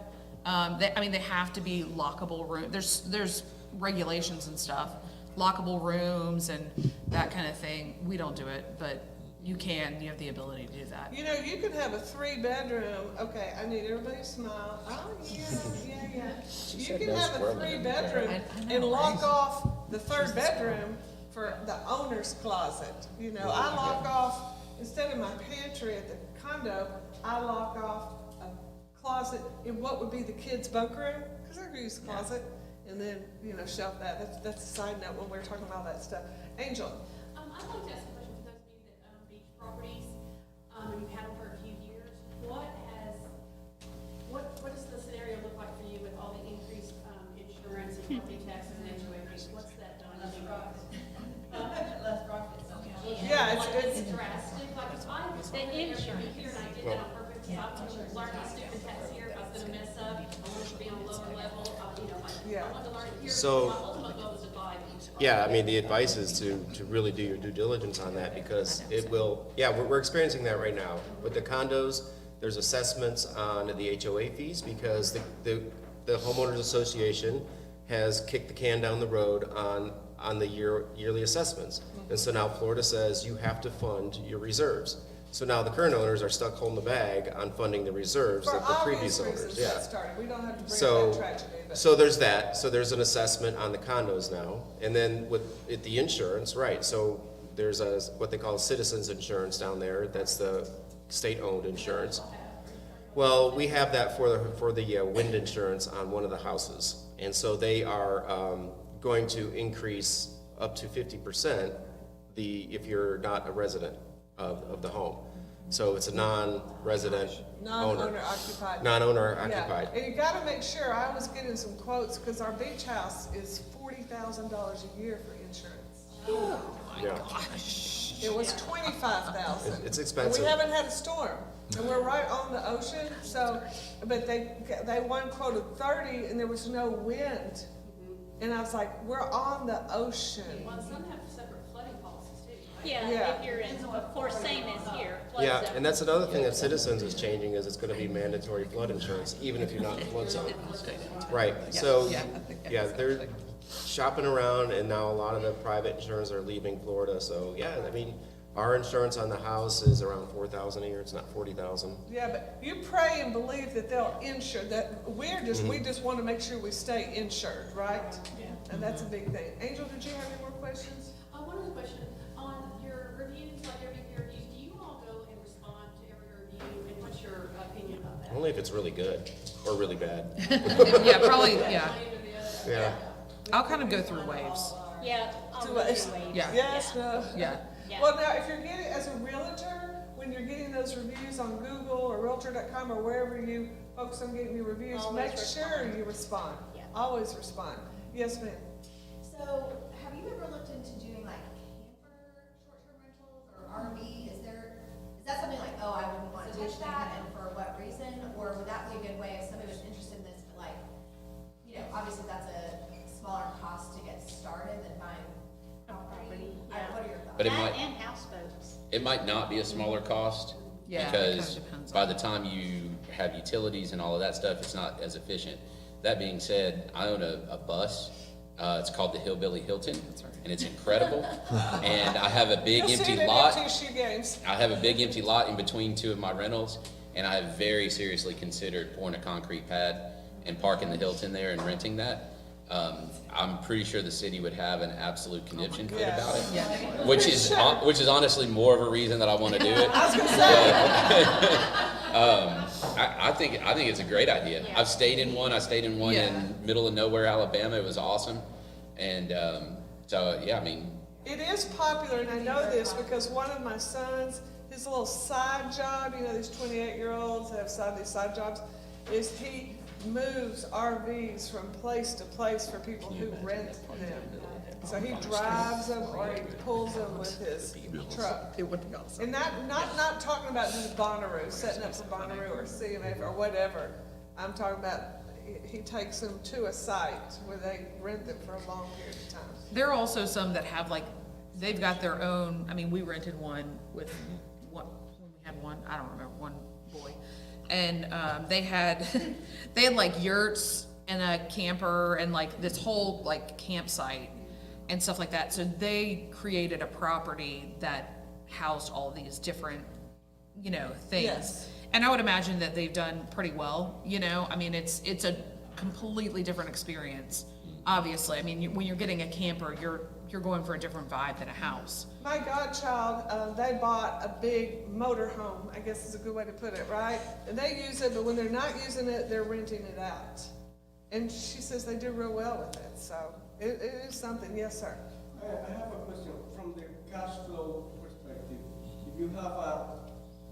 They have to be lockable room. There's regulations and stuff, lockable rooms and that kind of thing. We don't do it, but you have the ability to do that. You can have a 3-bedroom, okay, I need everybody to smile. Oh, yeah. You said can no have a squirming. 3-bedroom I know, and lock right? off the 3rd bedroom for the owner's closet. I lock off, instead of my pantry at the condo, I lock off a closet in what would be the kids' bunk room, because I use the closet, and then, shelf that. That's a side note when we're talking about that stuff. Angel? I'd like to ask a question for those of you that own beach properties. drastic, like if I was The going to insurance. be here and I did that on purpose, because I wanted to learn these stupid tests here, if I was gonna mess up, I wanted to be on a lower level, Yeah. I wanted to learn it here. So- My ultimate goal was to buy these. Yeah, I mean, the advice is to really do your due diligence on that because it will, yeah, we're experiencing that right now. With the condos, there's assessments on the HOA fees because the homeowners association has kicked the can down the road on the yearly assessments. And so now Florida says you have to fund your reserves. So now the current owners are stuck holding the bag on funding the reserves For of the obvious previous owners, reasons, yeah. that started, we don't have to bring So, up that tragedy, but. so there's that, so there's an assessment on the condos now, and then with the insurance, right, so there's what they call citizens insurance down there, that's the state-owned insurance. Well, we have that for the wind insurance on one of the houses, and so they are, going to increase up to 50% if you're not a resident of the home. So it's a non-resident Non-owner owner. occupied. Non-owner Yeah, occupied. and you gotta make sure, I was getting some quotes, because our beach house is $40,000 a year for insurance. Yeah. It was 25,000. It's expensive. We haven't had a storm, and we're right on the ocean, so, but they one quoted 30, and there was no wind. And I was like, we're on the ocean. Well, some have separate flooding policies too. Yeah. Yeah, if you're in, of course, same as here. flood Yeah, zone. and that's another thing that Citizens is changing, is it's gonna be mandatory flood insurance, even if you're not in a flood zone. Right, so, yeah, they're shopping around, and now a lot of the private insurers are leaving Florida, so, yeah, I mean, our insurance on the house is around 4,000 a year, it's not 40,000. Yeah, but you pray and believe that they'll insure, that we just want to make sure we stay insured, right? Yeah. And that's a big thing. Angel, did you have any more questions? One other question, on your reviews, like every peer reviews, do you all go and respond to every review, and what's your opinion about that? Only if it's really good, or really bad. Yeah, probably, yeah. One end or the other? Yeah. I'll kind of go through waves. Yeah, I'll Do really it. wait. Yeah. Yes, no? Yeah. Yeah. Well, now, if you're getting, as a realtor, when you're getting those reviews on Google or Realtor.com or wherever you focus on getting your reviews, Always make sure respond. you respond. Yeah. Always respond. Yes, ma'am. So, have you ever looked into doing like camper short-term rentals or RV? Is that something like, oh, I wouldn't want to touch that, and for what reason? Or would that be a good way if somebody was interested in this, but like, obviously that's a smaller cost to get started than buying property? Yeah. What are your thoughts? But it That might- and houseboats. It might not be a smaller cost, Yeah, it because kinda depends by on- the time you have utilities and all of that stuff, it's not as efficient. That being said, I own a bus, it's called the Hillbilly Hilton, and it's incredible. And I have a big You'll see empty it in lot. FTSU games. I have a big empty lot in between two of my rentals, and I have very seriously considered pouring a concrete pad and parking the Hilton there and renting that. I'm pretty sure the city would have an absolute conniption fit Yes. about it, Yeah. which is honestly more of a reason that I want to do it. I was gonna say, I think it's a great idea. Yeah. I've stayed in one. I stayed in one Yeah. in middle of nowhere, Alabama. It was awesome, and so yeah, I mean, it is popular, and I know this because one of my sons, his little side job, these 28-year-olds have these side jobs, is he moves RVs from place to place for people who rent them. So he drives them or he pulls them with his truck. It would be awesome. And not talking about just Bonnaroo, setting up for Bonnaroo or CMF or whatever. I'm talking about, he takes them to a site where they rent them for a long period of time. There are also some that have they've got their own, we rented one with when we had one, I don't remember, one boy. And they had like yurts and a camper and like this whole like campsite and stuff like that. So they created a property that housed all these different, things. Yes. And I would imagine that they've done pretty well, it's a completely different experience, obviously. When you're getting a camper, you're going for a different vibe than a house. My godchild, they bought a big motor home, I guess is a good way to put it, right? And they use it, but when they're not using it, they're renting it out. And she says they do real well with it, so it is something. Yes, sir. I have a question from the cash flow perspective. If you have a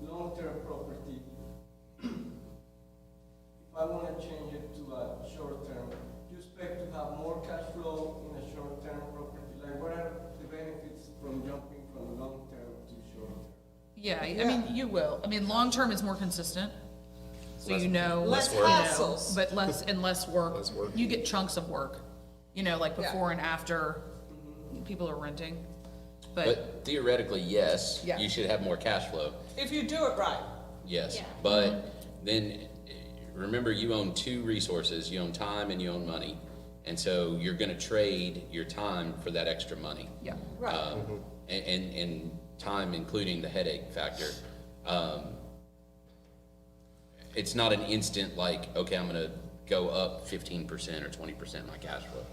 long-term property, if I want to change it to a short-term, do you expect to have more cash flow in a short-term property? Like, what are the benefits from jumping from long-term to short-term? Yeah, I Yeah. mean, you will. I mean, long-term is more consistent, so you know. Less you know, hassles. But less work. Less work. You get chunks of work, you know, like Yeah. before and after people are renting. But, But theoretically, yes, Yeah. you should have more cash flow, If you do it right. yes. Yeah. But then, remember, you own two resources, you own time and you own money. And so you're gonna trade your time for that extra money. yeah, Right. And time including the headache factor. It's not an instant like, okay, I'm gonna go up 15% or 20% my cash flow.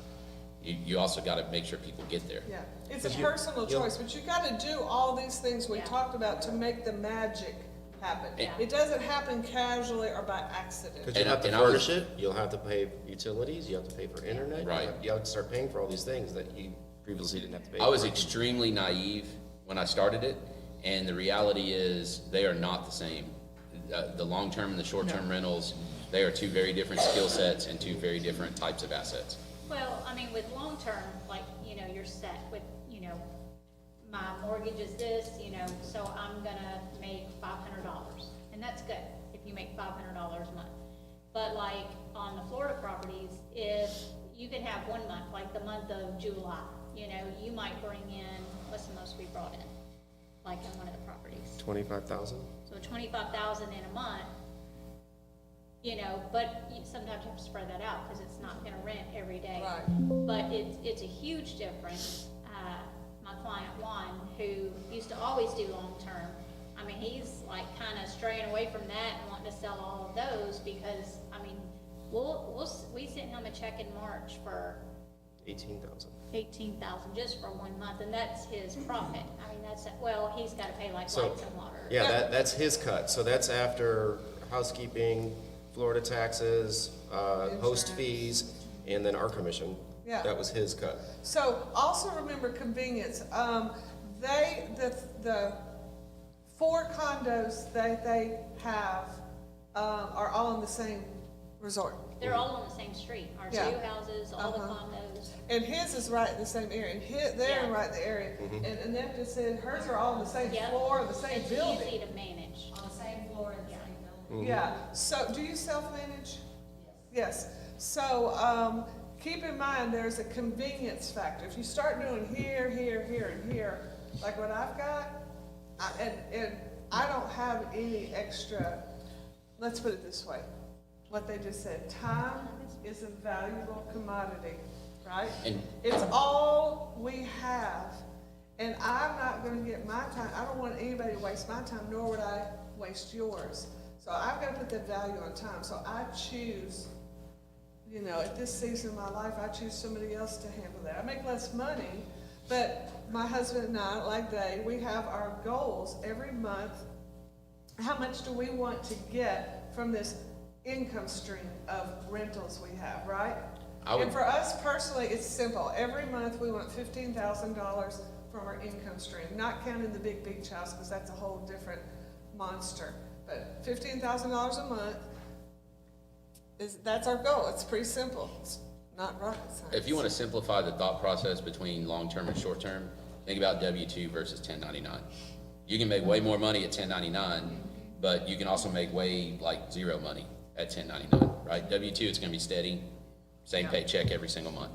You also gotta make sure people get there. Yeah, it's a personal choice, but you gotta do all these things we Yeah. talked about to make the magic happen. Yeah. It doesn't happen casually or by accident. Because you And- have to and I was- furnish it, you'll have to pay utilities, you have to pay for internet. Right. You have to start paying for all these things that you previously didn't have to pay for. I was extremely naive when I started it, and the reality is they are not the same. The long-term and the short-term rentals, they are two very different skill sets and two very different types of assets. Well, I mean, with long-term, like, you know, you're set with, you know, my mortgage is this, you know, so I'm gonna make $500, and that's good, if you make $500 a month. But like, on the Florida properties, if you can have 1 month, like the month of July, you know, you might bring in, what's the most we brought in? Like in one of the properties. 25,000? So 25,000 in a month, you know, but sometimes you have to spread that out, because it's not gonna rent every day. Right. But it's a huge difference. My client Juan, who used to always do long-term, I mean, he's like kinda straying away from that and wanting to sell all of those, because, I mean, we sent him a check in March for 18,000. 18,000 just for 1 month, and that's his profit. I mean, well, he's gotta pay like So, lights and water. Yeah, that's his cut, so that's after housekeeping, Florida taxes, host fees, and then our commission. Yeah. That was his cut. So also remember convenience. The 4 condos that they have, are all in the same resort. They're all on the same street, our Yeah. 2 houses, all the Uh-huh. condos. And his is right in the same area, and they're Yeah. right in the area. And Annette just said hers are all in the same Yep. floor, the same It's building. easy to manage. On the same floor in the same building. Yeah, so do you self-manage? Yes. So, keep in mind, there's a convenience factor. If you start doing here, here, here, and here, like what I've got, and I don't have any extra, let's put it this way, what they just said, time is a valuable commodity, right? And- It's all we have, and I'm not gonna get my time, I don't want anybody to waste my time, nor would I waste yours. So I've gotta put that value on time, so I choose, you know, at this season of my life, I choose somebody else to handle that. I make less money, but my husband and I, like they, we have our goals every month. How much do we want to get from this income stream of rentals we have, right? And for us personally, it's simple. Every month, we want $15,000 from our income stream, not counting the big beach house, because that's a whole different monster. But $15,000 a month that's our goal. It's pretty simple. It's not rocket science. If you want to simplify the thought process between long-term and short-term, think about W-2 versus 1099. You can make way more money at 1099, but you can also make way like zero money at 1099, right? W-2, it's going to be steady, same paycheck every single month,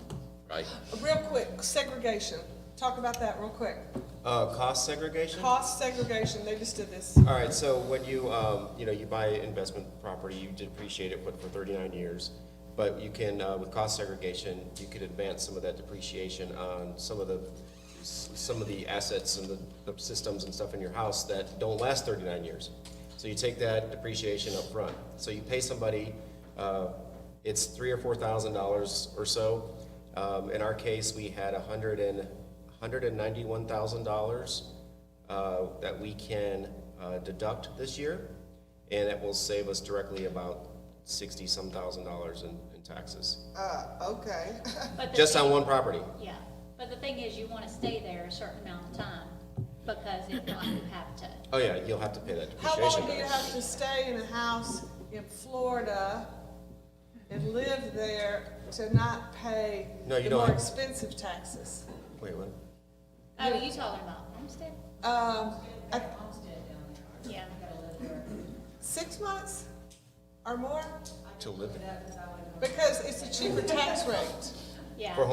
right? Real quick, segregation. Talk about that real quick. Cost segregation? Cost segregation, they just did this. All right, so when you, you buy investment property, you depreciate it for 39 years. But you can, with cost segregation, you could advance some of that depreciation on some of the assets and the systems and stuff in your house that don't last 39 years. So you take that depreciation up front. So you pay somebody, it's $3,000 or $4,000 or so. In our case, we had $191,000 that we can deduct this year, and it will save us directly about $60-some thousand in taxes. Okay. But the Just on thing- one property. Yeah, but the thing is, you wanna stay there a certain amount of time, because if not, you have to. Oh yeah, you'll have to pay that How depreciation long do you back. have to stay in a house in Florida and live there to not pay No, you the don't more have- expensive taxes? Wait, what? Oh, you talking about homestead? I- 6 months or more? To live in. Because it's a cheaper tax rate. Yeah. For home